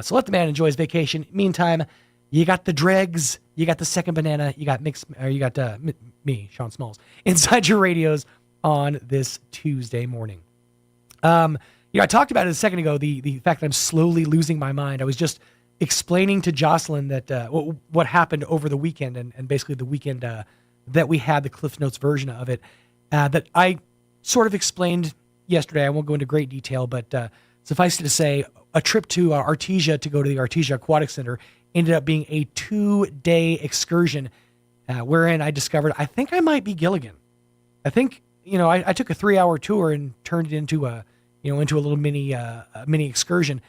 So let the man enjoy his vacation. Meantime, you got the dregs, you got the second banana, you got me, Sean Smalls, inside your radios on this Tuesday morning. I talked about it a second ago, the fact that I'm slowly losing my mind. I was just explaining to Jocelyn that what happened over the weekend and basically the weekend that we had, the Cliff Notes version of it, that I sort of explained yesterday. I won't go into great detail, but suffice it to say, a trip to Artesia to go to the Artesia Aquatic Center ended up being a 2-day excursion wherein I discovered I think I might be Gilligan. I think, I took a 3-hour tour and turned it into a little mini excursion.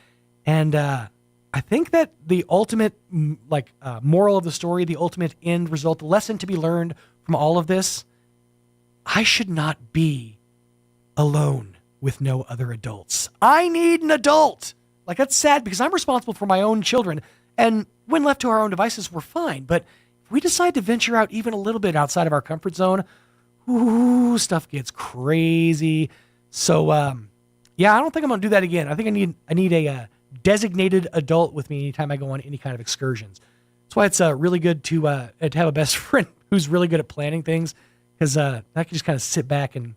And I think that the ultimate moral of the story, the ultimate end result, the lesson to be learned from all of this, I should not be alone with no other adults. I need an adult. That's sad because I'm responsible for my own children. And when left to our own devices, we're fine. But if we decide to venture out even a little bit outside of our comfort zone, stuff gets crazy. So, I don't think I'm going to do that again. I think I need a designated adult with me anytime I go on any kind of excursions. That's why it's really good to have a best friend who's really good at planning things, because I can just kind of sit back and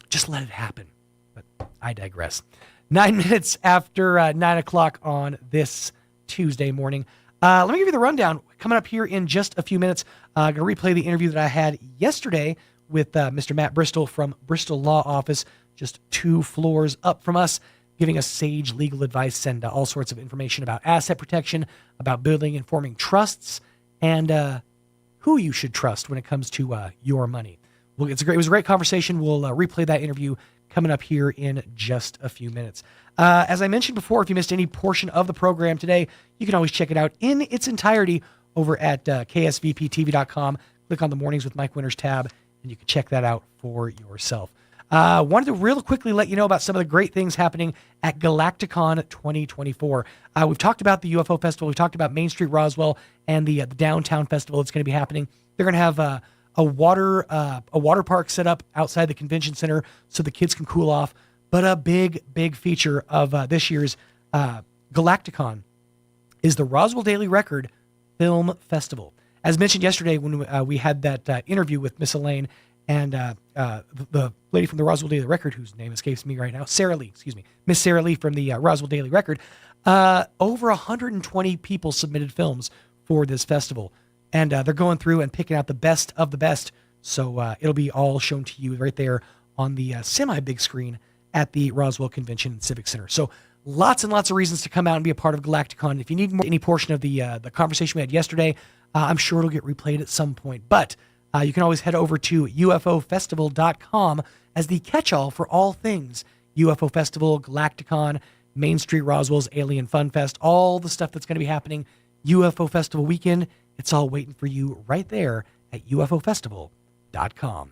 just let it happen. But I digress. 9 minutes after 9 o'clock on this Tuesday morning. Let me give you the rundown. Coming up here in just a few minutes, I'm going to replay the interview that I had yesterday with Mr. Matt Bristol from Bristol Law Office, just 2 floors up from us, giving us sage legal advice and all sorts of information about asset protection, about building and forming trusts, and who you should trust when it comes to your money. Well, it was a great conversation. We'll replay that interview coming up here in just a few minutes. As I mentioned before, if you missed any portion of the program today, you can always check it out in its entirety over at ksvptv.com. Click on the Mornings with Mike Winters tab, and you can check that out for yourself. Wanted to real quickly let you know about some of the great things happening at Galacticon 2024. We've talked about the UFO Festival. We've talked about Main Street Roswell and the Downtown Festival that's going to be happening. They're going to have a water park set up outside the convention center so the kids can cool off. But a big feature of this year's Galacticon is the Roswell Daily Record Film Festival. As mentioned yesterday when we had that interview with Miss Elaine and the lady from the Roswell Daily Record, whose name escapes me right now, Miss Sarah Lee from the Roswell Daily Record, over 120 people submitted films for this festival. And they're going through and picking out the best of the best. So it'll be all shown to you right there on the semi-big screen at the Roswell Convention and Civic Center. So lots and lots of reasons to come out and be a part of Galacticon. If you need any portion of the conversation we had yesterday, I'm sure it'll get replayed at some point. But you can always head over to ufofestival.com as the catch-all for all things UFO Festival, Galacticon, Main Street Roswell's Alien Fun Fest, all the stuff that's going to be happening UFO Festival weekend. It's all waiting for you right there at ufofestival.com.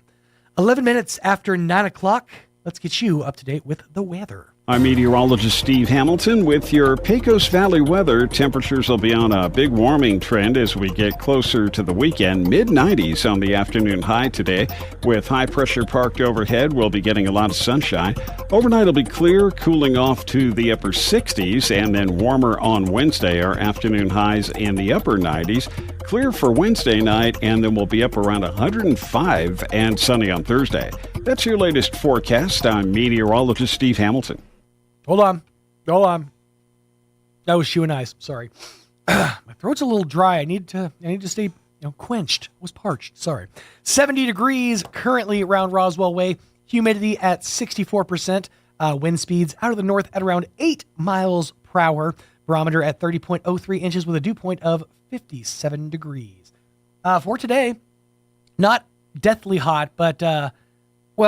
11 minutes after 9 o'clock, let's get you up to date with the weather. I'm meteorologist Steve Hamilton with your Pecos Valley weather. Temperatures will be on a big warming trend as we get closer to the weekend. Mid-90s on the afternoon high today. With high pressure parked overhead, we'll be getting a lot of sunshine. Overnight will be clear, cooling off to the upper 60s, and then warmer on Wednesday. Our afternoon highs in the upper 90s. Clear for Wednesday night, and then we'll be up around 105 and sunny on Thursday. That's your latest forecast. I'm meteorologist Steve Hamilton. Hold on. That was Shoe and Ice. Sorry. My throat's a little dry. I need to stay quenched. I was parched. Sorry. 70 degrees currently around Roswell Way. Humidity at 64%. Wind speeds out of the north at around 8 miles per hour. Barometer at 30.03 inches with a dew point of 57 degrees. For today, not deathly hot, but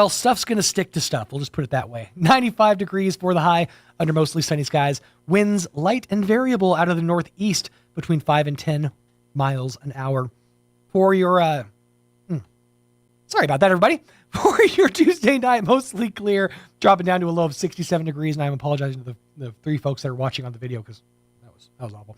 stuff's going to stick to stuff. We'll just put it that way. 95 degrees for the high under mostly sunny skies. Winds light and variable out of the northeast between 5 and 10 miles an hour. For your, sorry about that, everybody. For your Tuesday night, mostly clear, dropping down to a low of 67 degrees. And I'm apologizing to the 3 folks that are watching on the video because that was awful.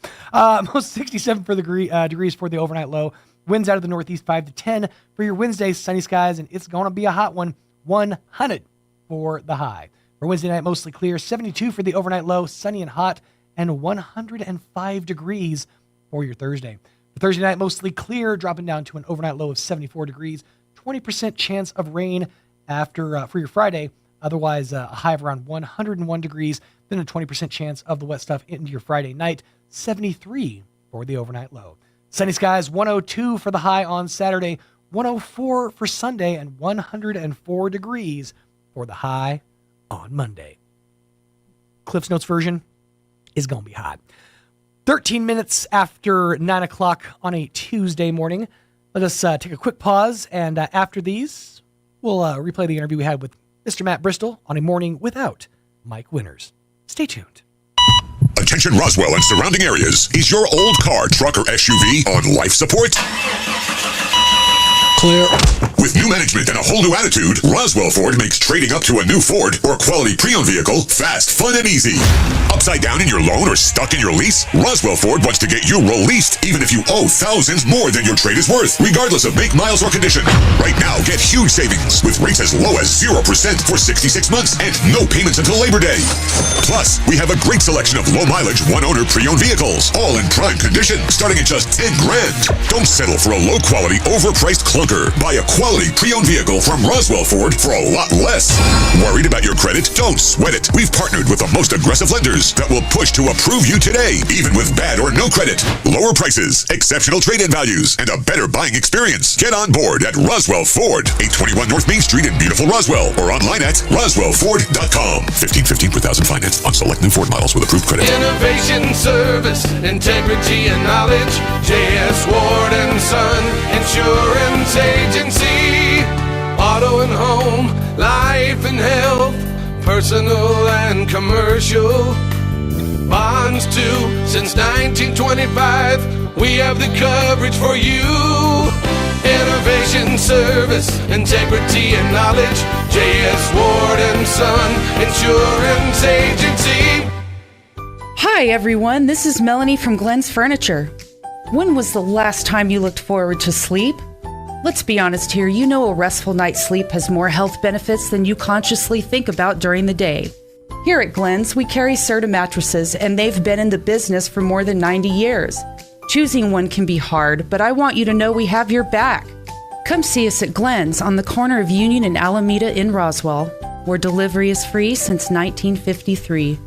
Most 67 for the degrees for the overnight low. Winds out of the northeast 5 to 10 for your Wednesday, sunny skies, and it's going to be a hot one. 100 for the high. For Wednesday night, mostly clear, 72 for the overnight low, sunny and hot, and 105 degrees for your Thursday. For Thursday night, mostly clear, dropping down to an overnight low of 74 degrees, 20% chance of rain after for your Friday. Otherwise, a high of around 101 degrees, then a 20% chance of the wet stuff into your Friday night, 73 for the overnight low. Sunny skies, 102 for the high on Saturday, 104 for Sunday, and 104 degrees for the high on Monday. Cliff's Notes version is going to be hot. 13 minutes after 9 o'clock on a Tuesday morning. Let us take a quick pause, and after these, we'll replay the interview we had with Mr. Matt Bristol on a morning without Mike Winters. Stay tuned. Attention Roswell and surrounding areas. Is your old car, truck, or SUV on life support? Clear. With new management and a whole new attitude, Roswell Ford makes trading up to a new Ford or quality pre-owned vehicle fast, fun, and easy. Upside down in your loan or stuck in your lease? Roswell Ford wants to get you released even if you owe thousands more than your trade is worth, regardless of make, miles, or condition. Right now, get huge savings with rates as low as 0% for 66 months and no payments until Labor Day. Plus, we have a great selection of low-mileage, one-owner pre-owned vehicles, all in prime condition, starting at just $10,000. Don't settle for a low-quality, overpriced clunker. Buy a quality pre-owned vehicle from Roswell Ford for a lot less. Worried about your credit? Don't sweat it. We've partnered with the most aggressive lenders that will push to approve you today, even with bad or no credit. Lower prices, exceptional trade-in values, and a better buying experience. Get on board at Roswell Ford, 821 North Main Street in beautiful Roswell, or online at roswellford.com. $1,515 per thousand financed on select new Ford models with approved credit. Innovation, service, integrity, and knowledge. J.S. Ward and Son Insurance Agency. Auto and home, life and health, personal and commercial. Bonds too, since 1925. We have the coverage for you. Innovation, service, integrity, and knowledge. J.S. Ward and Son Insurance Agency. Hi, everyone. This is Melanie from Glenn's Furniture. When was the last time you looked forward to sleep? Let's be honest here. You know a restful night's sleep has more health benefits than you consciously think about during the day. Here at Glenn's, we carry Serta mattresses, and they've been in the business for more than 90 years. Choosing one can be hard, but I want you to know we have your back. Come see us at Glenn's on the corner of Union and Alameda in Roswell, where delivery is free since 1953.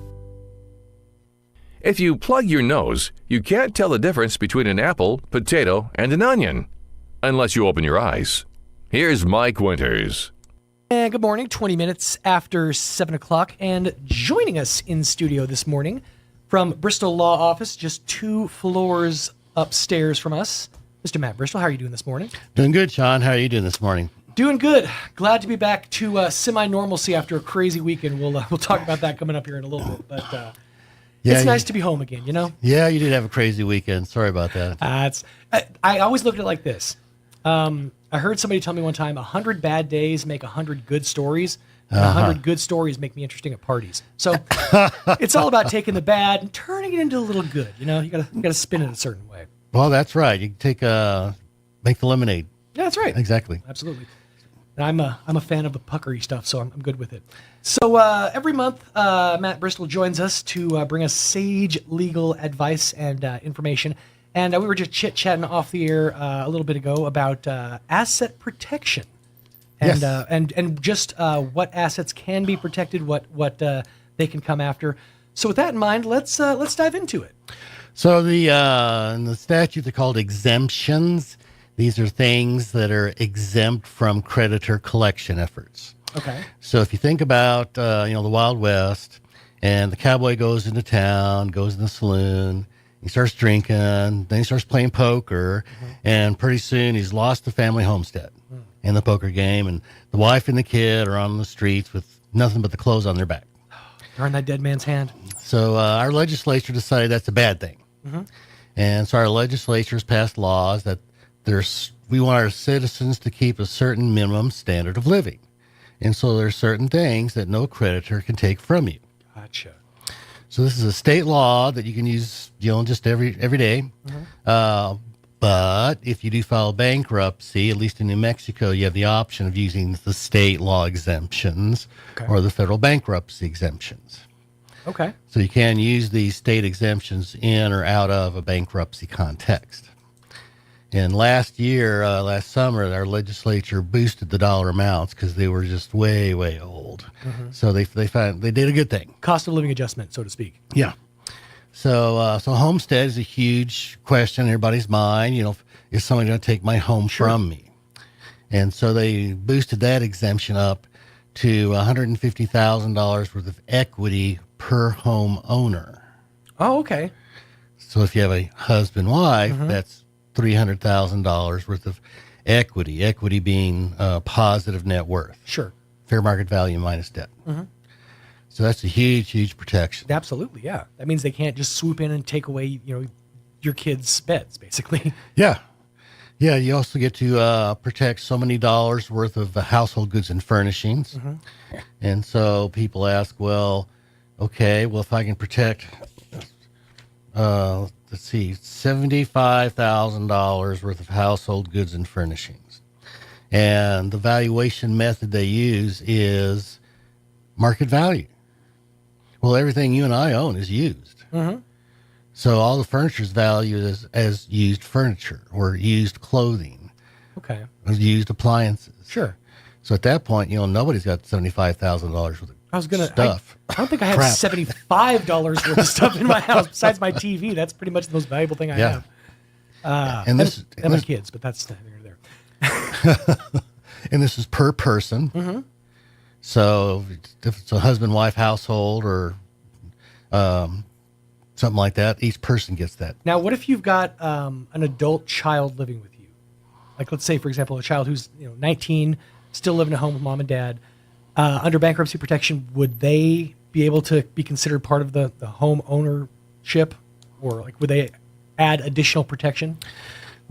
If you plug your nose, you can't tell the difference between an apple, potato, and an onion, unless you open your eyes. Here's Mike Winters. And good morning, 20 minutes after 7 o'clock, and joining us in studio this morning from Bristol Law Office, just 2 floors upstairs from us, Mr. Matt Bristol. How are you doing this morning? Doing good, Sean. How are you doing this morning? Doing good. Glad to be back to semi-normalcy after a crazy weekend. We'll talk about that coming up here in a little bit, but it's nice to be home again, you know? Yeah, you did have a crazy weekend. Sorry about that. I always look at it like this. I heard somebody tell me one time, 100 bad days make 100 good stories, and 100 good stories make me interesting at parties. So it's all about taking the bad and turning it into a little good. You know, you gotta spin it a certain way. Well, that's right. You take make the lemonade. Yeah, that's right. Exactly. Absolutely. And I'm a fan of the puckery stuff, so I'm good with it. So every month, Matt Bristol joins us to bring us sage legal advice and information. And we were just chit-chatting off the air a little bit ago about asset protection, and Yes. and just what assets can be protected, what they can come after. So with that in mind, let's dive into it. So in the statute, they're called exemptions. These are things that are exempt from creditor collection efforts. Okay. So if you think about the Wild West, and the cowboy goes into town, goes in the saloon. He starts drinking, then he starts playing poker, and pretty soon he's lost the family homestead in the poker game, and the wife and the kid are on the streets with nothing but the clothes on their back. They're in that dead man's hand. So our legislature decided that's a bad thing. Mm-hmm. And so our legislature has passed laws that we want our citizens to keep a certain minimum standard of living. And so there's certain things that no creditor can take from you. Gotcha. So this is a state law that you can use, just every day. But if you do file bankruptcy, at least in New Mexico, you have the option of using the state law exemptions or the federal bankruptcy exemptions. Okay. So you can use these state exemptions in or out of a bankruptcy context. And last summer, our legislature boosted the dollar amounts because they were just way, way old. Mhm. So they did a good thing. Cost of living adjustment, so to speak. Yeah. So homestead is a huge question in everybody's mind. You know, is somebody going to take my home from me? And so they boosted that exemption up to $150,000 worth of equity per home owner. Oh, okay. So if you have a husband-wife, that's $300,000 worth of equity. Equity being positive net worth. Sure. Fair market value minus debt. Mhm. So that's a huge, huge protection. Absolutely, yeah. That means they can't just swoop in and take away, your kids' beds, basically. Yeah. Yeah, you also get to protect so many dollars worth of household goods and furnishings. And so people ask, well, if I can protect, $75,000 worth of household goods and furnishings. And the valuation method they use is market value. Well, everything you and I own is used. So all the furniture is valued as used furniture or used clothing. Okay. Or used appliances. Sure. So at that point, nobody's got $75,000 worth of stuff. I don't think I have Crap. $75 worth of stuff in my house besides my TV. That's pretty much the most valuable thing I have. And my kids, but that's neither there. And this is per person. So if it's a husband-wife household or something like that, each person gets that. Now, what if you've got an adult child living with you? Like, let's say, for example, a child who's 19, still living at home with mom and dad. Under bankruptcy protection, would they be able to be considered part of the home ownership? Or would they add additional protection?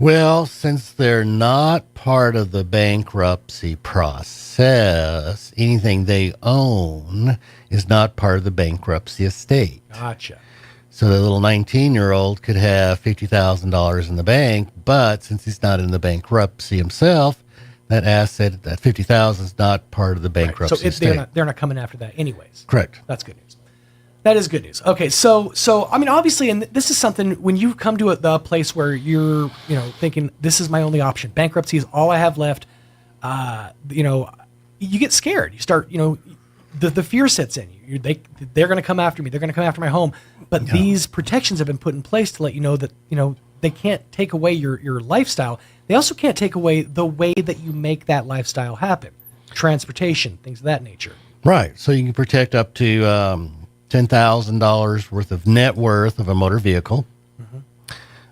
Well, since they're not part of the bankruptcy process, anything they own is not part of the bankruptcy estate. Gotcha. So the little 19-year-old could have $50,000 in the bank, but since he's not in the bankruptcy himself, that asset, that $50,000 is not part of the bankruptcy estate. So they're not coming after that anyways. Correct. That's good news. That is good news. Okay, so I mean, obviously, and this is something when you come to the place where you're, thinking this is my only option. Bankruptcy is all I have left. You get scared. You start, the fear sets in you. They're going to come after me. They're going to come after my home. But these protections have been put in place to let you know that they can't take away your lifestyle. They also can't take away the way that you make that lifestyle happen. Transportation, things of that nature. Right. So you can protect up to $10,000 worth of net worth of a motor vehicle.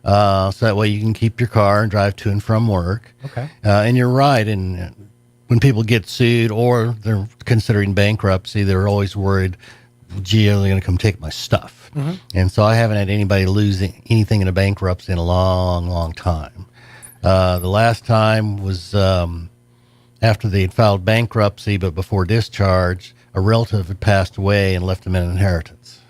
So that way you can keep your car and drive to and from work. Okay. And you're right. And when people get sued or they're considering bankruptcy, they're always worried, gee, are they going to come take my stuff? And so I haven't had anybody lose anything in a bankruptcy in a long, long time. The last time was after they had filed bankruptcy, but before discharge, a relative had passed away and left them an inheritance.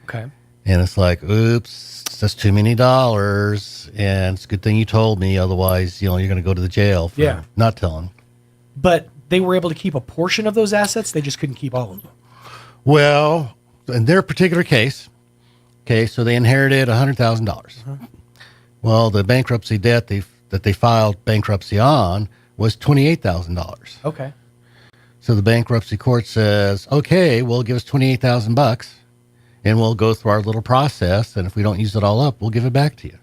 Okay. And it's like, oops, that's too many dollars. And it's a good thing you told me. Otherwise, you're going to go to the jail for not telling. But they were able to keep a portion of those assets. They just couldn't keep all of them. Well, in their particular case, so they inherited $100,000. Well, the bankruptcy debt that they filed bankruptcy on was $28,000. Okay. So the bankruptcy court says, okay, well, give us $28,000 and we'll go through our little process. And if we don't use it all up, we'll give it back to you.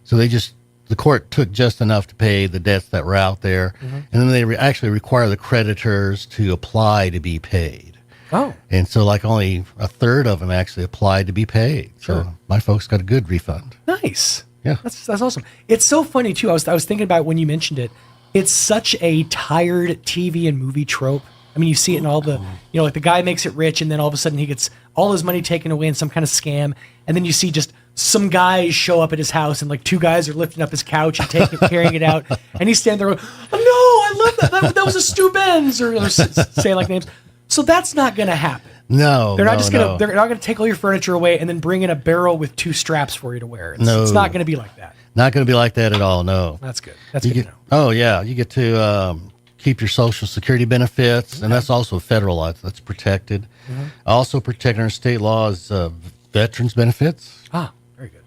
So the court took just enough to pay the debts that were out there. And then they actually require the creditors to apply to be paid. Oh. And so only a third of them actually applied to be paid. Sure. So my folks got a good refund. Nice. Yeah. That's awesome. It's so funny too. I was thinking about when you mentioned it. It's such a tired TV and movie trope. I mean, you see it in all the, the guy makes it rich and then all of a sudden he gets all his money taken away in some kind of scam. And then you see just some guys show up at his house and two guys are lifting up his couch and carrying it out. And he's standing there going, oh, no, I love that. That was a Stu Benz or saying names. So that's not going to happen. No, they're not they're not going to take all your furniture away and then bring in a barrel with 2 straps for you to wear. It's not going to be like that. Not going to be like that at all. No. That's good. That's you good get, to know. Oh yeah, you get to keep your Social Security benefits, and that's also federal law. That's protected. Also protected under state law is veterans benefits. Ah, very good.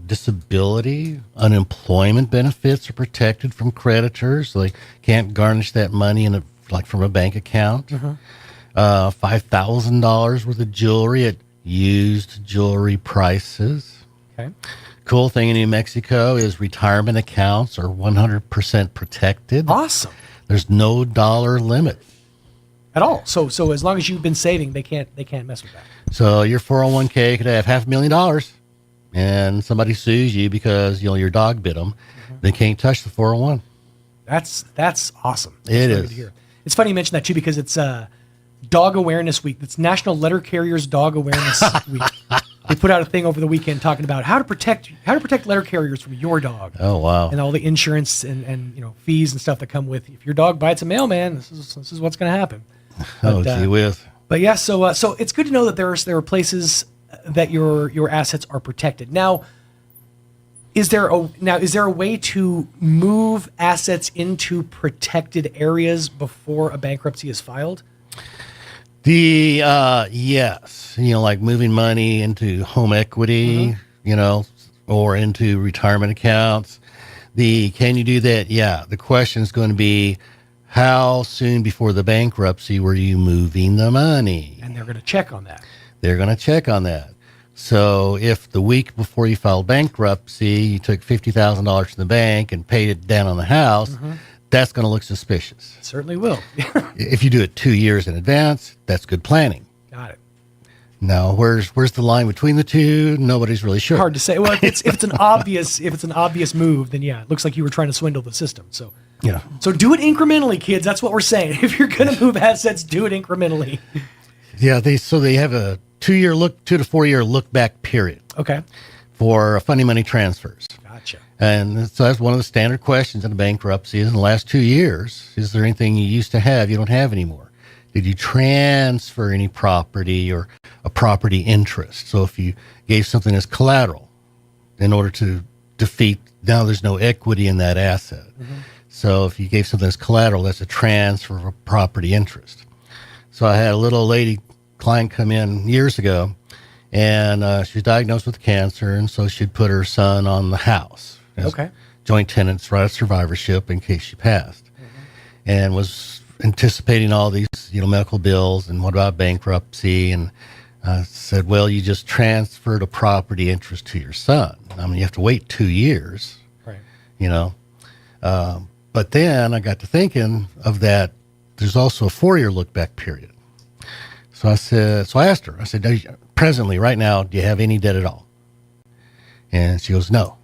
Disability, unemployment benefits are protected from creditors. So they can't garnish that money from a bank account. $5,000 worth of jewelry at used jewelry prices. Okay. Cool thing in New Mexico is retirement accounts are 100% protected. Awesome. There's no dollar limit At all. So as long as you've been saving, they can't mess with that. So your 401k could have $500,000, and somebody sues you because your dog bit them. They can't touch the 401. That's awesome. That's It really is. good to hear. It's funny you mention that too because it's Dog Awareness Week. It's National Letter Carriers Dog Awareness Week. They put out a thing over the weekend talking about how to protect letter carriers from your dog. Oh wow! And all the insurance and fees and stuff that come with. If your dog bites a mailman, this is what's going to happen. Oh gee whiz! But yeah, so it's good to know that there are places that your assets are protected. Now, is there a way to move assets into protected areas before a bankruptcy is filed? Yes, like moving money into home equity, or into retirement accounts. Can you do that? Yeah. The question is going to be, how soon before the bankruptcy were you moving the money? And they're going to check on that. They're going to check on that. So if the week before you filed bankruptcy, you took $50,000 from the bank and paid it down on the house, that's going to look suspicious. It certainly will. If you do it 2 years in advance, that's good planning. Got it. Now, where's the line between the two? Nobody's really sure. Hard to say. Well, if it's an obvious move, then yeah, it looks like you were trying to swindle the system. So yeah. So do it incrementally, kids. That's what we're saying. If you're going to move assets, do it incrementally. Yeah. They have a 2 to 4 year look back period. Okay. For funny money transfers. Gotcha. And so that's one of the standard questions in a bankruptcy is in the last 2 years, is there anything you used to have you don't have anymore? Did you transfer any property or a property interest? So if you gave something as collateral in order to defeat, now there's no equity in that asset. So if you gave something as collateral, that's a transfer of a property interest. So I had a little lady client come in years ago, and she was diagnosed with cancer, and so she'd put her son on the house. Okay. Joint tenants, right of survivorship in case she passed, and was anticipating all these, medical bills and what about bankruptcy, and said, well, you just transferred a property interest to your son. I mean, you have to wait 2 years, right? But then I got to thinking of that. There's also a 4 year look back period. So I asked her, I said, presently, right now, do you have any debt at all? And she goes, no.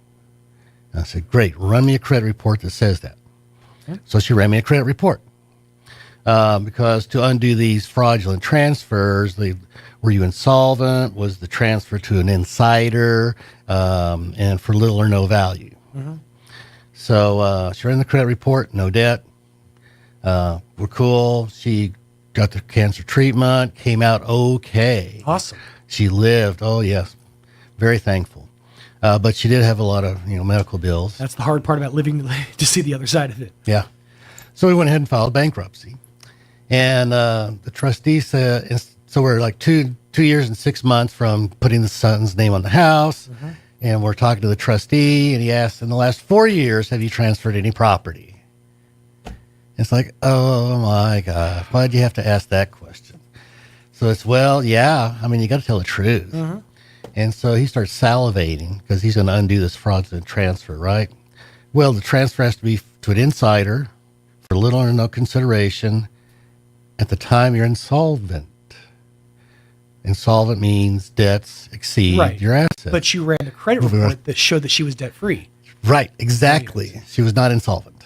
And I said, great, run me a credit report that says that. Okay. So she ran me a credit report. Because to undo these fraudulent transfers, were you insolvent? Was the transfer to an insider? And for little or no value. So she ran the credit report, no debt. We're cool. She got the cancer treatment, came out okay. Awesome. She lived. Oh, yes. Very thankful. But she did have a lot of, medical bills. That's the hard part about living to see the other side of it. Yeah. So we went ahead and filed bankruptcy. And the trustee said, so we're like 2 years and 6 months from putting the son's name on the house. And we're talking to the trustee, and he asked, in the last 4 years, have you transferred any property? It's like, oh my God, why'd you have to ask that question? So it's, well, yeah, I mean, you got to tell the truth. And so he starts salivating because he's going to undo this fraudulent transfer, right? Well, the transfer has to be to an insider for little or no consideration at the time you're insolvent. Insolvent means debts exceed your assets. But you ran a credit report that showed that she was debt-free. Right, exactly. She was not insolvent.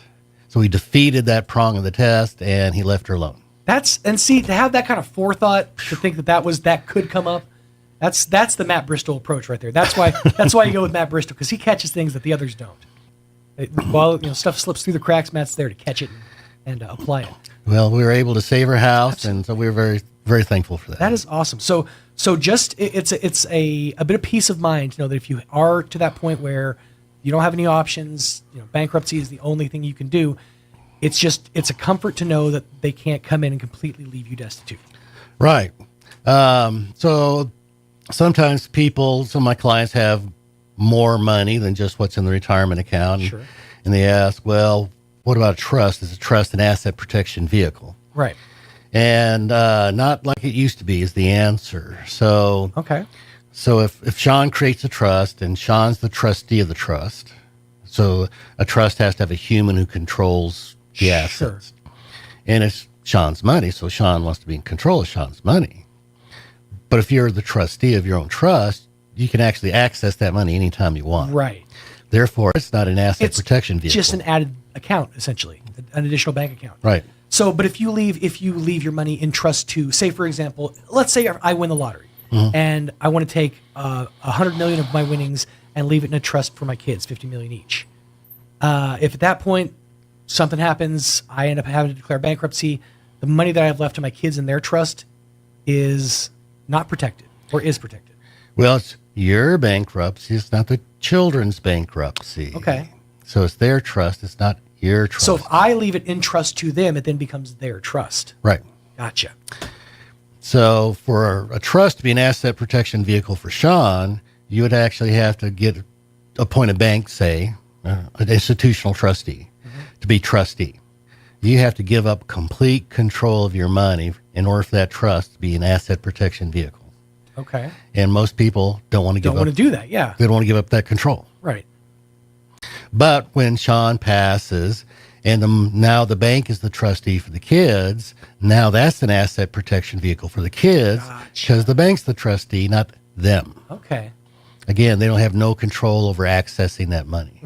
So he defeated that prong of the test, and he left her alone. To have that kind of forethought to think that could come up, that's the Matt Bristol approach right there. That's why you go with Matt Bristol, because he catches things that the others don't. While stuff slips through the cracks, Matt's there to catch it and apply it. Well, we were able to save her house, and so we were very, very thankful for that. That is awesome. So just it's a bit of peace of mind to know that if you are to that point where You don't have any options. Bankruptcy is the only thing you can do. It's a comfort to know that they can't come in and completely leave you destitute. Right. So sometimes some of my clients have more money than just what's in the retirement account. Sure. And they ask, well, what about a trust? Is a trust an asset protection vehicle? Right. And not like it used to be is the answer. So okay. So if Sean creates a trust and Sean's the trustee of the trust, so a trust has to have a human who controls the assets. And it's Sean's money, so Sean wants to be in control of Sean's money. But if you're the trustee of your own trust, you can actually access that money anytime you want. Right. Therefore, it's not an asset protection vehicle. Just an added account, essentially, an additional bank account. Right. So, but if you leave your money in trust to, say, for example, let's say I win the lottery and I want to take 100 million of my winnings and leave it in a trust for my kids, 50 million each. If at that point something happens, I end up having to declare bankruptcy, the money that I have left to my kids in their trust is not protected or is protected. Well, it's your bankruptcy. It's not the children's bankruptcy. Okay. So it's their trust. It's not your trust. So if I leave it in trust to them, it then becomes their trust. Right. Gotcha. So for a trust to be an asset protection vehicle for Sean, you would actually have to appoint a bank, say, an institutional trustee, to be trustee. You have to give up complete control of your money in order for that trust to be an asset protection vehicle. Okay. And most people don't want to give up. Don't want to do that, yeah. They don't want to give up that control. Right. But when Sean passes and now the bank is the trustee for the kids, now that's an asset protection vehicle for the kids because the bank's the trustee, not them. Okay. Again, they don't have no control over accessing that money.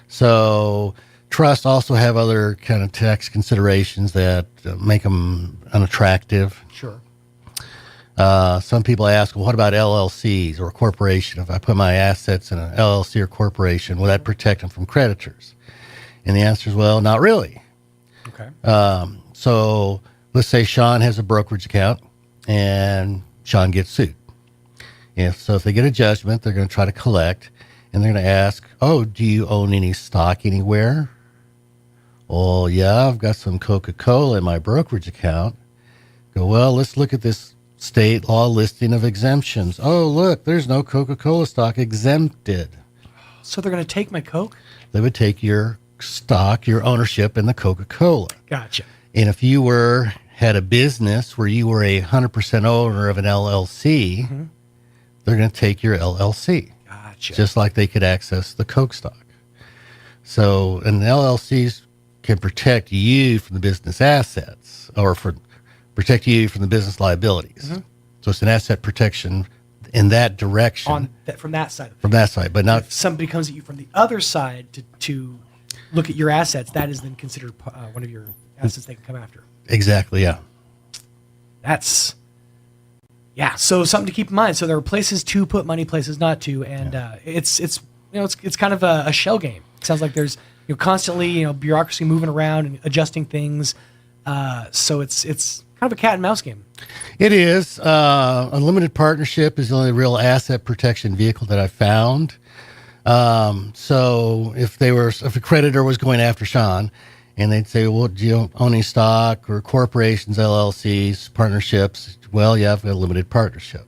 So trusts also have other kind of tax considerations that make them unattractive. Sure. Some people ask, well, what about LLCs or a corporation? If I put my assets in an LLC or corporation, will that protect them from creditors? And the answer is, well, not really. Okay. So let's say Sean has a brokerage account and Sean gets sued. If they get a judgment, they're going to try to collect and they're going to ask, oh, do you own any stock anywhere? Oh, yeah, I've got some Coca-Cola in my brokerage account. Go, well, let's look at this state law listing of exemptions. Oh, look, there's no Coca-Cola stock exempted. So they're going to take my Coke? They would take your stock, your ownership in the Coca-Cola. Gotcha. And if you had a business where you were 100% owner of an LLC, they're going to take your LLC. Gotcha. Just like they could access the Coke stock. So, and LLCs can protect you from the business assets or protect you from the business liabilities. So it's an asset protection in that direction. From that side. From that side, but not... If somebody comes at you from the other side to look at your assets, that is then considered one of your assets they can come after. Exactly, yeah. So something to keep in mind. So there are places to put money, places not to, and it's kind of a shell game. It sounds like there's constantly bureaucracy moving around and adjusting things. So it's kind of a cat and mouse game. It is. A limited partnership is the only real asset protection vehicle that I've found. So if a creditor was going after Sean and they'd say, well, do you own any stock or corporations, LLCs, partnerships? Well, you have a limited partnership.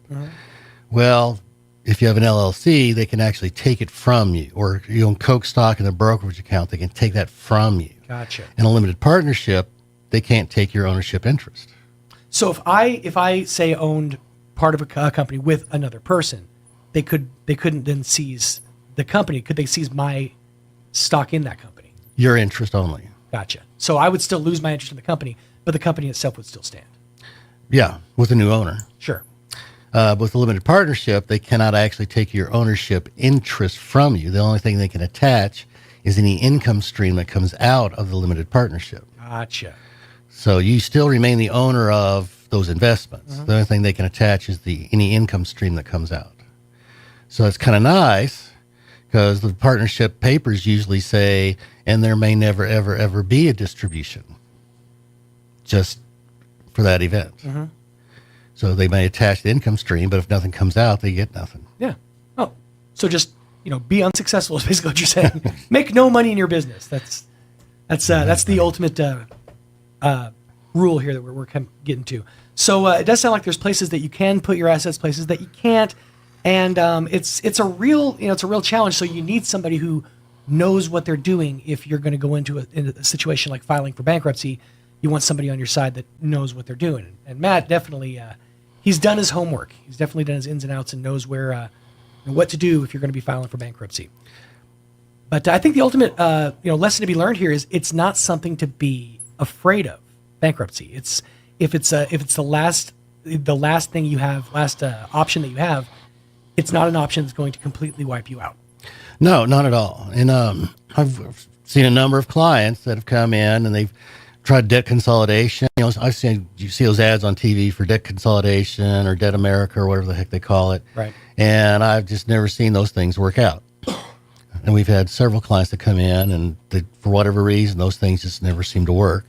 Well, if you have an LLC, they can actually take it from you, or you own Coke stock in a brokerage account, they can take that from you. Gotcha. In a limited partnership, they can't take your ownership interest. So if I say owned part of a company with another person, they couldn't then seize the company. Could they seize my stock in that company? Your interest only. Gotcha. So I would still lose my interest in the company, but the company itself would still stand. Yeah, with a new owner. Sure. With a limited partnership, they cannot actually take your ownership interest from you. The only thing they can attach is any income stream that comes out of the limited partnership. Gotcha. So you still remain the owner of those investments. The only thing they can attach is any income stream that comes out. So it's kind of nice because the partnership papers usually say, and there may never, ever, ever be a distribution just for that event. So they may attach the income stream, but if nothing comes out, they get nothing. Yeah. Oh, so just be unsuccessful is basically what you're saying. Make no money in your business. That's the ultimate rule here that we're getting to. So it does sound like there's places that you can put your assets, places that you can't, and it's a real challenge. So you need somebody who knows what they're doing. If you're going to go into a situation like filing for bankruptcy, you want somebody on your side that knows what they're doing. And Matt definitely he's done his homework. He's definitely done his ins and outs and knows where what to do if you're going to be filing for bankruptcy. But I think the ultimate lesson to be learned here is it's not something to be afraid of. Bankruptcy. If it's the last thing you have, last option that you have, it's not an option that's going to completely wipe you out. No, not at all. And I've seen a number of clients that have come in and they've tried debt consolidation. I've seen, you see those ads on TV for debt consolidation or Debt America or whatever the heck they call it. Right. And I've just never seen those things work out. And we've had several clients that come in and for whatever reason, those things just never seem to work.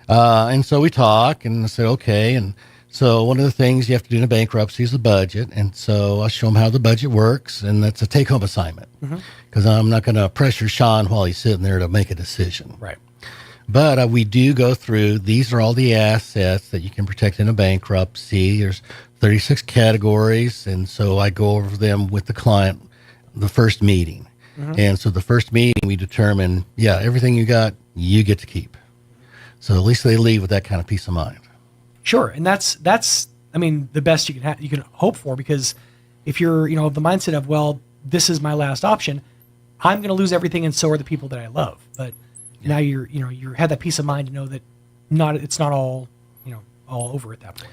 And so we talk and I said, okay. And so one of the things you have to do in a bankruptcy is the budget. And so I show them how the budget works. And that's a take-home assignment because I'm not going to pressure Sean while he's sitting there to make a decision. Right. But we do go through, these are all the assets that you can protect in a bankruptcy. There's 36 categories. And so I go over them with the client the first meeting. And so the first meeting we determine, everything you got, you get to keep. So at least they leave with that kind of peace of mind. Sure, and that's the best you can hope for, because if you're of the mindset of, well, this is my last option, I'm going to lose everything, and so are the people that I love. But now you have that peace of mind to know that it's not all all over at that point.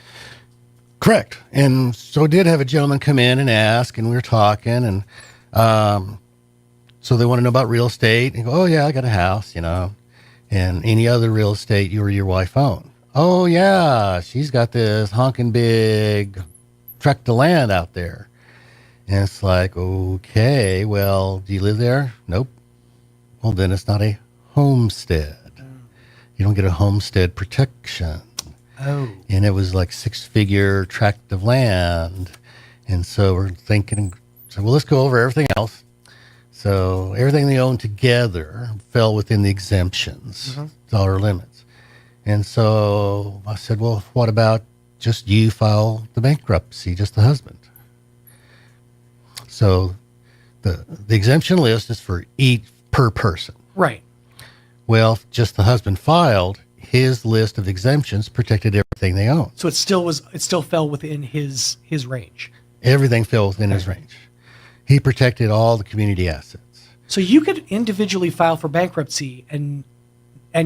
Correct. And so I did have a gentleman come in and ask, and we were talking, and so they want to know about real estate. And go, oh yeah, I got a house, and any other real estate you or your wife own. Oh yeah, she's got this honking big tract of land out there. And it's like, okay, well, do you live there? Nope. Well, then it's not a homestead. You don't get a homestead protection. Oh. And it was like 6-figure tract of land. And so we're thinking, well, let's go over everything else. So everything they owned together fell within the exemptions, dollar limits. And so I said, well, what about just you file the bankruptcy, just the husband? So the exemption list is for each per person. Right. Well, if just the husband filed, his list of exemptions protected everything they owned. So it still fell within his range. Everything fell within his range. He protected all the community assets. So you could individually file for bankruptcy and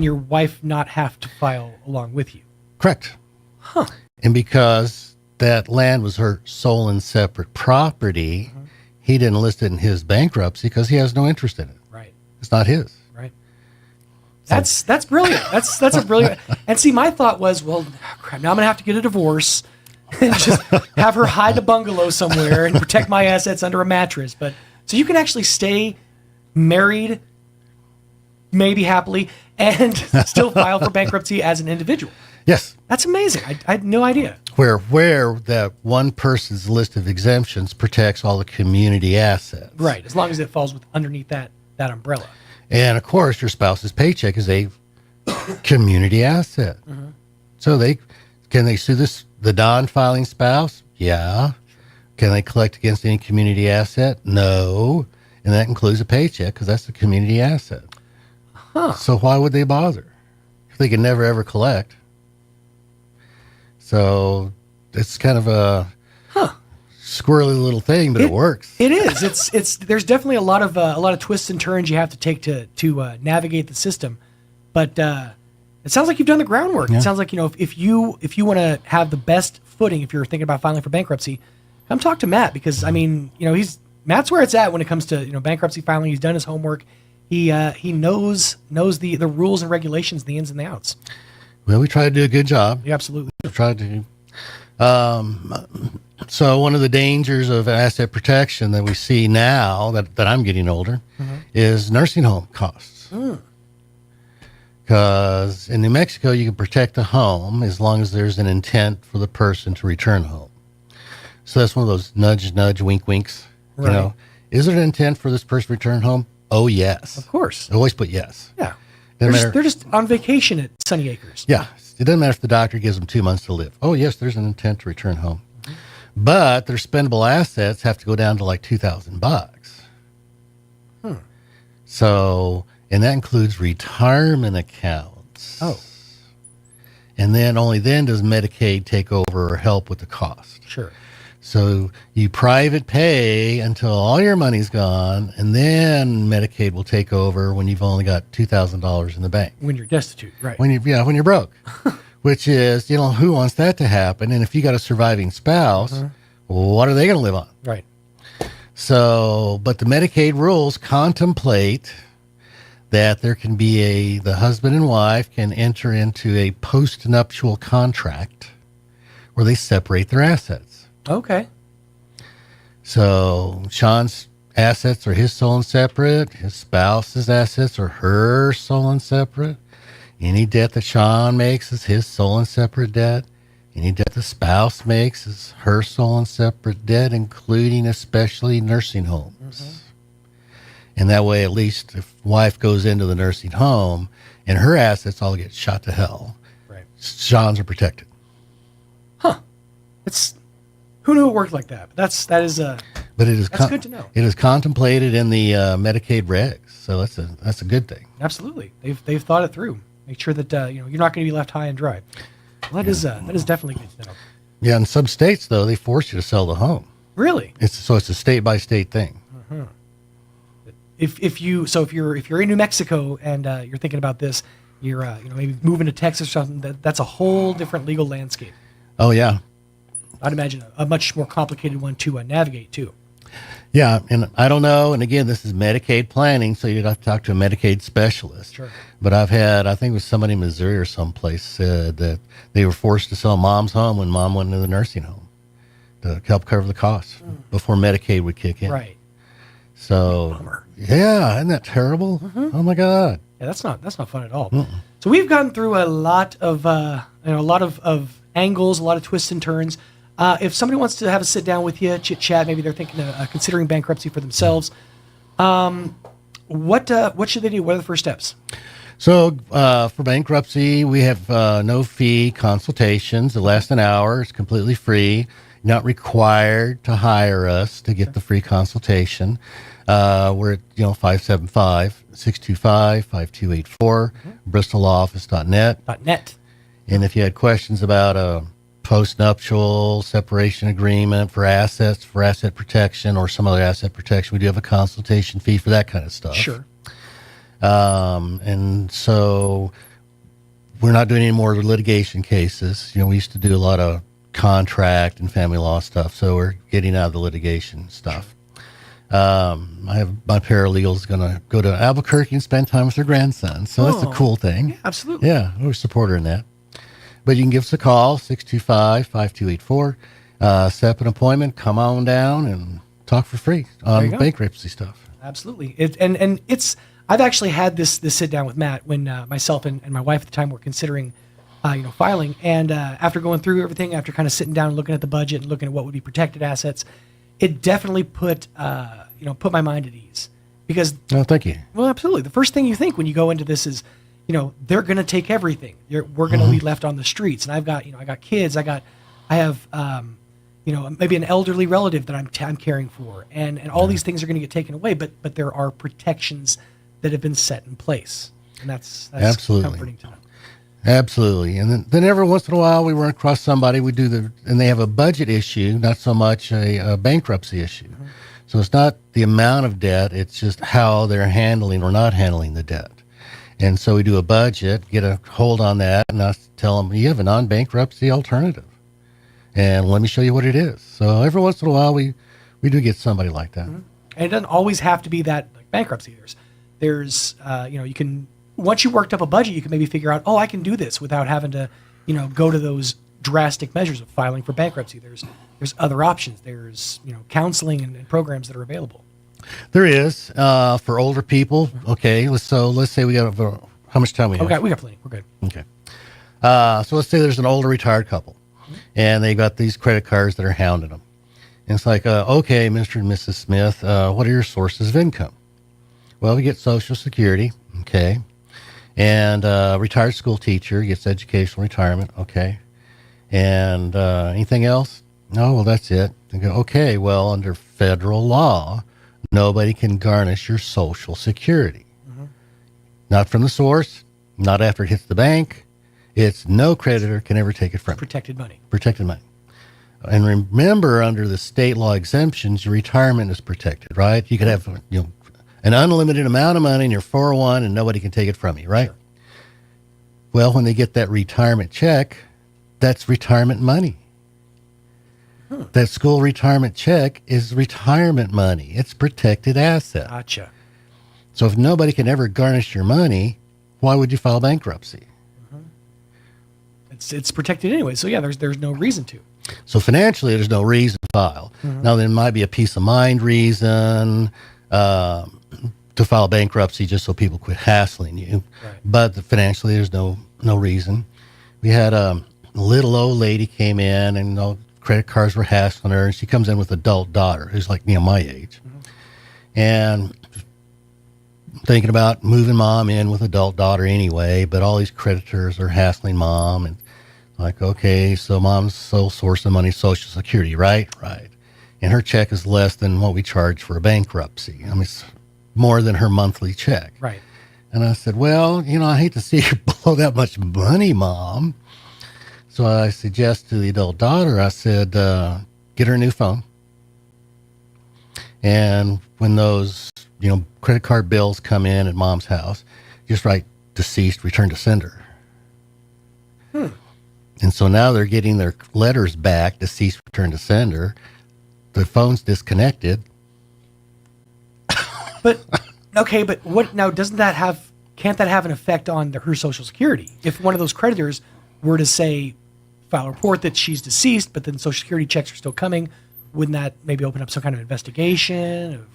your wife not have to file along with you. Correct. Huh. And because that land was her sole and separate property, he didn't list it in his bankruptcy because he has no interest in it. Right. It's not his. Right. That's brilliant. That's a brilliant. And see, my thought was, well, crap, now I'm going to have to get a divorce and just have her hide a bungalow somewhere and protect my assets under a mattress. But so you can actually stay married, maybe happily, and still file for bankruptcy as an individual. Yes. That's amazing. I had no idea. Where that one person's list of exemptions protects all the community assets. Right, as long as it falls underneath that umbrella. And of course, your spouse's paycheck is a community asset. So can they sue the non-filing spouse? Yeah. Can they collect against any community asset? No. And that includes a paycheck because that's a community asset. So why would they bother if they can never ever collect? So it's kind of a squirrely little thing, but it works. It is. It's there's definitely a lot of twists and turns you have to take to navigate the system, but it sounds like you've done the groundwork. Yeah. It sounds like if you want to have the best footing, if you're thinking about filing for bankruptcy, come talk to Matt, because Matt's where it's at when it comes to bankruptcy filing. He's done his homework. He knows the rules and regulations, the ins and the outs. Well, we try to do a good job. Yeah, absolutely. We try to. So one of the dangers of asset protection that we see now that I'm getting older is nursing home costs. Because in New Mexico, you can protect a home as long as there's an intent for the person to return home. So that's one of those nudge, nudge, wink, winks. Right. Is it an intent for this person to return home? Oh, yes. Of course. Always put yes. Yeah. Doesn't They're just on vacation at Sunny Acres. Yeah. It doesn't matter if the doctor gives them 2 months to live. Oh, yes, there's an intent to return home. But their spendable assets have to go down to like $2,000. So, and that includes retirement accounts. Oh. And then only then does Medicaid take over or help with the cost. Sure. So you private pay until all your money's gone, and then Medicaid will take over when you've only got $2,000 in the bank. When you're destitute, right. When you're broke. Which is, who wants that to happen? And if you got a surviving spouse, what are they going to live on? Right. So, but the Medicaid rules contemplate that there can be the husband and wife can enter into a post-nuptial contract where they separate their assets. Okay. So Sean's assets are his sole and separate. His spouse's assets are her sole and separate. Any debt that Sean makes is his sole and separate debt. Any debt the spouse makes is her sole and separate debt, including especially nursing homes. And that way, at least if wife goes into the nursing home and her assets all get shot to hell, right. Sean's are protected. Who knew it worked like that? But that is that's good to know. It is contemplated in the Medicaid regs, so that's a good thing. Absolutely, they've thought it through. Make sure that you're not going to be left high and dry. Well, that is definitely good to know. Yeah, in some states though, they force you to sell the home. Really? It's a state by state thing. If you're in New Mexico and you're thinking about this, you're maybe moving to Texas or something. That's a whole different legal landscape. Oh yeah. I'd imagine a much more complicated one to navigate too. Yeah, and I don't know. And again, this is Medicaid planning, so you'd have to talk to a Medicaid specialist. Sure. But I think it was somebody in Missouri or someplace said that they were forced to sell mom's home when mom went into the nursing home to help cover the costs before Medicaid would kick in. Right. So, yeah, isn't that terrible? Oh my God. Yeah, that's not fun at all. So we've gone through a lot of angles, a lot of twists and turns. If somebody wants to have a sit down with you, chit chat, maybe they're thinking of considering bankruptcy for themselves. What should they do? What are the first steps? So for bankruptcy, we have no fee consultations. It lasts an hour. It's completely free. You're not required to hire us to get the free consultation. We're at 575-625-5284, bristoloffice.net. And if you had questions about a post-nuptial separation agreement for assets, for asset protection, or some other asset protection, we do have a consultation fee for that kind of stuff. Sure. And so we're not doing any more litigation cases. We used to do a lot of contract and family law stuff, so we're getting out of the litigation stuff. I have my paralegal's going to go to Albuquerque and spend time with her grandson, so that's a cool thing. Yeah, absolutely. Yeah, we're a supporter in that. But you can give us a call, 625-5284. Set up an appointment, come on down and talk for free on bankruptcy stuff. Absolutely. I've actually had this sit down with Matt when myself and my wife at the time were considering filing. And after going through everything, after kind of sitting down and looking at the budget and looking at what would be protected assets, it definitely put my mind at ease. Because thank you. Well, absolutely. The first thing you think when you go into this is, they're going to take everything. We're going to be left on the streets. And I've got, I got kids. I have, maybe an elderly relative that I'm caring for, and all these things are going to get taken away. But there are protections that have been set in place, and that's absolutely comforting to know. Absolutely. And then every once in a while we run across somebody, and they have a budget issue, not so much a bankruptcy issue. So it's not the amount of debt, it's just how they're handling or not handling the debt. And so we do a budget, get a hold on that, and I tell them, you have a non-bankruptcy alternative. And let me show you what it is. So every once in a while we do get somebody like that. And it doesn't always have to be that bankruptcy. There's you can, once you worked up a budget, you can maybe figure out, I can do this without having to, go to those drastic measures of filing for bankruptcy. There's other options. There's, counseling and programs that are available. There is for older people. Okay, let's say we got how much time we have? Okay, we got plenty. We're good. Okay, so let's say there's an older retired couple, and they got these credit cards that are hounding them, And it's like, okay, Mr. and Mrs. Smith, what are your sources of income? Well, we get Social Security, okay. And retired school teacher gets educational retirement, okay. And anything else? No, well, that's it. They go, okay, well, under federal law, nobody can garnish your Social Security. Not from the source, not after it hits the bank. It's no creditor can ever take it from you. Protected money. Protected money. And remember, under the state law exemptions, your retirement is protected, right? You could have an unlimited amount of money in your 401 and nobody can take it from you, right? Sure. Well, when they get that retirement check, that's retirement money. That school retirement check is retirement money. It's protected asset. Gotcha. So if nobody can ever garnish your money, why would you file bankruptcy? It's protected anyway. So yeah, there's no reason to. So financially, there's no reason to file. Now, there might be a peace of mind reason to file bankruptcy just so people quit hassling you. Right. But financially, there's no reason. We had a little old lady came in and credit cards were hassling her. And she comes in with an adult daughter who's like, my age. And thinking about moving mom in with adult daughter anyway, but all these creditors are hassling mom. And like, okay, so mom's sole source of money is Social Security, right? Right. And her check is less than what we charge for a bankruptcy. I mean, it's more than her monthly check. Right. And I said, well, I hate to see you blow that much money, Mom. So I suggest to the adult daughter, I said, get her a new phone. And when those, credit card bills come in at Mom's house, just write deceased, return to sender. And so now they're getting their letters back, deceased, return to sender. The phone's disconnected. But what now? Can't that have an effect on her Social Security? If one of those creditors were to say, file a report that she's deceased, but then Social Security checks are still coming, wouldn't that maybe open up some kind of investigation?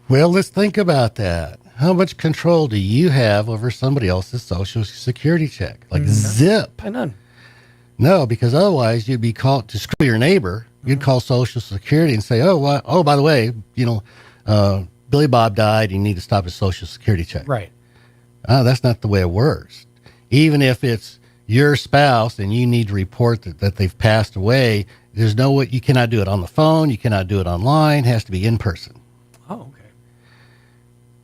Well, let's think about that. How much control do you have over somebody else's Social Security check? Like zip. None. No, because otherwise you'd be called to screw your neighbor. You'd call Social Security and say, by the way, Billy Bob died. You need to stop his Social Security check. Right. That's not the way it works. Even if it's your spouse and you need to report that they've passed away, you cannot do it on the phone. You cannot do it online. It has to be in person. Oh, okay.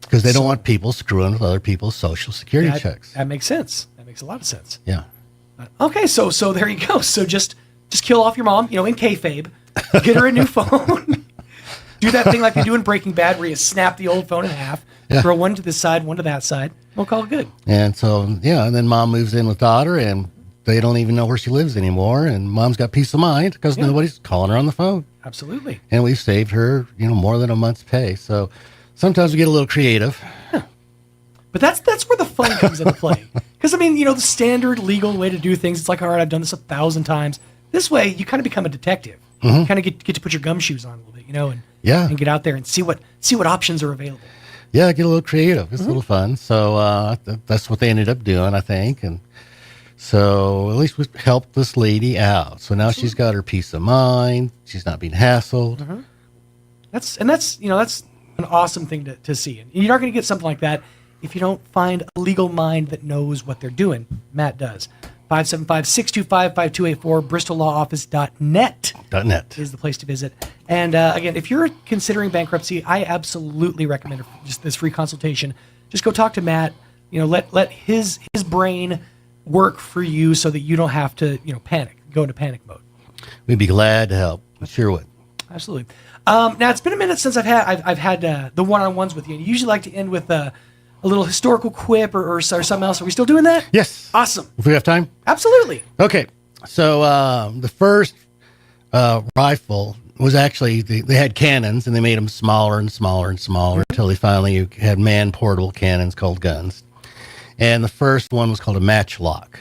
Because they don't want people screwing with other people's Social Security checks. That makes sense. That makes a lot of sense. Yeah. Okay, so there you go. So just kill off your mom, in kayfabe. Get her a new phone. Do that thing like they do in Breaking Bad where you snap the old phone in half, throw one to this side, one to that side. We'll call it good. And so, and then mom moves in with daughter and they don't even know where she lives anymore. And mom's got peace of mind because nobody's calling her on the phone. Absolutely. And we've saved her, more than a month's pay. So sometimes we get a little creative. Yeah. But that's where the fun comes into play. Because, the standard legal way to do things, it's like, all right, I've done this 1,000 times. This way, you kind of become a detective. You kind of get to put your gumshoes on a little bit, and get out there and see what options are available. Yeah, get a little creative. It's a little fun. So that's what they ended up doing, I think. And so at least we helped this lady out. So now she's got her peace of mind. She's not being hassled. That's an awesome thing to see. And you're not going to get something like that if you don't find a legal mind that knows what they're doing. Matt does. 575-625-5284, BristolLawOffice.net. .net is the place to visit. And again, if you're considering bankruptcy, I absolutely recommend just this free consultation. Just go talk to Matt. Let his brain work for you so that you don't have to panic, go into panic mode. We'd be glad to help. We sure would. Absolutely. Now it's been a minute since I've had the one-on-ones with you. And you usually like to end with a little historical quip or something else. Are we still doing that? Yes. Awesome. If we have time? Absolutely. Okay. So the first rifle was actually, they had cannons and they made them smaller and smaller and smaller until they finally had man-portable cannons called guns. And the first one was called a matchlock.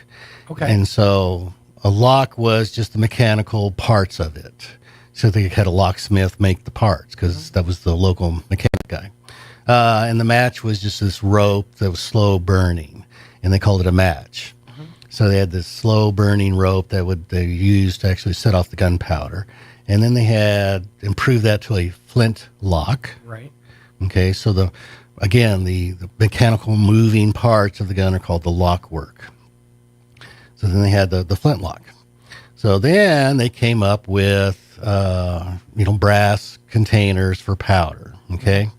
Okay. And so a lock was just the mechanical parts of it. So they had a locksmith make the parts because that was the local mechanic guy. And the match was just this rope that was slow burning, and they called it a match. So they had this slow burning rope that they used to actually set off the gunpowder. And then they had improved that to a flint lock. Right. Okay, so the mechanical moving parts of the gun are called the lock work. So then they had the flintlock. So then they came up with, brass containers for powder. Okay.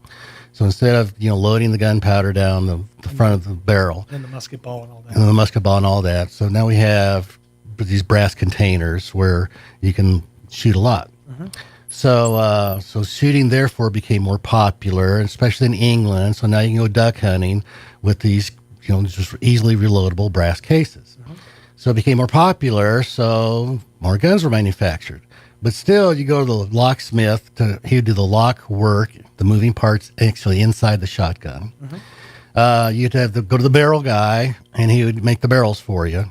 So instead of, loading the gunpowder down the front of the barrel. And the musket ball and all that. So now we have these brass containers where you can shoot a lot. Mm-hmm. So shooting therefore became more popular, especially in England. So now you can go duck hunting with these, just easily reloadable brass cases. Mm-hmm. So it became more popular. So more guns were manufactured. But still, you go to the locksmith he would do the lock work, the moving parts actually inside the shotgun. Mm-hmm. You'd have to go to the barrel guy, and he would make the barrels for you.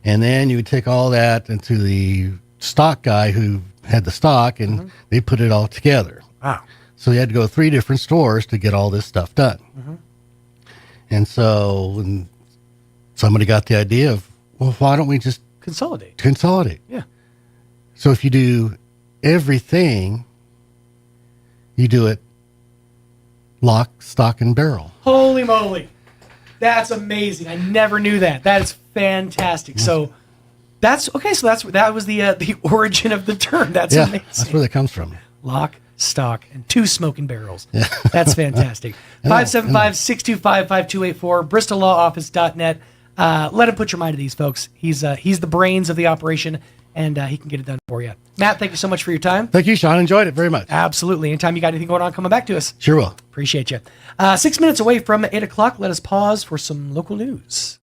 And then you would take all that into the stock guy who had the stock, and they put it all together. Wow. So you had to go to 3 different stores to get all this stuff done. Mm-hmm. And so when somebody got the idea of, well, why don't we just consolidate? Yeah. So if you do everything, you do it lock, stock, and barrel. Holy moly. That's amazing. I never knew that. That is fantastic. So that was the origin of the term. That's amazing. That's where that comes from. Lock, stock, and 2 smoking barrels. Yeah. That's fantastic. 575-625-5284, BristolLawOffice.net. Let him put your mind to these folks. He's the brains of the operation, and he can get it done for you. Matt, thank you so much for your time. Thank you, Sean. Enjoyed it very much. Absolutely. Anytime you got anything going on, coming back to us. Sure will. Appreciate you. 6 minutes away from 8 o'clock. Let us pause for some local news.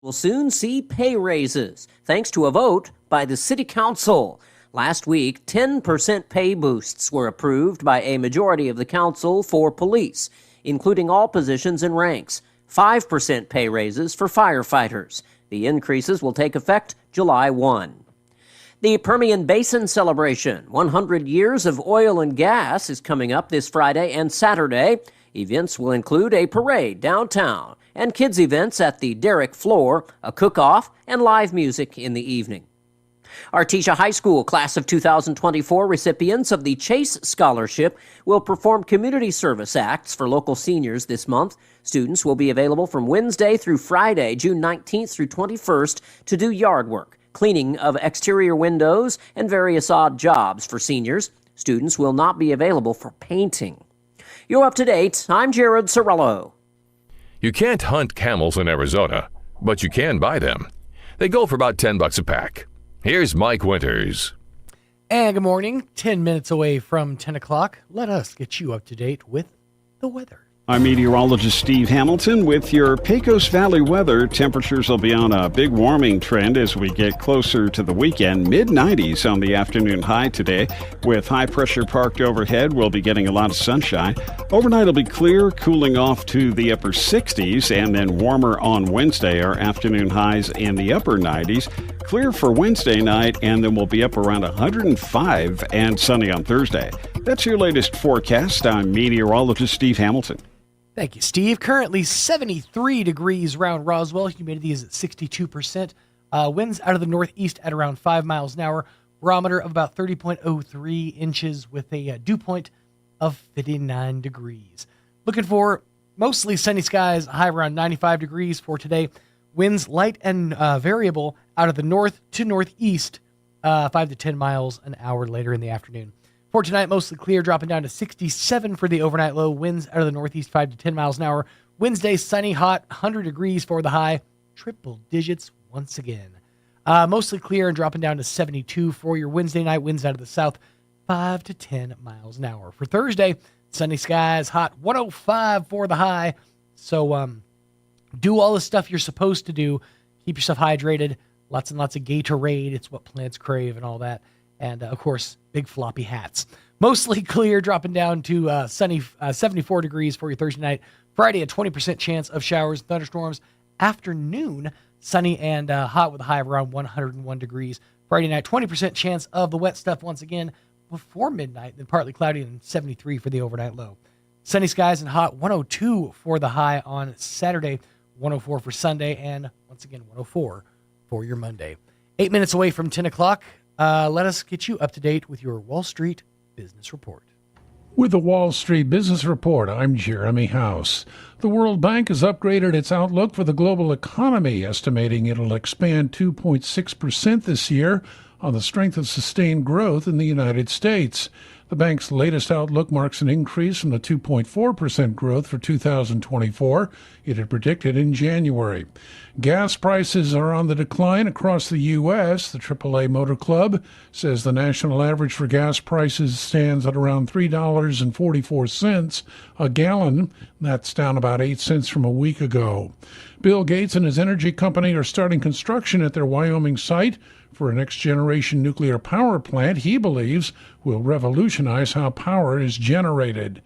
We'll soon see pay raises, thanks to a vote by the City Council. Last week, 10% pay boosts were approved by a majority of the council for police, including all positions and ranks. 5% pay raises for firefighters. The increases will take effect July 1. The Permian Basin celebration, 100 years of oil and gas, is coming up this Friday and Saturday. Events will include a parade downtown and kids' events at the Derrick Floor, a cook-off, and live music in the evening. Artesia High School class of 2024 recipients of the Chase Scholarship will perform community service acts for local seniors this month. Students will be available from Wednesday through Friday, June 19th through 21st, to do yard work, cleaning of exterior windows, and various odd jobs for seniors. Students will not be available for painting. You're up to date. I'm Jared Sorello. You can't hunt camels in Arizona, but you can buy them. They go for about $10 a pack. Here's Mike Winters. And good morning. 10 minutes away from 10 o'clock. Let us get you up to date with the weather. I'm meteorologist Steve Hamilton with your Pecos Valley weather. Temperatures will be on a big warming trend as we get closer to the weekend. Mid-90s on the afternoon high today. With high pressure parked overhead, we'll be getting a lot of sunshine. Overnight will be clear, cooling off to the upper 60s, and then warmer on Wednesday. Our afternoon highs in the upper 90s. Clear for Wednesday night, and then we'll be up around 105 and sunny on Thursday. That's your latest forecast. I'm meteorologist Steve Hamilton. Thank you, Steve. Currently 73 degrees around Roswell. Humidity is at 62%. Winds out of the northeast at around 5 miles an hour. Barometer of about 30.03 inches with a dew point of 59 degrees. Looking for mostly sunny skies, high around 95 degrees for today. Winds light and variable out of the north to northeast, 5 to 10 miles an hour later in the afternoon. For tonight, mostly clear, dropping down to 67 for the overnight low. Winds out of the northeast, 5 to 10 miles an hour. Wednesday, sunny, hot, 100 degrees for the high. Triple digits once again. Mostly clear and dropping down to 72 for your Wednesday night. Winds out of the south, 5 to 10 miles an hour. For Thursday, sunny skies, hot, 105 for the high. So do all the stuff you're supposed to do. Keep yourself hydrated. Lots and lots of Gatorade. It's what plants crave and all that. And, of course, big floppy hats. Mostly clear, dropping down to sunny 74 degrees for your Thursday night. Friday, a 20% chance of showers, thunderstorms. Afternoon, sunny and hot with a high of around 101 degrees. Friday night, 20% chance of the wet stuff once again before midnight, then partly cloudy and 73 for the overnight low. Sunny skies and hot, 102 for the high on Saturday, 104 for Sunday, and once again, 104 for your Monday. 8 minutes away from 10 o'clock. let us get you up to date with your Wall Street Business Report. With the Wall Street Business Report, I'm Jeremy House. The World Bank has upgraded its outlook for the global economy, estimating it'll expand 2.6% this year on the strength of sustained growth in the United States. The bank's latest outlook marks an increase from the 2.4% growth for 2024 it had predicted in January. Gas prices are on the decline across the U.S. The AAA Motor Club says the national average for gas prices stands at around $3.44 a gallon. That's down about 8 cents from a week ago. Bill Gates and his energy company are starting construction at their Wyoming site for a next-generation nuclear power plant he believes will revolutionize how power is generated.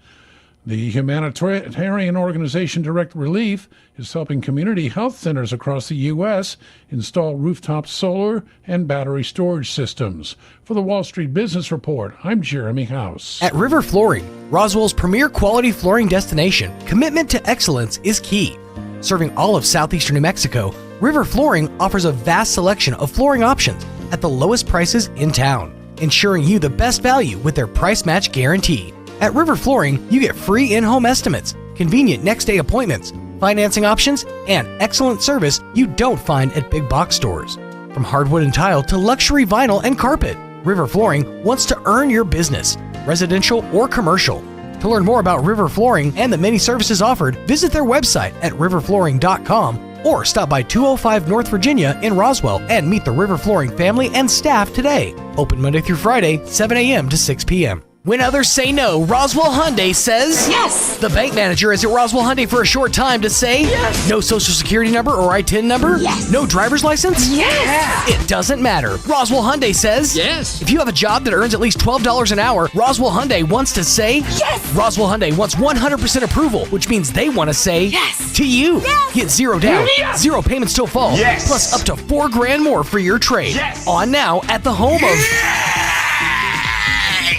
The humanitarian organization Direct Relief is helping community health centers across the U.S. install rooftop solar and battery storage systems. For the Wall Street Business Report, I'm Jeremy House. At River Flooring, Roswell's premier quality flooring destination, commitment to excellence is key. Serving all of southeastern New Mexico, River Flooring offers a vast selection of flooring options at the lowest prices in town, ensuring you the best value with their price match guarantee. At River Flooring, you get free in-home estimates, convenient next-day appointments, financing options, and excellent service you don't find at big box stores. From hardwood and tile to luxury vinyl and carpet, River Flooring wants to earn your business, residential or commercial. To learn more about River Flooring and the many services offered, visit their website at riverflooring.com or stop by 205 North Virginia in Roswell and meet the River Flooring family and staff today. Open Monday through Friday, 7 a.m. to 6 p.m. When others say no, Roswell Hyundai says yes. The bank manager is at Roswell Hyundai for a short time to say yes. No social security number or ITIN number? Yes. No driver's license? Yes. It doesn't matter. Roswell Hyundai says yes. If you have a job that earns at least $12 an hour, Roswell Hyundai wants to say yes. Roswell Hyundai wants 100% approval, which means they want to say yes to you. Yes. Get zero down, zero payments till fall, plus up to $4,000 more for your trade. Yes. On now at the home of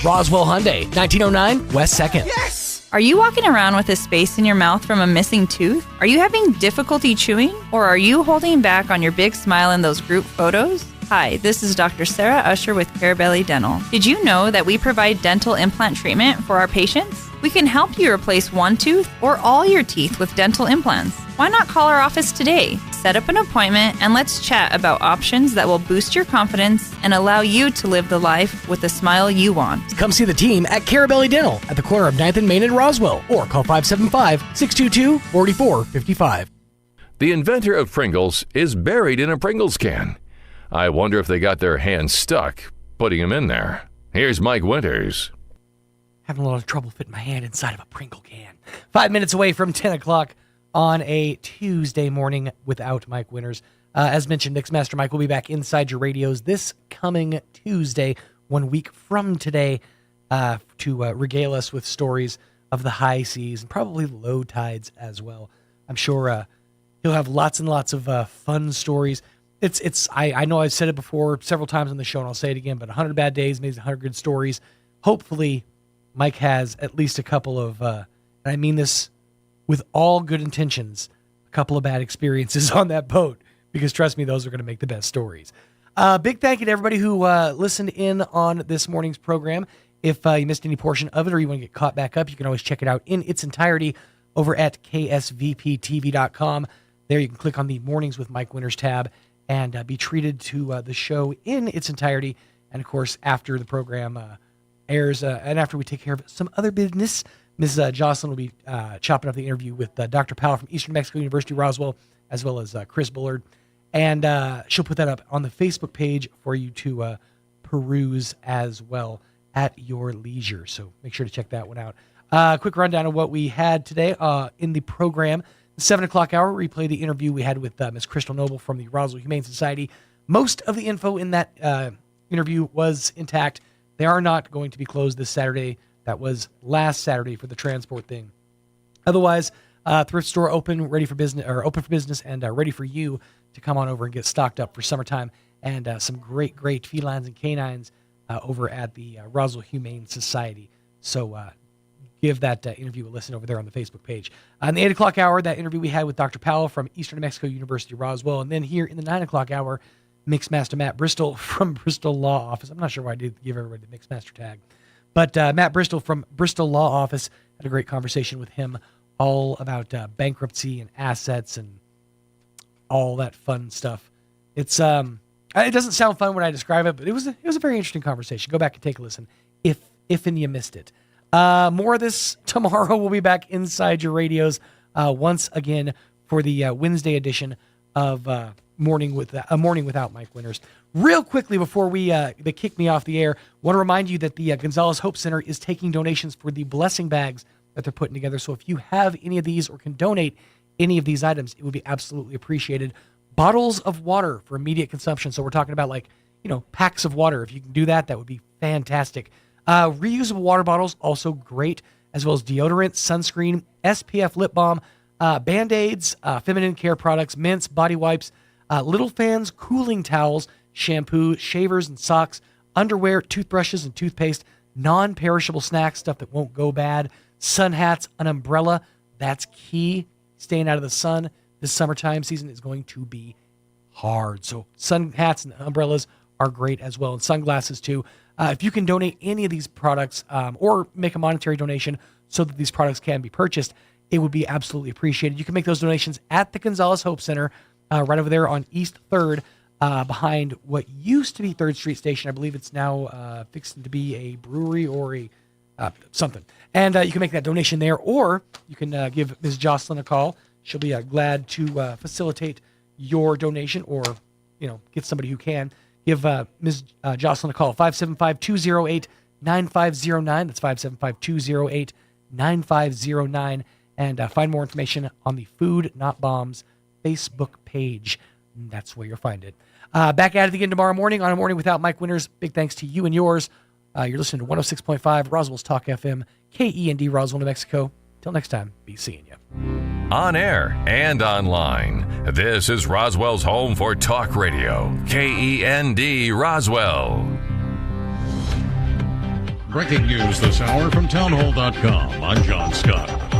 Roswell Hyundai, 1909 West 2nd. Yes! Are you walking around with a space in your mouth from a missing tooth? Are you having difficulty chewing? Or are you holding back on your big smile in those group photos? Hi, this is Dr. Sarah Usher with Carabelli Dental. Did you know that we provide dental implant treatment for our patients? We can help you replace one tooth or all your teeth with dental implants. Why not call our office today? Set up an appointment and let's chat about options that will boost your confidence and allow you to live the life with the smile you want. Come see the team at Carabelli Dental at the corner of 9th and Main in Roswell or call 575-622-4455. The inventor of Pringles is buried in a Pringles can. I wonder if they got their hands stuck putting him in there. Here's Mike Winters. Having a lot of trouble fitting my hand inside of a Pringle can. 5 minutes away from 10 o'clock on a Tuesday morning without Mike Winters. As mentioned, Mixmaster Mike will be back inside your radios this coming Tuesday, 1 week from today, to regale us with stories of the high seas and probably low tides as well. I'm sure he'll have lots and lots of fun stories. I know I've said it before several times on the show, and I'll say it again, but 100 bad days makes 100 good stories. Hopefully, Mike has at least a couple of, and I mean this with all good intentions, a couple of bad experiences on that boat, because trust me, those are going to make the best stories. Big thank you to everybody who listened in on this morning's program. If you missed any portion of it or you want to get caught back up, you can always check it out in its entirety over at ksvptv.com. There you can click on the Mornings with Mike Winters tab and be treated to the show in its entirety. And, of course, after the program airs and after we take care of some other business, Ms. Jocelyn will be chopping up the interview with Dr. Powell from Eastern New Mexico University, Roswell, as well as Chris Bullard. And she'll put that up on the Facebook page for you to peruse as well at your leisure. So make sure to check that one out. Quick rundown of what we had today in the program. The 7 o'clock hour, we played the interview we had with Ms. Crystal Noble from the Roswell Humane Society. Most of the info in that interview was intact. They are not going to be closed this Saturday. That was last Saturday for the transport thing. Otherwise, thrift store open, ready for business, or open for business, and ready for you to come on over and get stocked up for summertime, and some great felines and canines over at the Roswell Humane Society. So give that interview a listen over there on the Facebook page. On the 8 o'clock hour, that interview we had with Dr. Powell from Eastern New Mexico University, Roswell, and then here in the 9 o'clock hour, Mixmaster Matt Bristol from Bristol Law Office. I'm not sure why I did give everybody the Mixmaster tag. But Matt Bristol from Bristol Law Office had a great conversation with him all about bankruptcy and assets and all that fun stuff. It doesn't sound fun when I describe it, but it was a very interesting conversation. Go back and take a listen if you missed it. More of this tomorrow. We'll be back inside your radios once again for the Wednesday edition of Morning Without Mike Winters. Real quickly before they kick me off the air, want to remind you that the Gonzales Hope Center is taking donations for the blessing bags that they're putting together. So if you have any of these or can donate any of these items, it would be absolutely appreciated. Bottles of water for immediate consumption. So we're talking about packs of water. If you can do that, that would be fantastic. Reusable water bottles, also great, as well as deodorant, sunscreen, SPF lip balm, Band-Aids, feminine care products, mints, body wipes, little fans, cooling towels, shampoo, shavers and socks, underwear, toothbrushes and toothpaste, non-perishable snacks, stuff that won't go bad, sun hats, an umbrella. That's key. Staying out of the sun this summertime season is going to be hard. So sun hats and umbrellas are great as well, and sunglasses too. If you can donate any of these products or make a monetary donation so that these products can be purchased, it would be absolutely appreciated. You can make those donations at the Gonzales Hope Center right over there on East 3rd behind what used to be 3rd Street Station. I believe it's now fixed to be a brewery or a something. And you can make that donation there, or you can give Ms. Jocelyn a call. She'll be glad to facilitate your donation, or get somebody who can. Give Ms. Jocelyn a call, 575-208-9509. That's 575-208-9509. And find more information on the Food Not Bombs Facebook page. That's where you'll find it. Back at it again tomorrow morning on A Morning Without Mike Winters. Big thanks to you and yours. You're listening to 106.5 Roswell's Talk FM, KEND Roswell, New Mexico. Till next time, be seeing you. On air and online, this is Roswell's home for talk radio, KEND Roswell. Breaking news this hour from townhall.com. I'm John Scott.